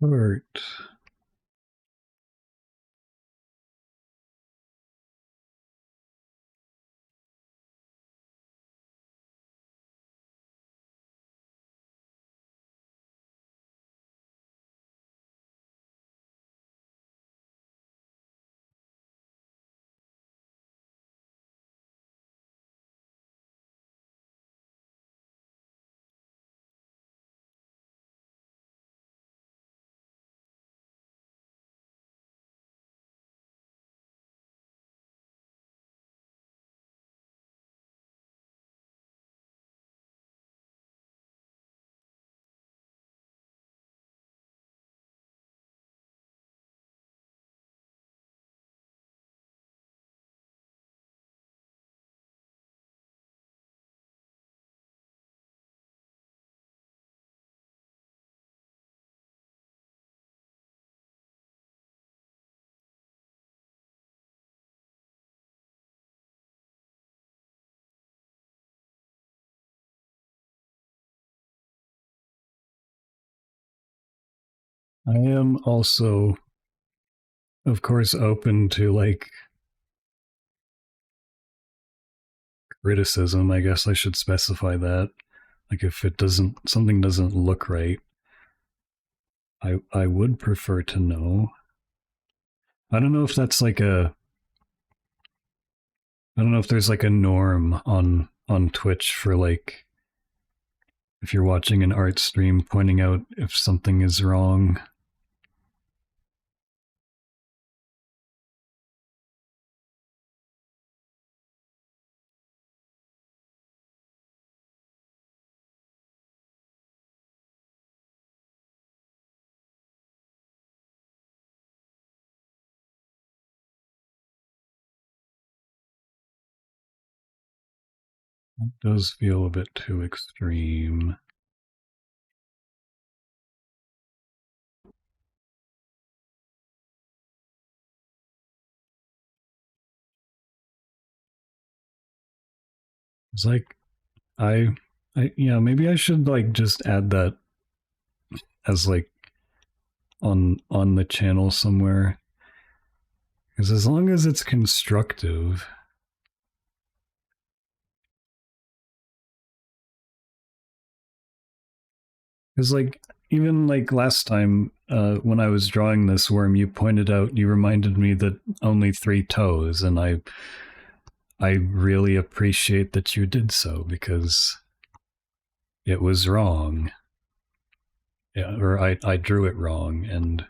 Alright. I am also, of course, open to like criticism. I guess I should specify that. Like if it doesn't, something doesn't look right, I would prefer to know. I don't know if that's like a, I don't know if there's like a norm on Twitch for like if you're watching an art stream pointing out if something is wrong. That does feel a bit too extreme. It's like yeah, maybe I should like just add that as like on the channel somewhere. Because as long as it's constructive, because like even like last time when I was drawing this worm, you pointed out, you reminded me that only 3 toes, and I really appreciate that you did so because it was wrong. Yeah, or I drew it wrong, and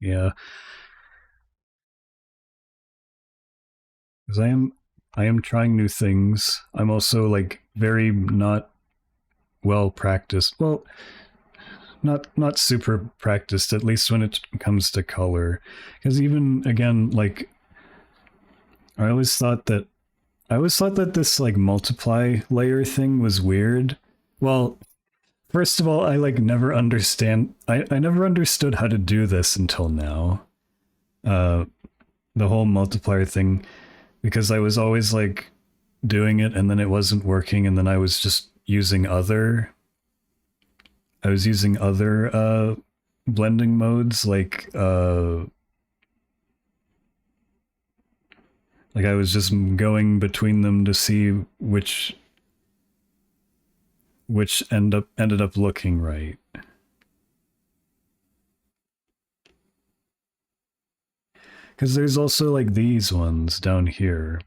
yeah, because I am trying new things. I'm also like very not well practiced. Well, not super practiced, at least when it comes to color. Because even again, like I always thought that this like multiply layer thing was weird. Well, first of all, I like never understand. I never understood how to do this until now. Uh, the whole multiplier thing, because I was always like doing it and then it wasn't working, and then I was using other blending modes, like I was just going between them to see which ended up looking right. Because there's also like these ones down here.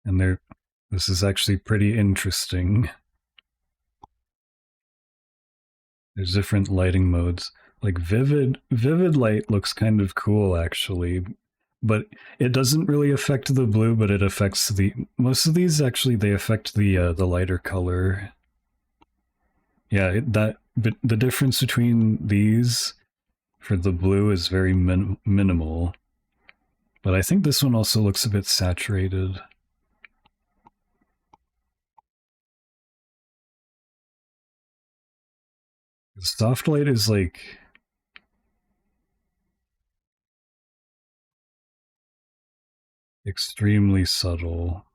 And this is actually pretty interesting. There's different lighting modes. Like vivid light looks kind of cool actually, but it doesn't really affect the blue, but it affects the most of these actually they affect the lighter color. Yeah, but the difference between these for the blue is very minimal. But I think this one also looks a bit saturated. Soft light is like extremely subtle.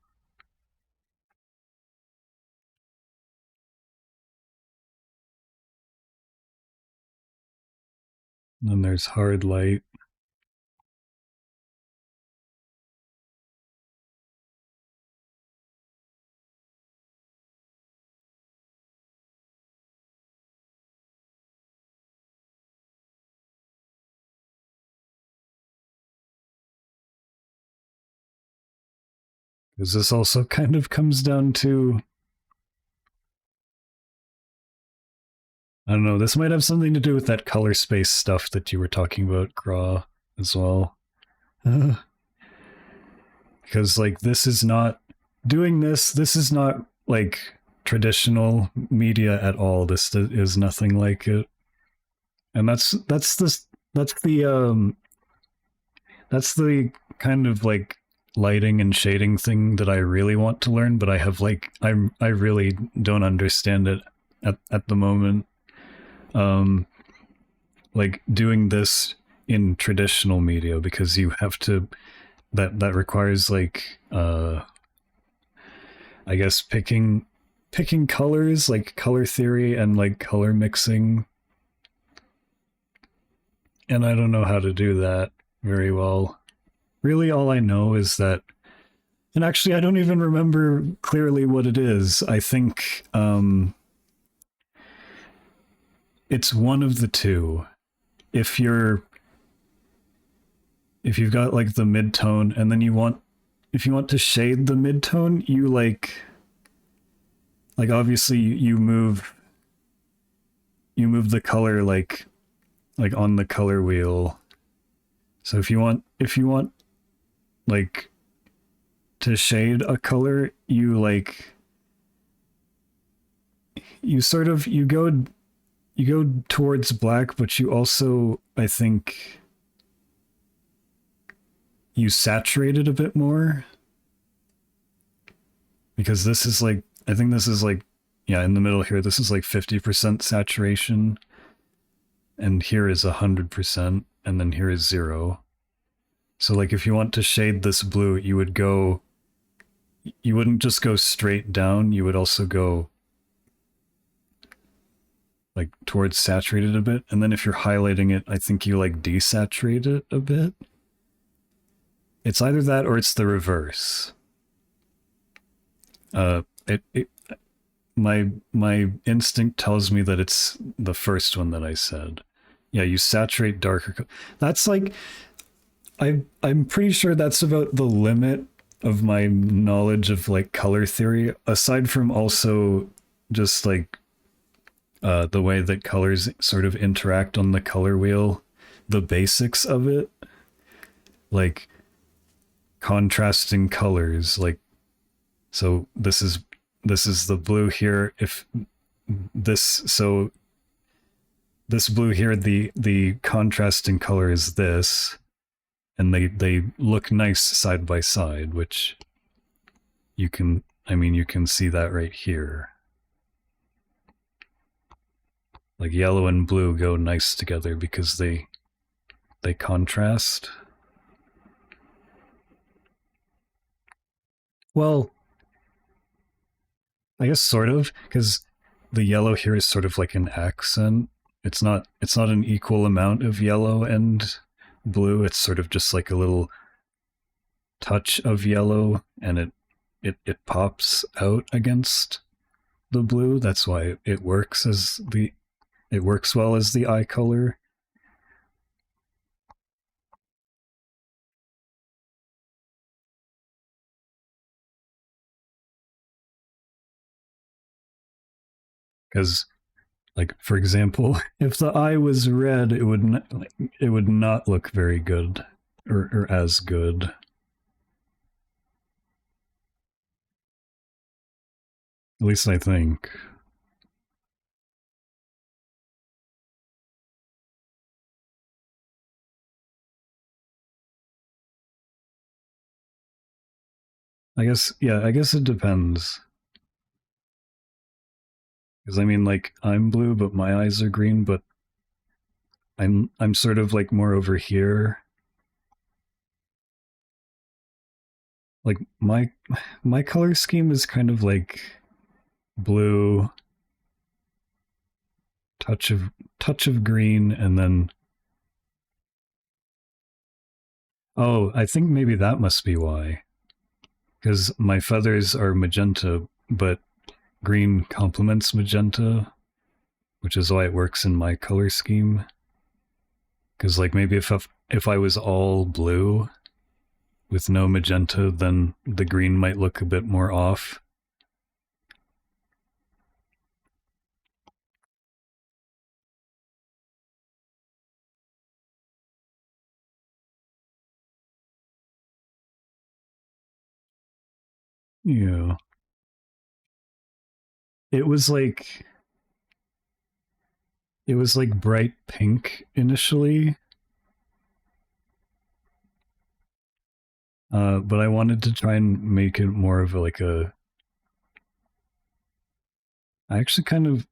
And then there's hard light. Because this also kind of comes down to, I don't know, this might have something to do with that color space stuff that you were talking about, Graw, as well. Because, like, this is not, doing this is not, like, traditional media at all. This is nothing like it. And that's the kind of, like, lighting and shading thing that I really want to learn, but I have, like, I really don't understand it at the moment. Like doing this in traditional media, because you have to that requires like I guess picking colors, like color theory and like color mixing, and I don't know how to do that very well. Really, all I know is that, and actually I don't even remember clearly what it is. I think it's one of the two. If you've got like the mid-tone, and then if you want to shade the mid-tone, you like obviously you move the color like on the color wheel. So if you want like to shade a color, you like you sort of you go towards black, but you also, I think, you saturate it a bit more, because this is like, I think this is like, yeah, in the middle here, this is like 50% saturation, and here is 100%, and then here is 0. So like if you want to shade this blue, you wouldn't just go straight down, you would also go like towards saturated a bit, and then if you're highlighting it, I think you like desaturate it a bit. It's either that or it's the reverse. My instinct tells me that it's the first one that I said. Yeah, you saturate darker. That's like, I'm pretty sure that's about the limit of my knowledge of like color theory, aside from also just like the way that colors sort of interact on the color wheel, the basics of it, like contrasting colors, like, so this is the blue here. If this blue here, the contrasting color is this, and they look nice side by side, which you can see that right here. Like yellow and blue go nice together because they contrast. Well, I guess sort of, because the yellow here is sort of like an accent. It's not an equal amount of yellow and blue. It's sort of just like a little touch of yellow, and it pops out against the blue. That's why it works well as the eye color. Because, like, for example, if the eye was red, it would not look very good, or as good. At least I think. I guess it depends. Because I mean, like, I'm blue, but my eyes are green, but I'm sort of like more over here. Like my color scheme is kind of like blue, touch of touch of green, and then oh, I think maybe that must be why. Because my feathers are magenta, but green complements magenta, which is why it works in my color scheme. Because like maybe if I was all blue with no magenta, then the green might look a bit more off. Yeah. It was like it was like bright pink initially, but I wanted to try and make it more of like a. I actually kind of.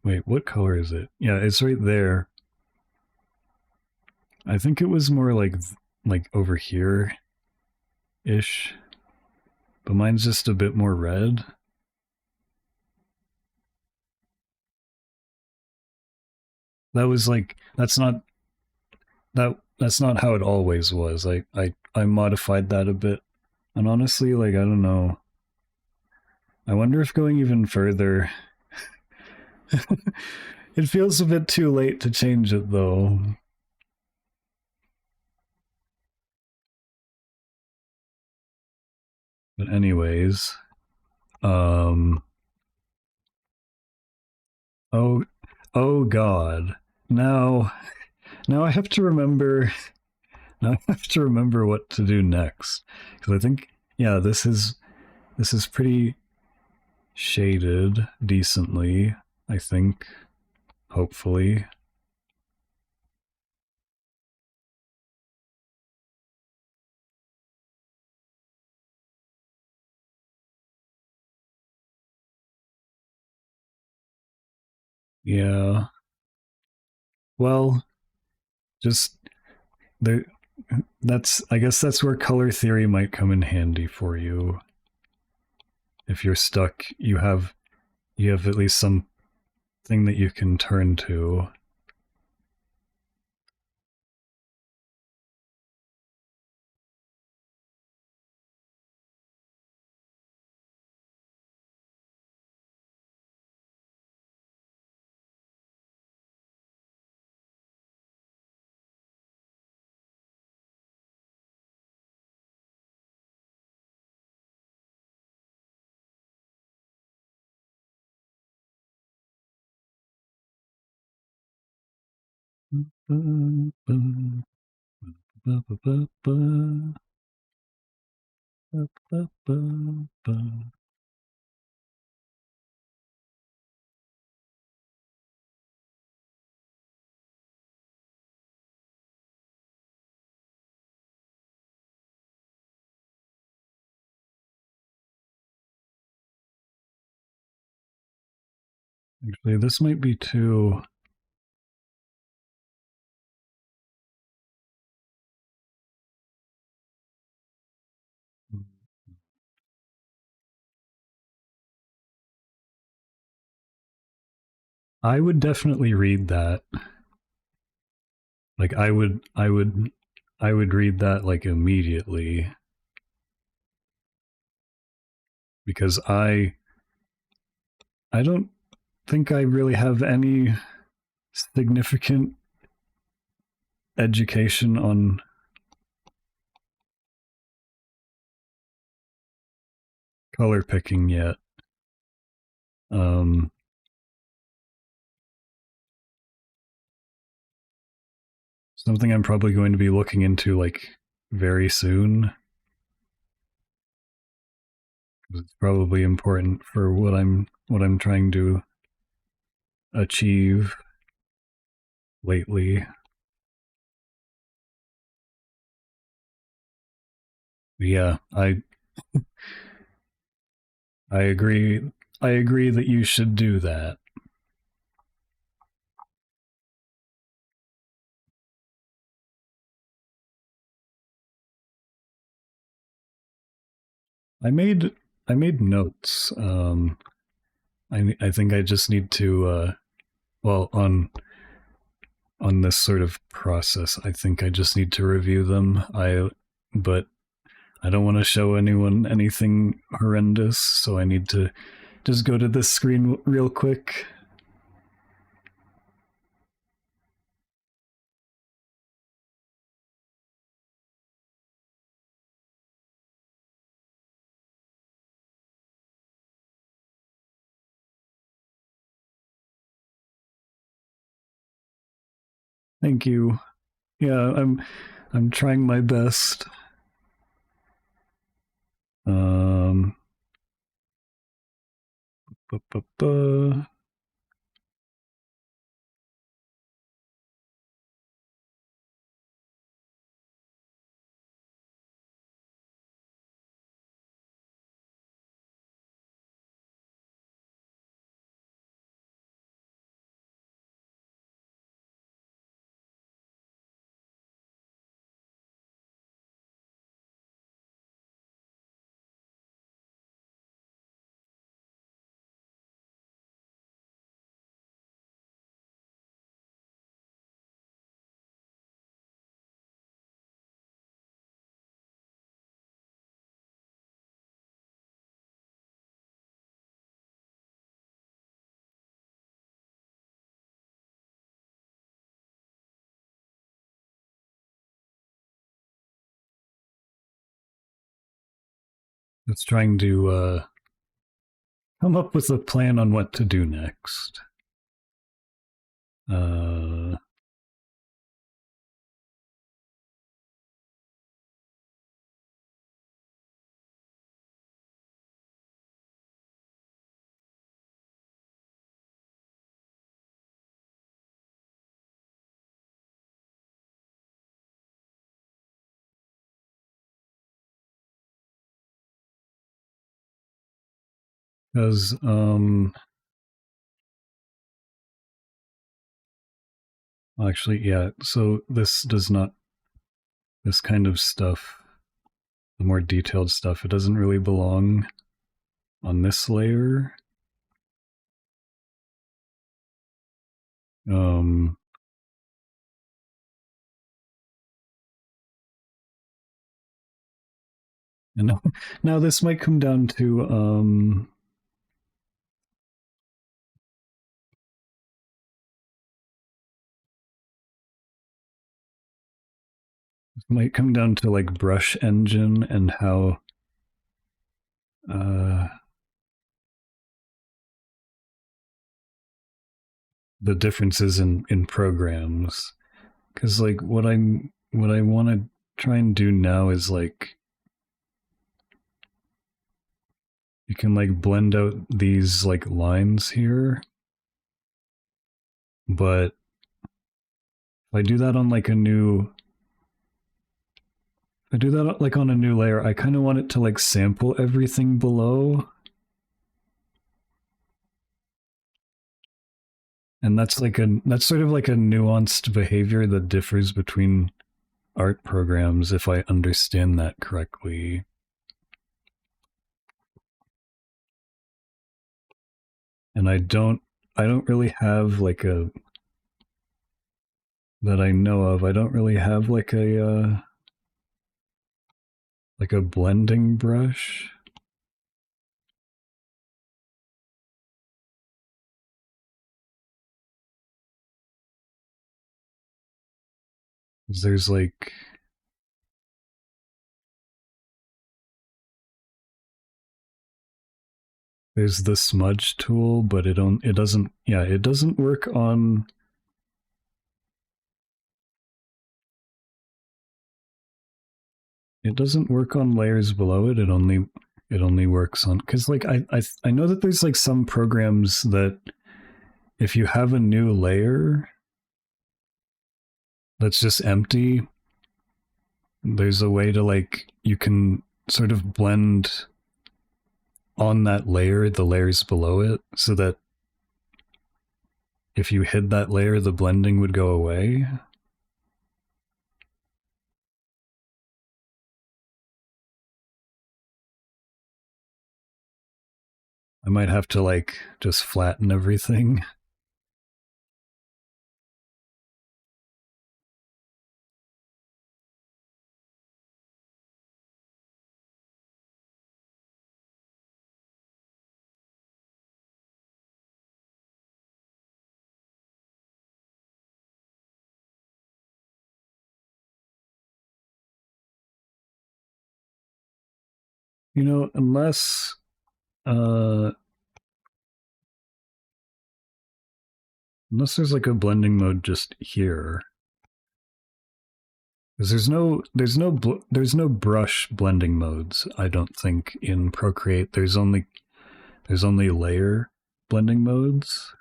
Wait, what color is it? Yeah, it's right there. I think it was more like over here ish, but mine's just a bit more red. That was like that's not how it always was. I modified that a bit, and honestly, like I don't know. I wonder if going even further. It feels a bit too late to change it though. But anyways, um, oh, oh God, now, now I have to remember. Now I have to remember what to do next because I think, yeah, this is pretty shaded decently. I think, hopefully, yeah. Well, just there. That's I guess that's where color theory might come in handy for you. If you're stuck, you have at least something that you can turn to. Actually, this might be too. I would definitely read that. Like I would read that like immediately because I don't think I really have any significant education on color picking yet. Something I'm probably going to be looking into like very soon. It's probably important for what I'm trying to achieve lately. Yeah, I agree. I agree that you should do that. I made notes. I think I just need to well on this sort of process. I think I just need to review them. But I don't want to show anyone anything horrendous, so I need to just go to this screen real quick. Thank you. Yeah, I'm trying my best. Um it's trying to come up with a plan on what to do next. Because actually, yeah, so this does not, this kind of stuff, the more detailed stuff, it doesn't really belong on this layer. And now this might come down to might come down to like brush engine and how the differences in programs. Because like what I want to try and do now is like you can like blend out these like lines here, but if I do that on like a new, if I do that like on a new layer, I kind of want it to like sample everything below. And that's sort of like a nuanced behavior that differs between art programs, if I understand that correctly. And I don't don't really have like a that I know of. I don't really have like a blending brush. There's like there's the smudge tool, but it doesn't it doesn't work on layers below it. It only works on because like I know that there's like some programs that if you have a new layer that's just empty, there's a way to like you can sort of blend on that layer the layers below it so that if you hid that layer the blending would go away. I might have to like just flatten everything. You know, uh unless there's like a blending mode just here. Because there's no brush blending modes, I don't think, in Procreate. There's only layer blending modes.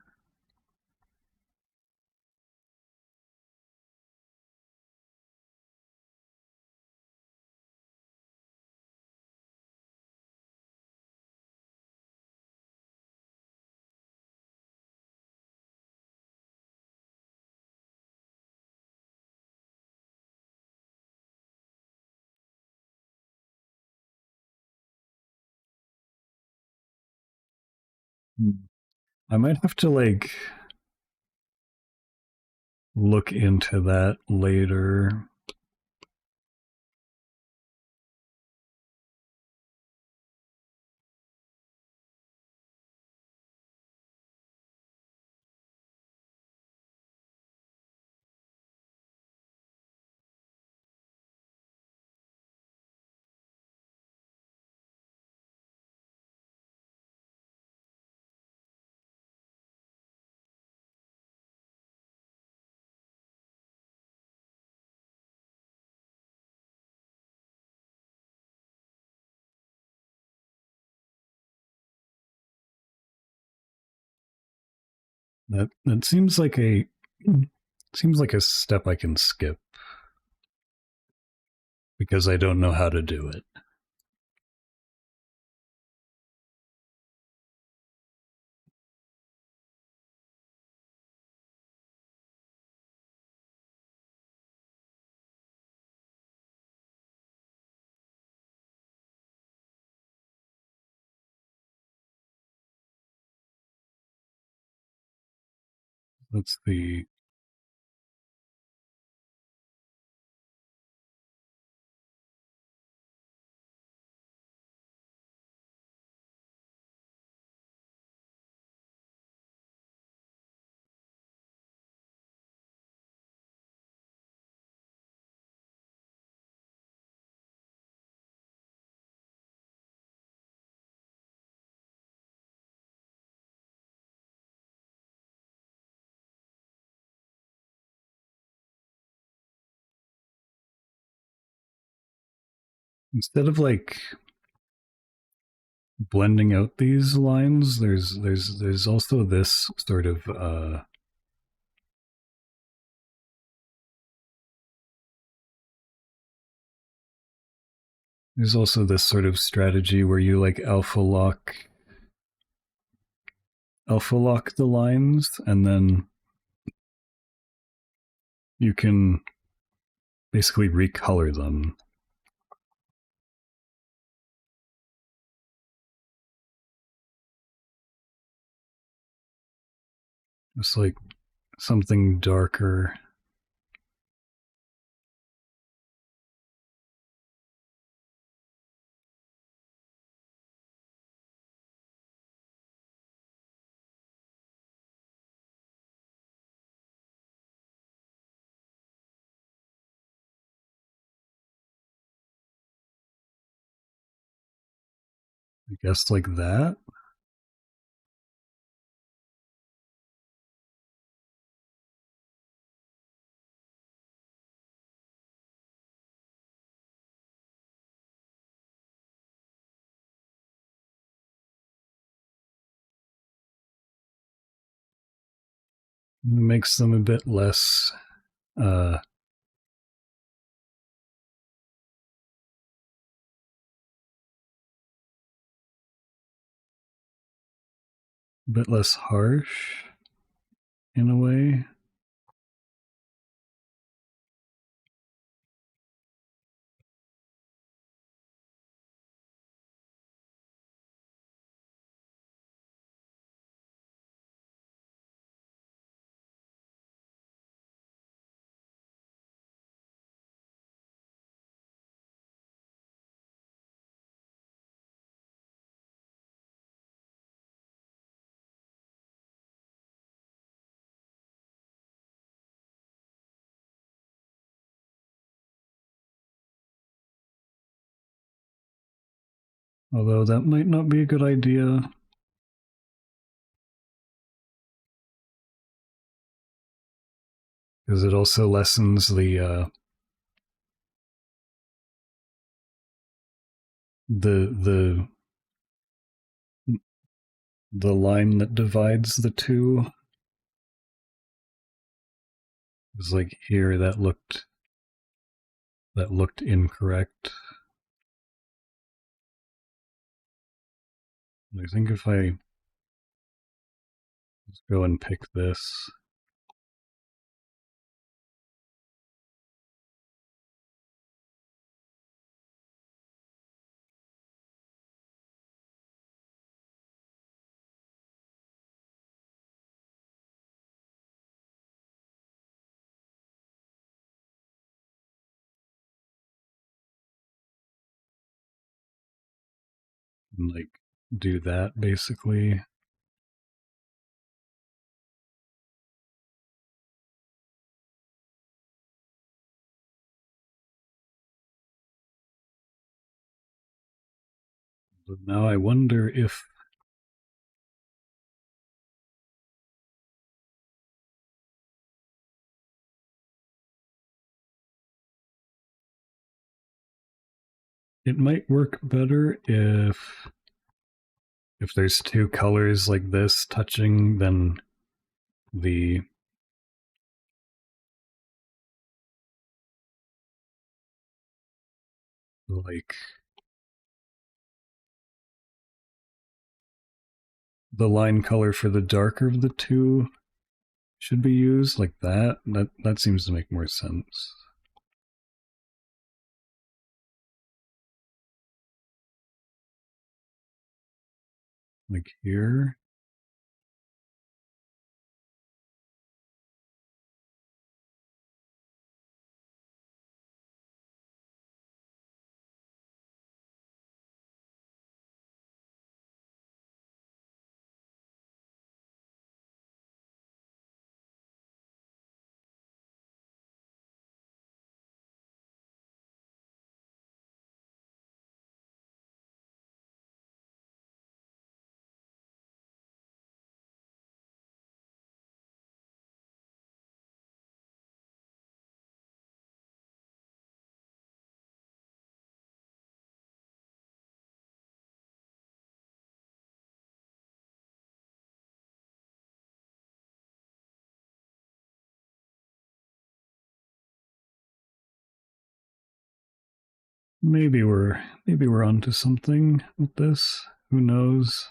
I might have to like look into that later. That seems like a step I can skip because I don't know how to do it. That's the instead of like blending out these lines, there's also this sort of there's also this sort of strategy where you like alpha lock the lines and then you can basically recolor them. It's like something darker. I guess like that. It makes them a bit less harsh in a way. Although that might not be a good idea. Because it also lessens the the line that divides the two. It's like here that looked incorrect. I think if I just go and pick this. And like do that basically. But now I wonder if it might work better if there's two colors like this touching, then the like the line color for the darker of the two should be used like that. That seems to make more sense. Like here. Maybe we're onto something with this. Who knows?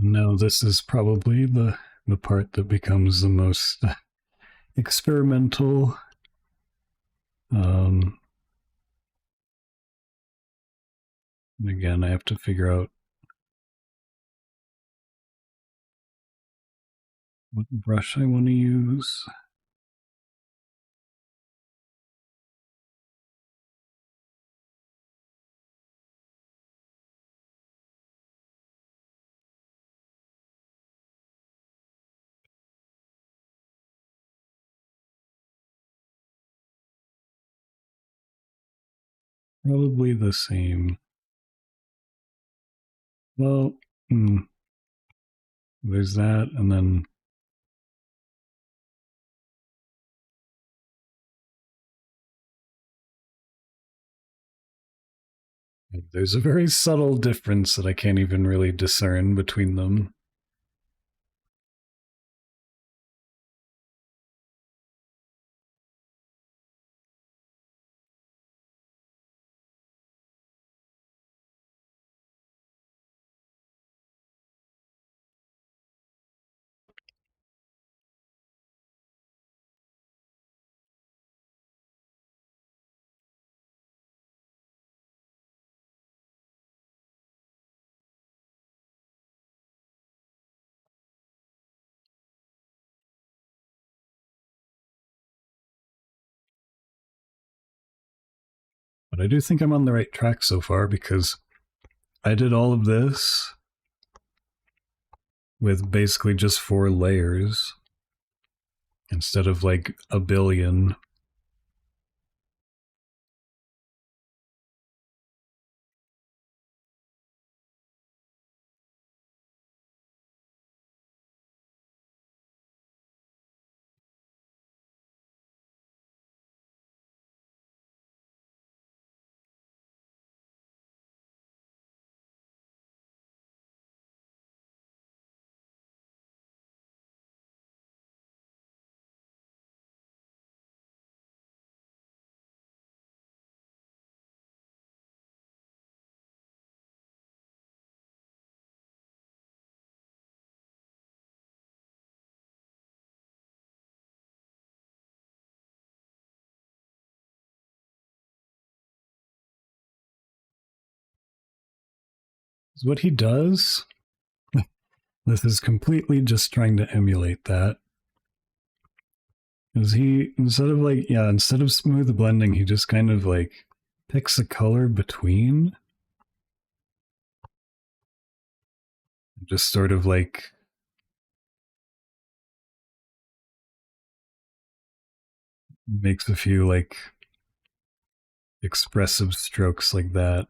No, this is probably the part that becomes the most experimental. Um, and again, I have to figure out what brush I want to use. Probably the same. Well, there's that, and then there's a very subtle difference that I can't even really discern between them. But I do think I'm on the right track so far because I did all of this with basically just 4 layers instead of like a billion. What he does, this is completely just trying to emulate that. Is he, instead of smooth blending, he just kind of like picks a color between, just sort of like makes a few like expressive strokes like that.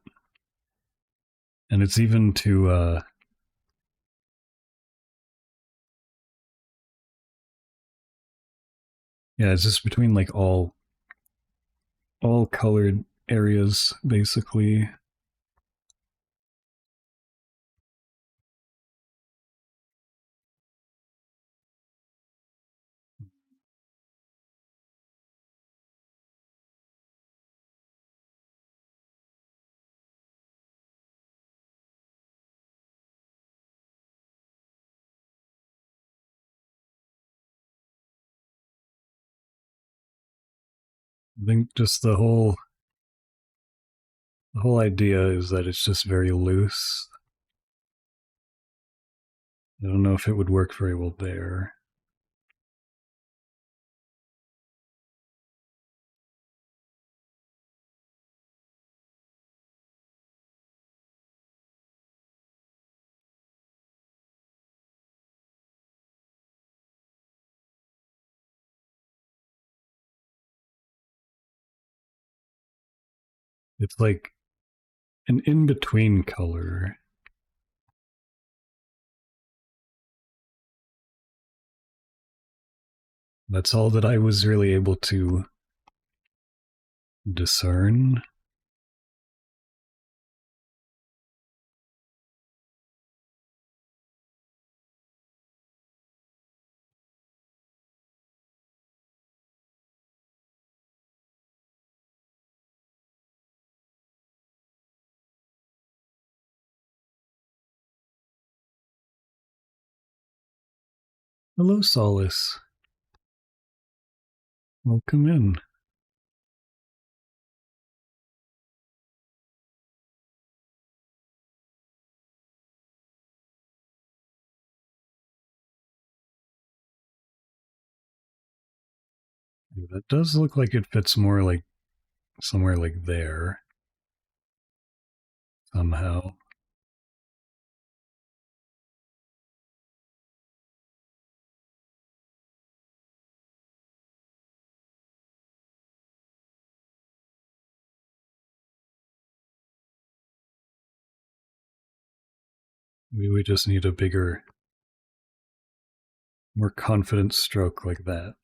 And it's even to yeah, it's just between like all colored areas basically. I think just the whole idea is that it's just very loose. I don't know if it would work very well there. It's like an in between color. That's all that I was really able to discern. Hello, Solace. Welcome in. That does look like it fits more like somewhere like there. Somehow. Maybe we just need a bigger, more confident stroke like that.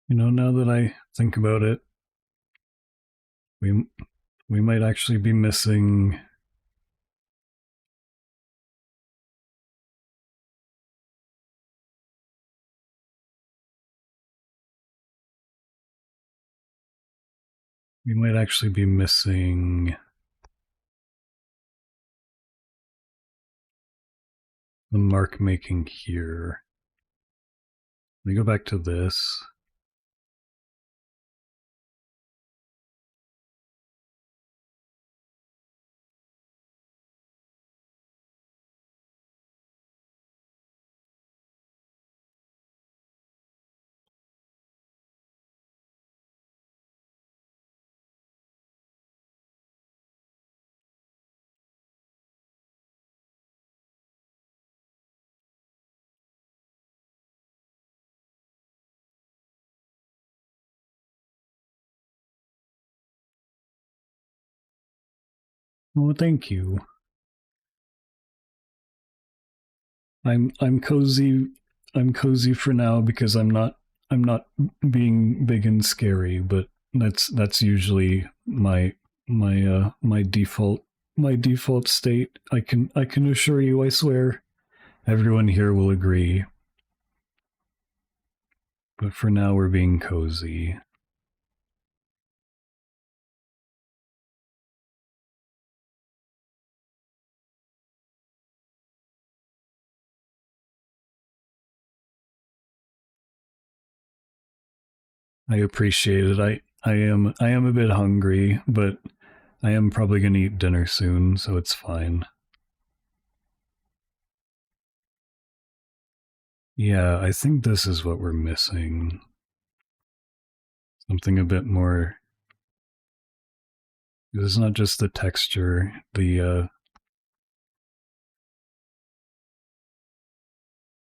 You know, now that I think about it, we we might actually be missing. We might actually be missing the mark making here. Let me go back to this. Oh, thank you. I'm cozy. I'm cozy for now because I'm not being big and scary, but that's usually my default state. I can assure you, I swear, everyone here will agree. But for now, we're being cozy. I appreciate it. I am a bit hungry, but I am probably gonna eat dinner soon, so it's fine. Yeah, I think this is what we're missing. Something a bit more. It's not just the texture, the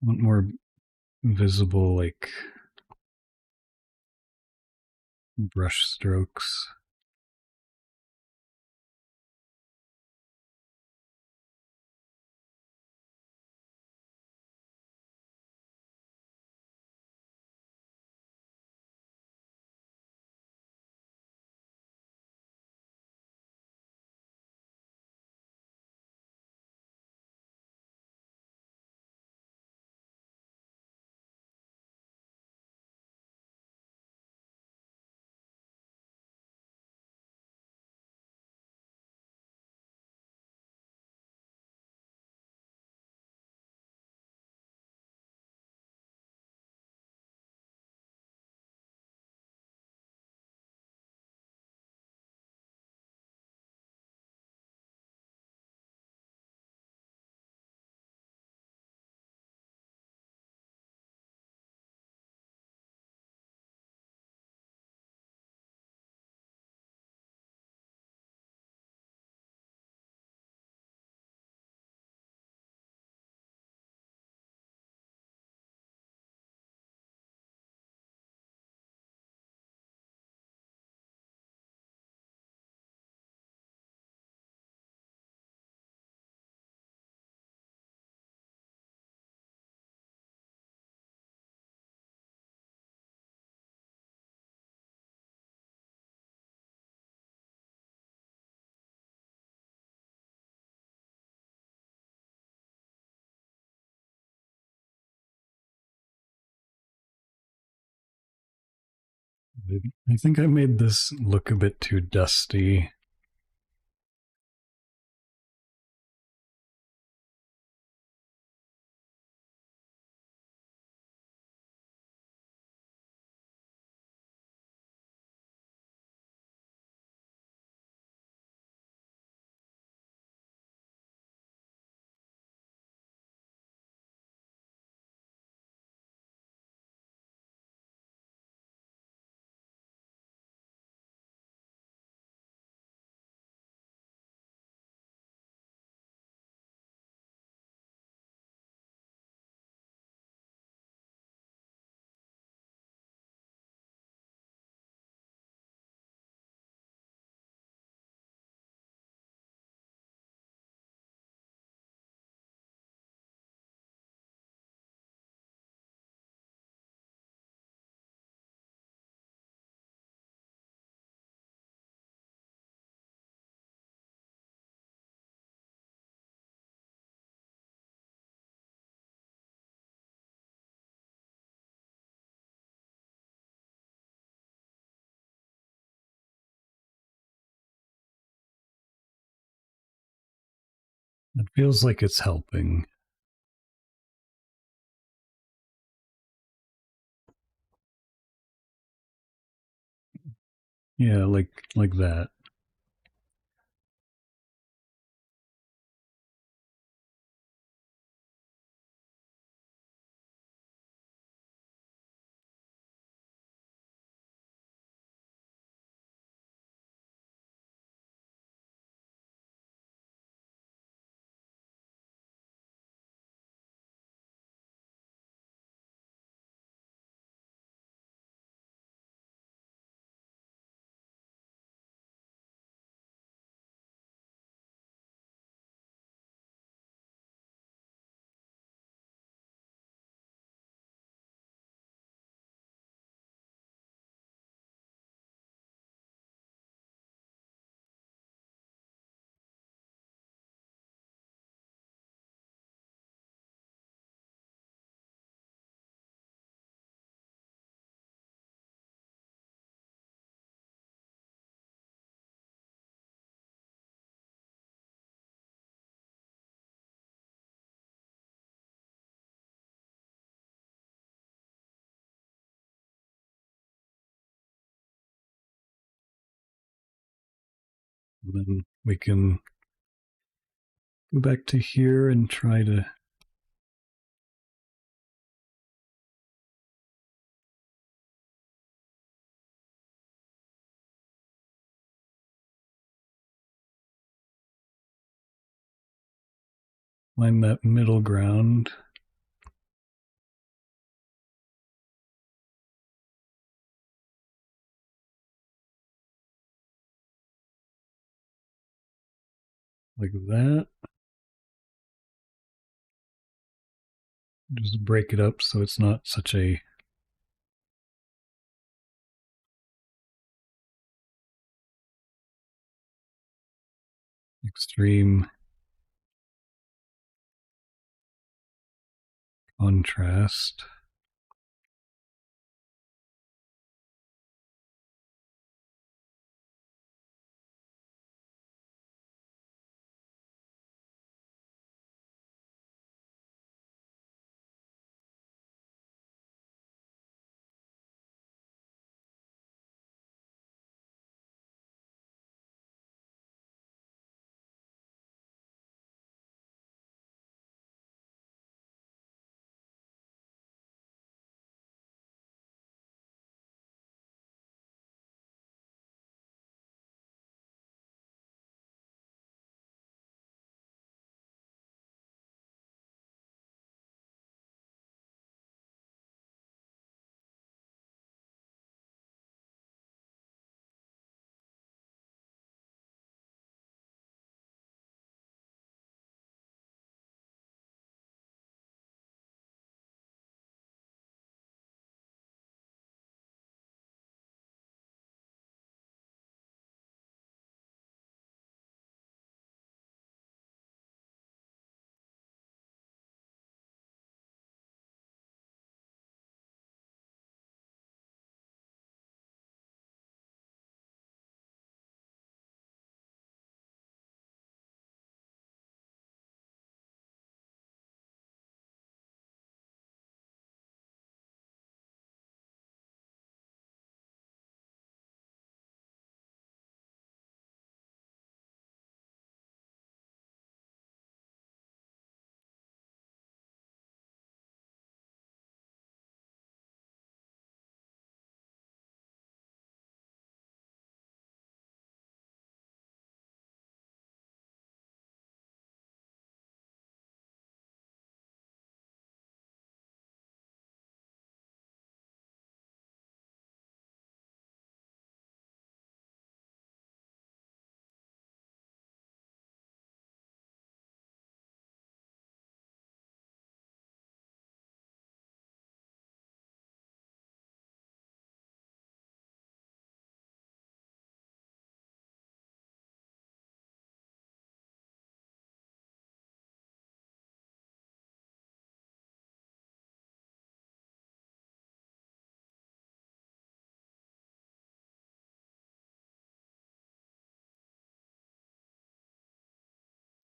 want more visible like brush strokes. I think I made this look a bit too dusty. It feels like it's helping. Yeah, like that. And then we can go back to here and try to find that middle ground. Like that. Just break it up so it's not such a extreme contrast.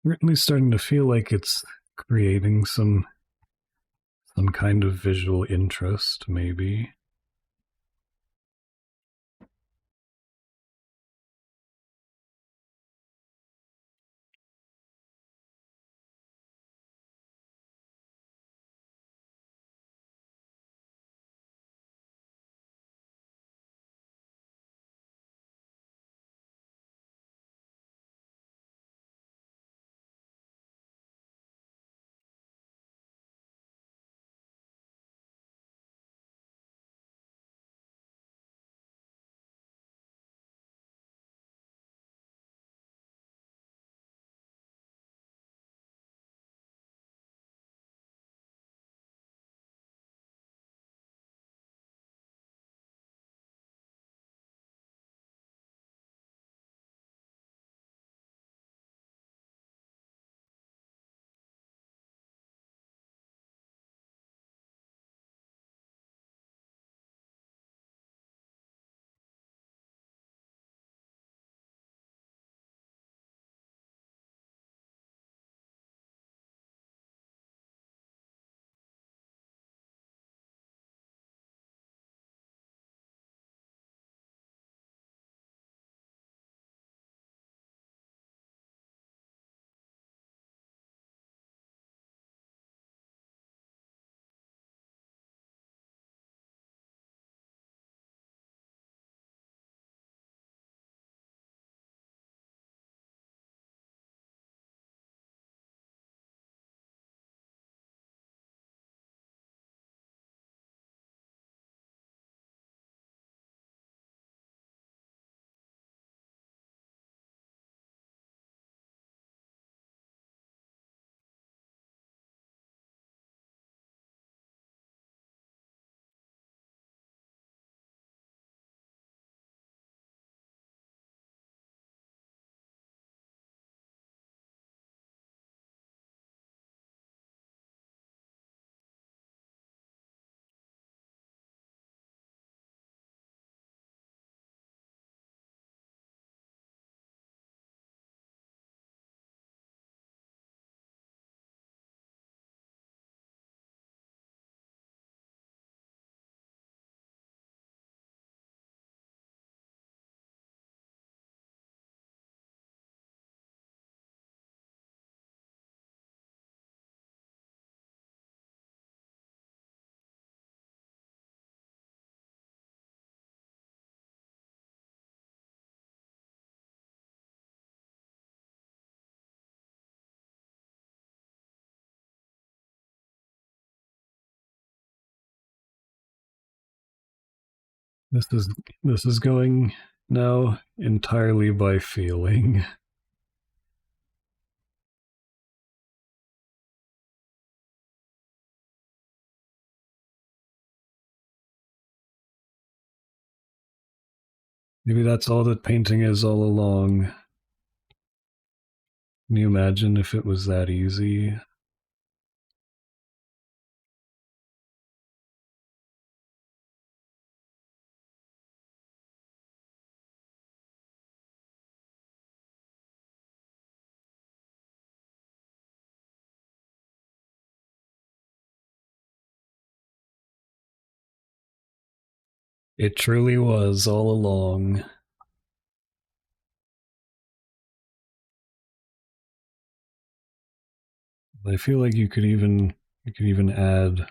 really starting to feel like it's creating some kind of visual interest, maybe. This is this is going now entirely by feeling. Maybe that's all that painting is all along. Can you imagine if it was that easy? It truly was all along. I feel like you could even add.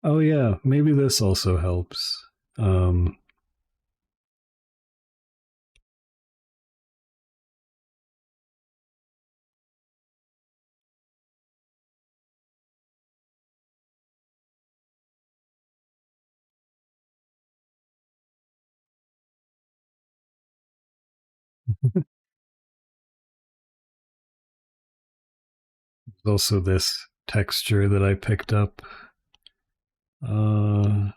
Oh yeah, maybe this also helps. Um, also this texture that I picked up. Uh,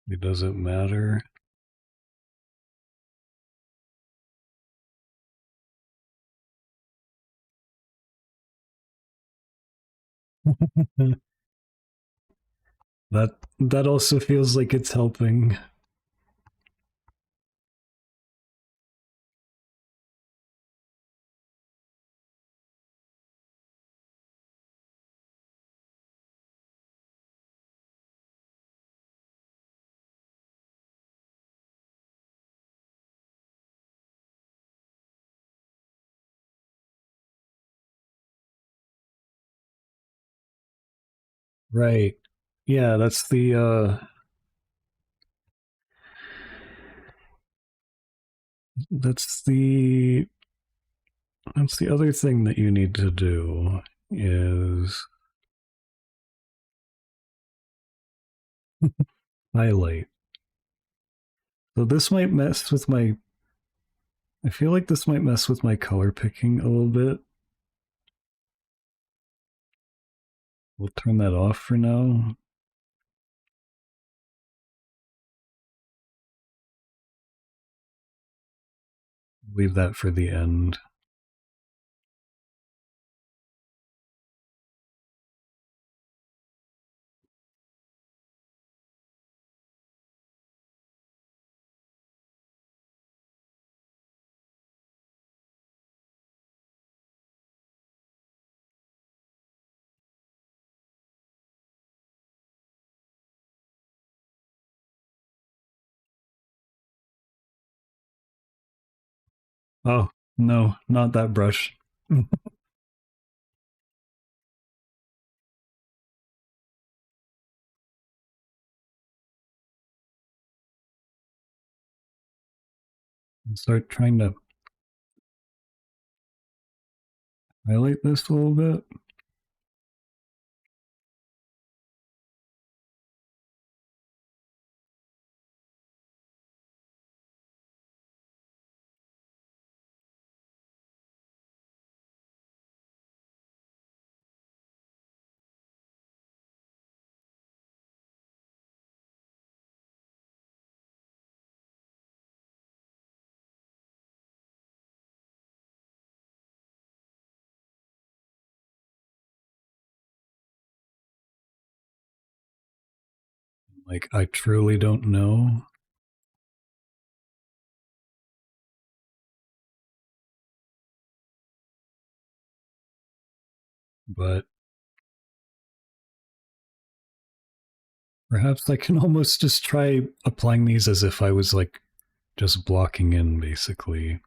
it doesn't matter. that also feels like it's helping. Right. Yeah, that's the that's the other thing that you need to do is highlight. So this might mess with my I feel like this might mess with my color picking a little bit. We'll turn that off for now. Leave that for the end. Oh, no, not that brush. Start trying to highlight this a little bit. Like, I truly don't know. But perhaps I can almost just try applying these as if I was like just blocking in, basically.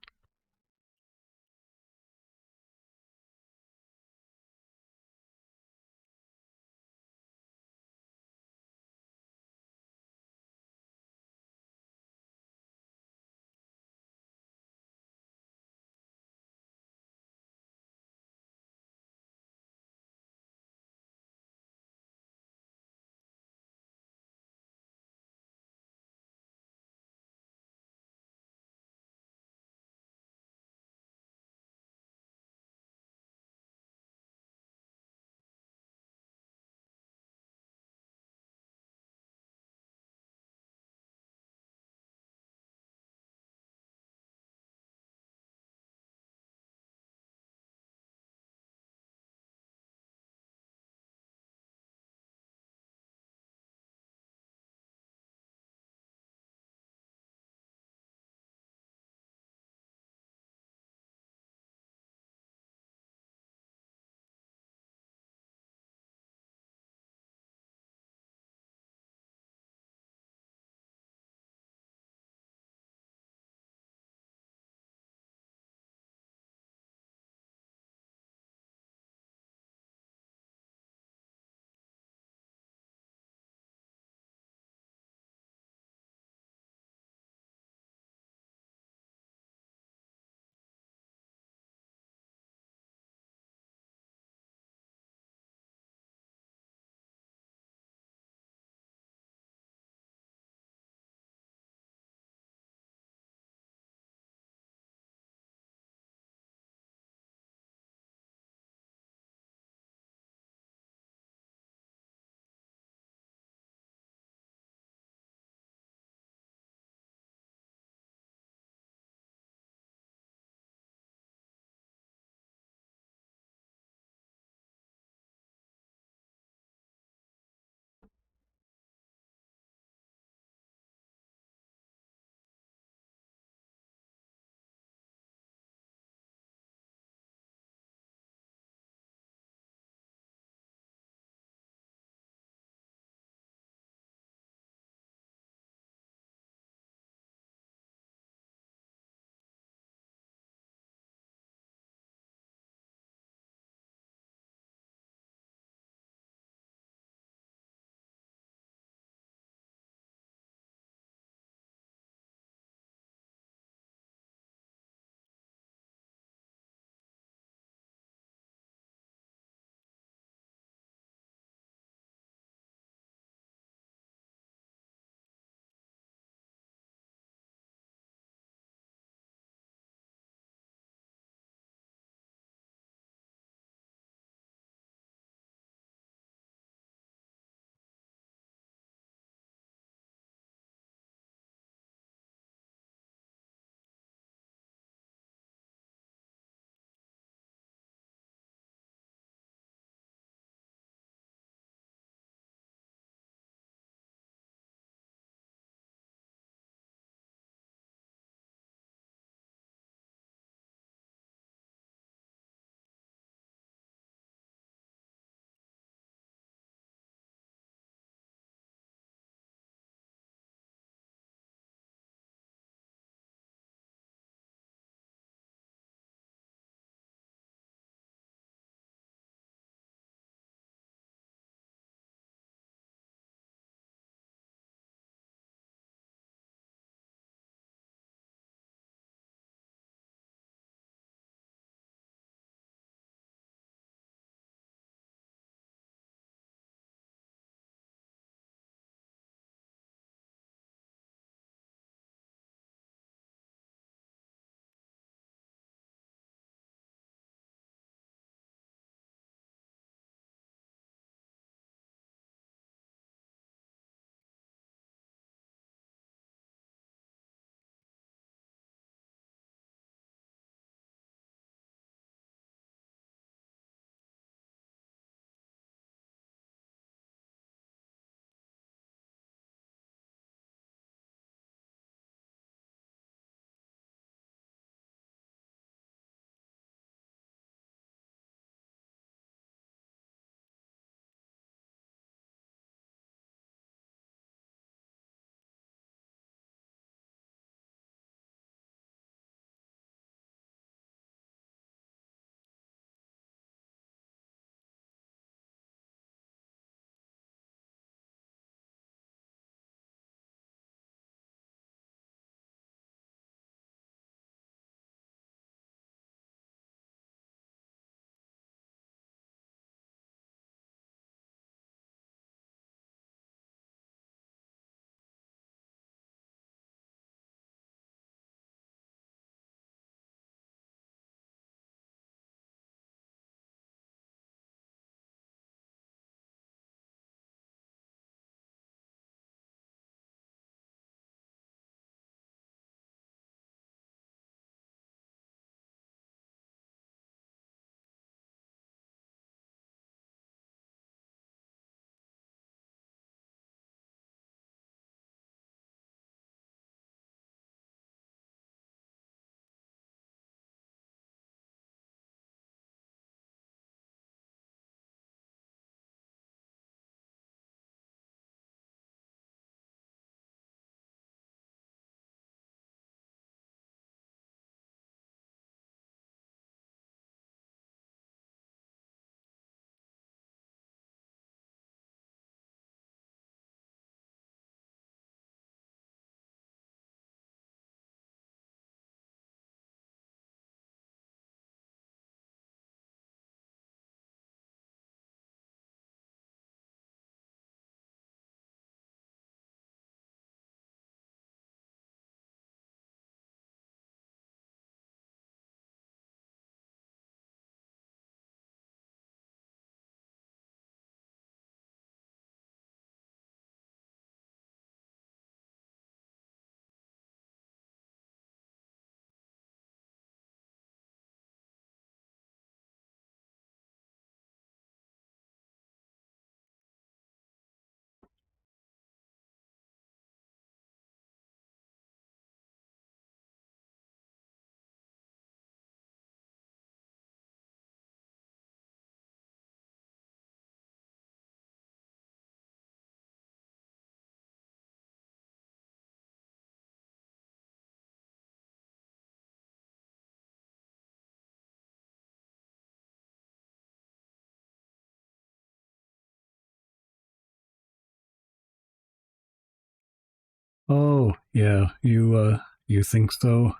Oh, yeah, you think so?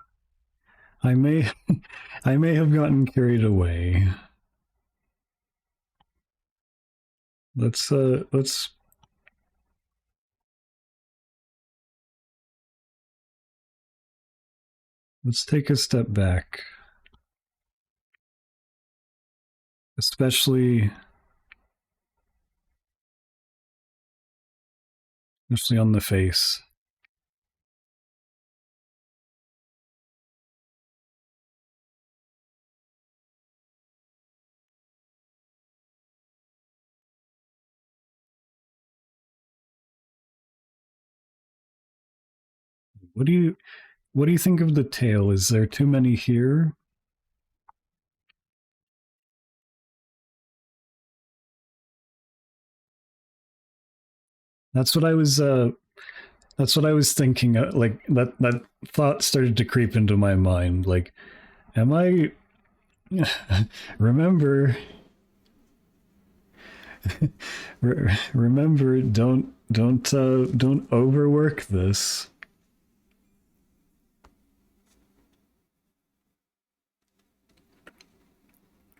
I may I may have gotten carried away. Let's take a step back, especially especially on the face. What do you what do you think of the tail? Is there too many here? That's what I was that's what I was thinking. Like that thought started to creep into my mind. Like, am I remember remember don't overwork this.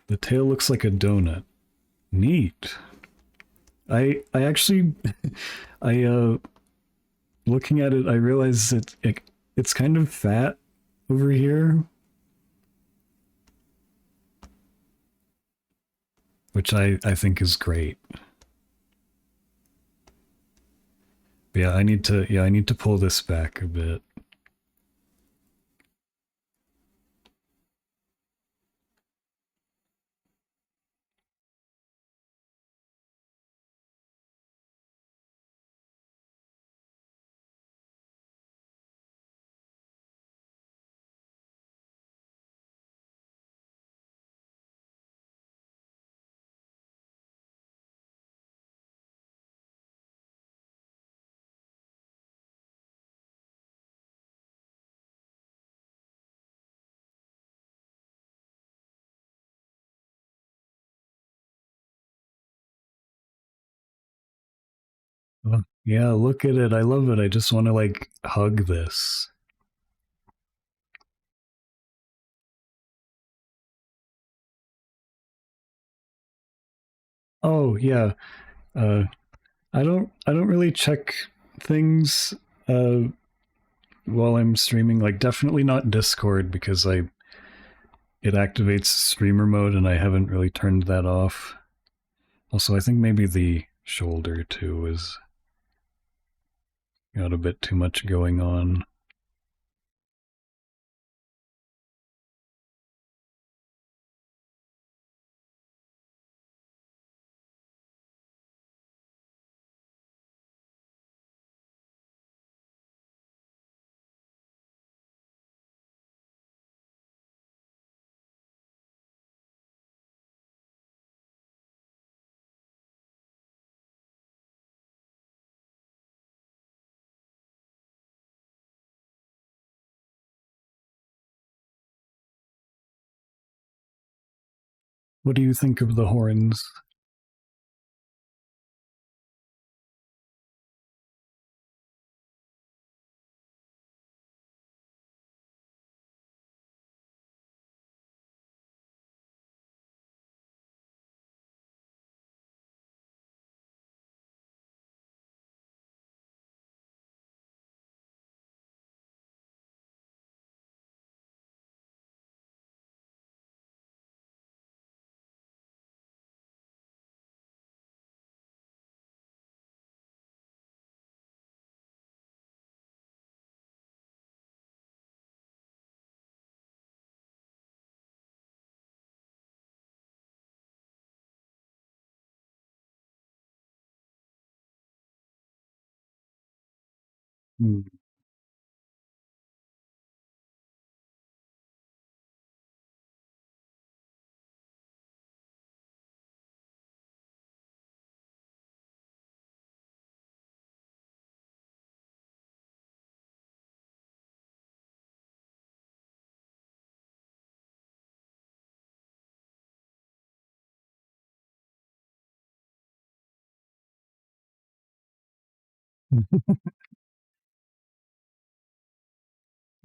The tail looks like a donut. Neat. I actually I looking at it I realize it's kind of fat over here, which I think is great. But yeah, I need to pull this back a bit. Oh, yeah, look at it. I love it. I just want to like hug this. Oh, yeah. Uh I don't really check things uh while I'm streaming, like definitely not Discord because I it activates streamer mode and I haven't really turned that off. Also, I think maybe the shoulder too is got a bit too much going on. What do you think of the horns? Hmm.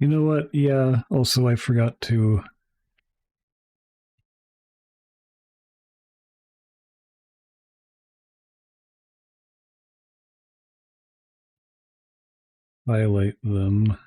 You know what? Yeah, also I forgot to highlight them.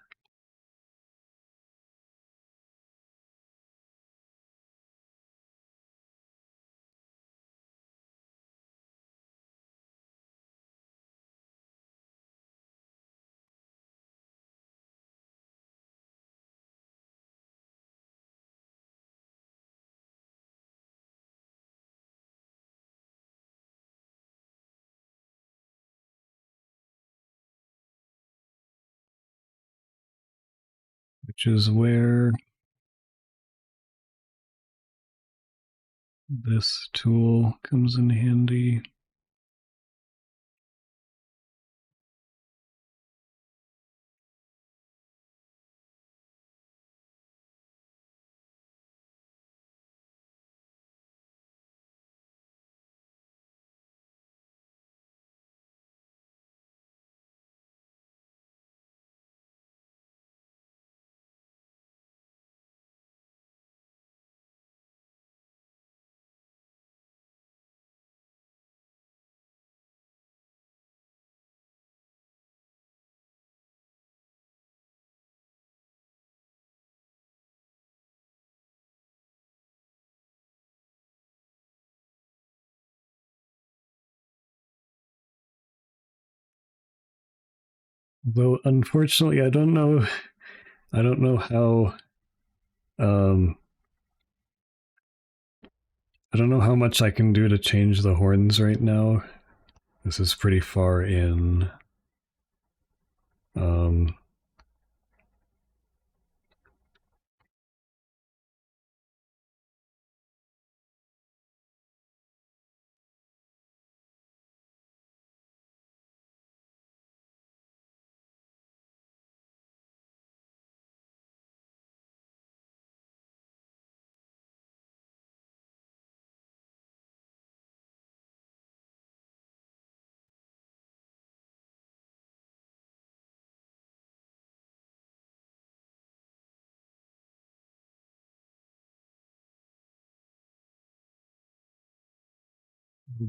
Which is where this tool comes in handy. Though unfortunately I don't know how um I don't know how much I can do to change the horns right now. This is pretty far in. Um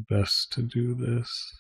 best to do this.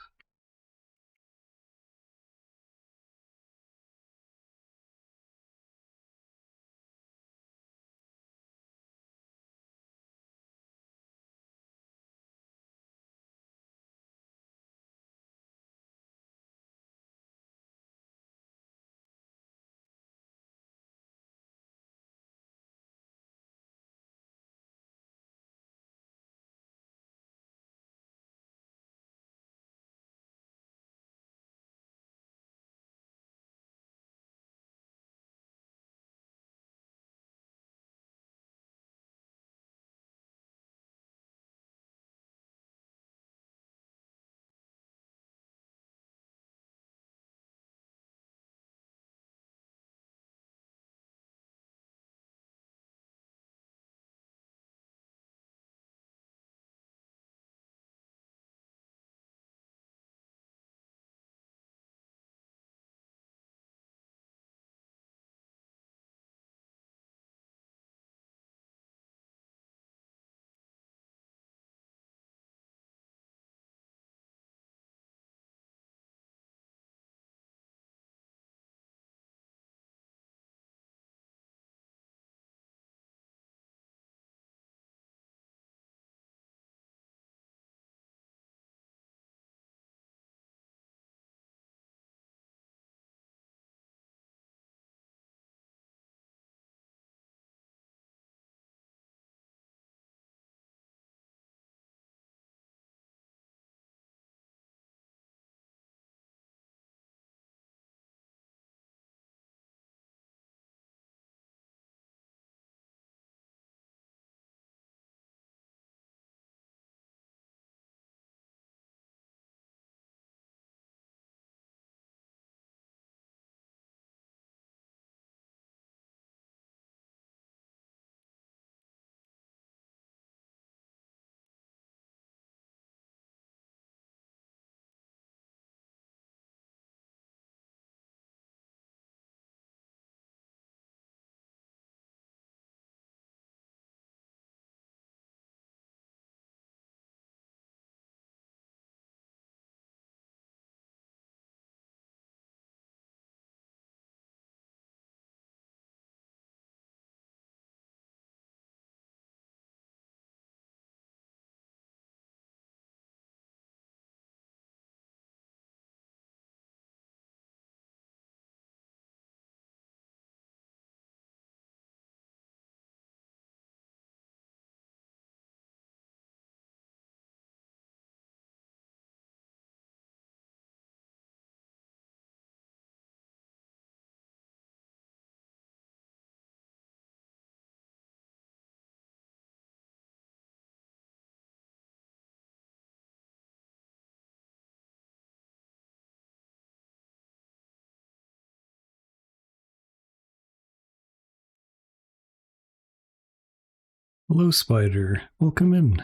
Hello, Spider. Welcome in.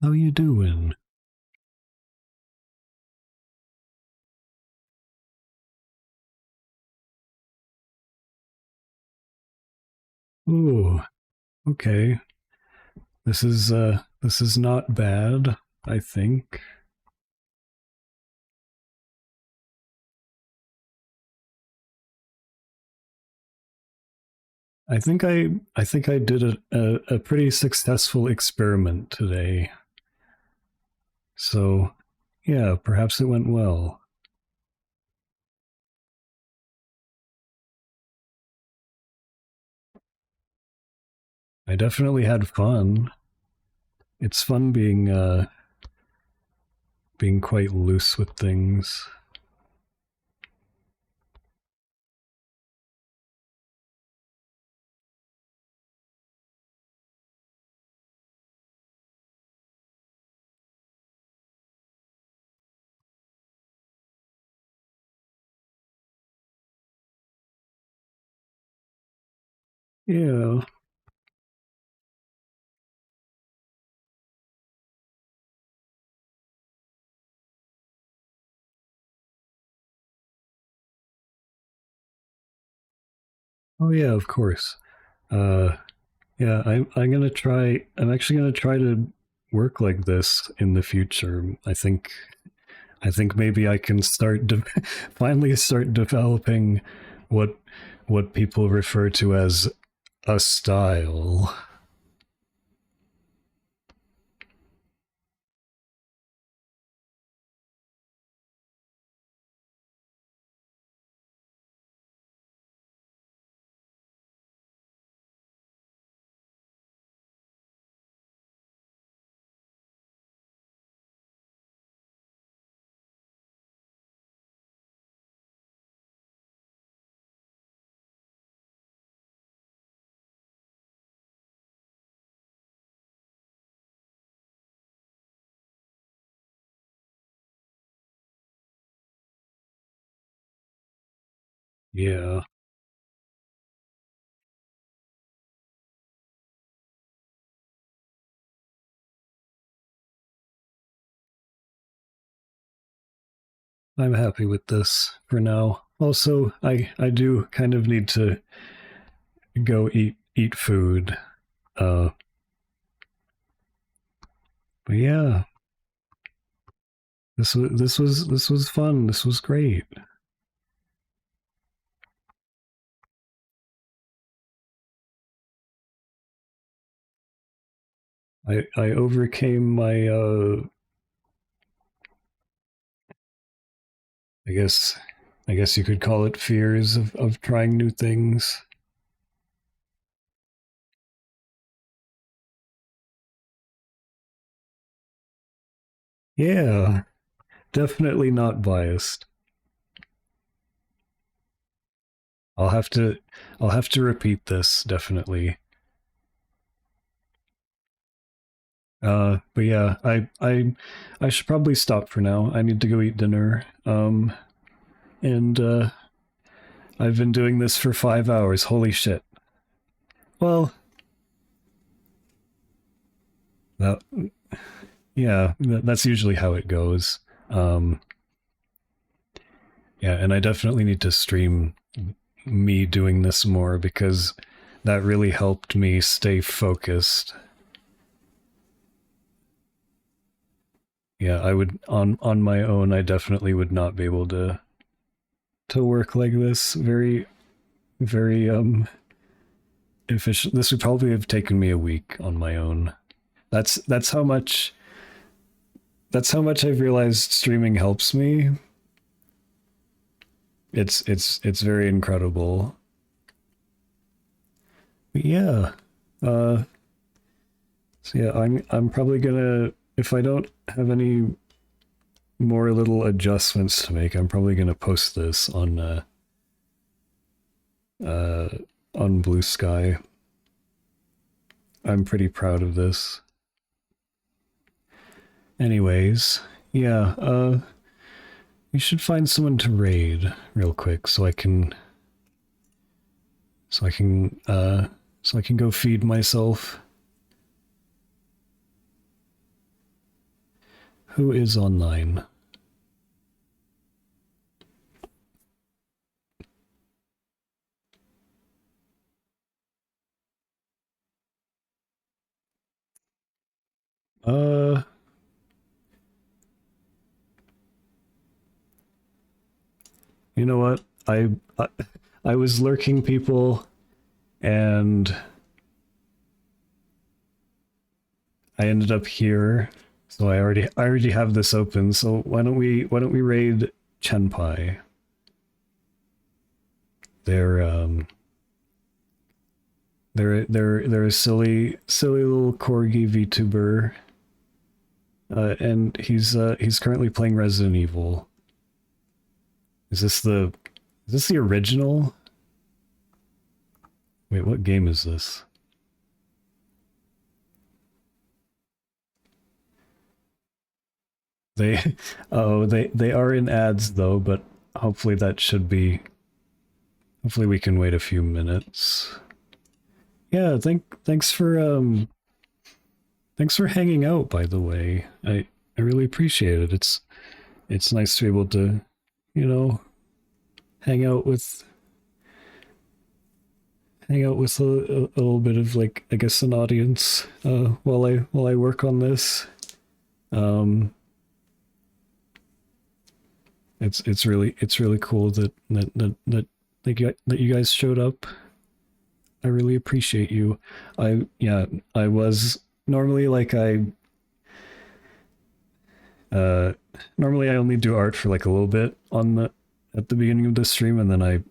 How you doing? Oh, okay. This is not bad, I think. I think I did a pretty successful experiment today. So, yeah, perhaps it went well. I definitely had fun. It's fun being quite loose with things. Yeah. Oh yeah, of course. Uh yeah, I'm gonna try I'm actually gonna try to work like this in the future. I think maybe I can finally start developing what what people refer to as a style. Yeah, I'm happy with this for now. Also, I do kind of need to go eat food. Uh, but yeah, this was fun. This was great. I overcame my I guess I guess you could call it fears of trying new things. Yeah, definitely not biased. I'll have to I'll have to repeat this definitely. But yeah, I should probably stop for now. I need to go eat dinner. And I've been doing this for 5 hours. Holy shit. Well, that, yeah, that's usually how it goes. Um, yeah, and I definitely need to stream me doing this more because that really helped me stay focused. Yeah, I would on my own. I definitely would not be able to work like this. Very efficient. This would probably have taken me a week on my own. That's how much I've realized streaming helps me. It's very incredible. But yeah. Uh so yeah, I'm probably gonna if I don't have any more little adjustments to make, I'm probably gonna post this uh on Blue Sky. I'm pretty proud of this. Anyways, yeah, we should find someone to raid real quick so I can so I can go feed myself. Who is online? You know what? I was lurking people, and I ended up here. So I already have this open. So why don't we raid Chenpai? They're they're a silly little corgi VTuber, and he's currently playing Resident Evil. Is this the original? Wait, what game is this? They they are in ads though, but hopefully that should be. Hopefully we can wait a few minutes. Yeah, thanks for hanging out, by the way. I really appreciate it. It's nice to be able to, you know, hang out with a little bit of, like, I guess, an audience while I work on this. It's really cool that you guys showed up. I really appreciate you. I was normally, like, normally I only do art for like a little bit at the beginning of the stream, and then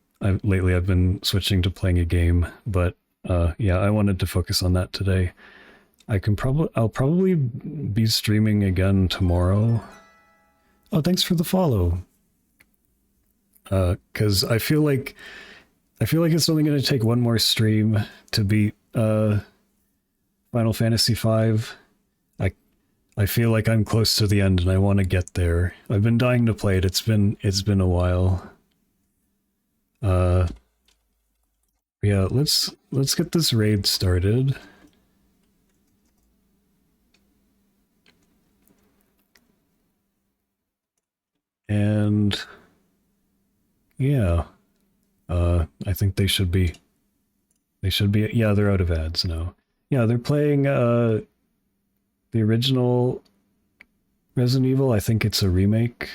lately I've been switching to playing a game. But yeah, I wanted to focus on that today. I'll probably be streaming again tomorrow. Oh, thanks for the follow. Because I feel like it's only going to take one more stream to beat Final Fantasy V. I feel like I'm close to the end and I want to get there. I've been dying to play it. It's been a while. Yeah, let's get this raid started. And yeah, I think they should be, yeah, they're out of ads now. Yeah, they're playing the original Resident Evil. I think it's a remake.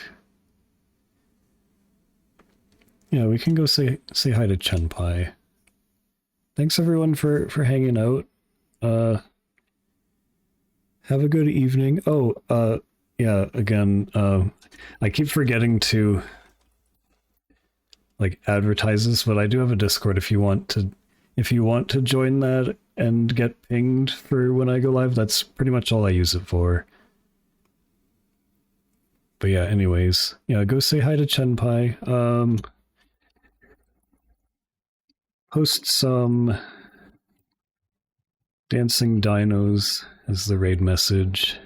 Yeah, we can go say hi to Chenpai. Thanks everyone for hanging out. Have a good evening. Oh, yeah, again, I keep forgetting to, like, advertise this, but I do have a Discord if you want to join that and get pinged for when I go live. That's pretty much all I use it for. But yeah, anyways, yeah, go say hi to Chenpai. Post some dancing dinos as the raid message.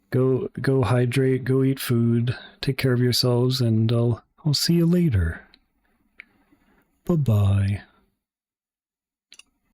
Go hydrate, go eat food, take care of yourselves, and I'll see you later. Bye-bye.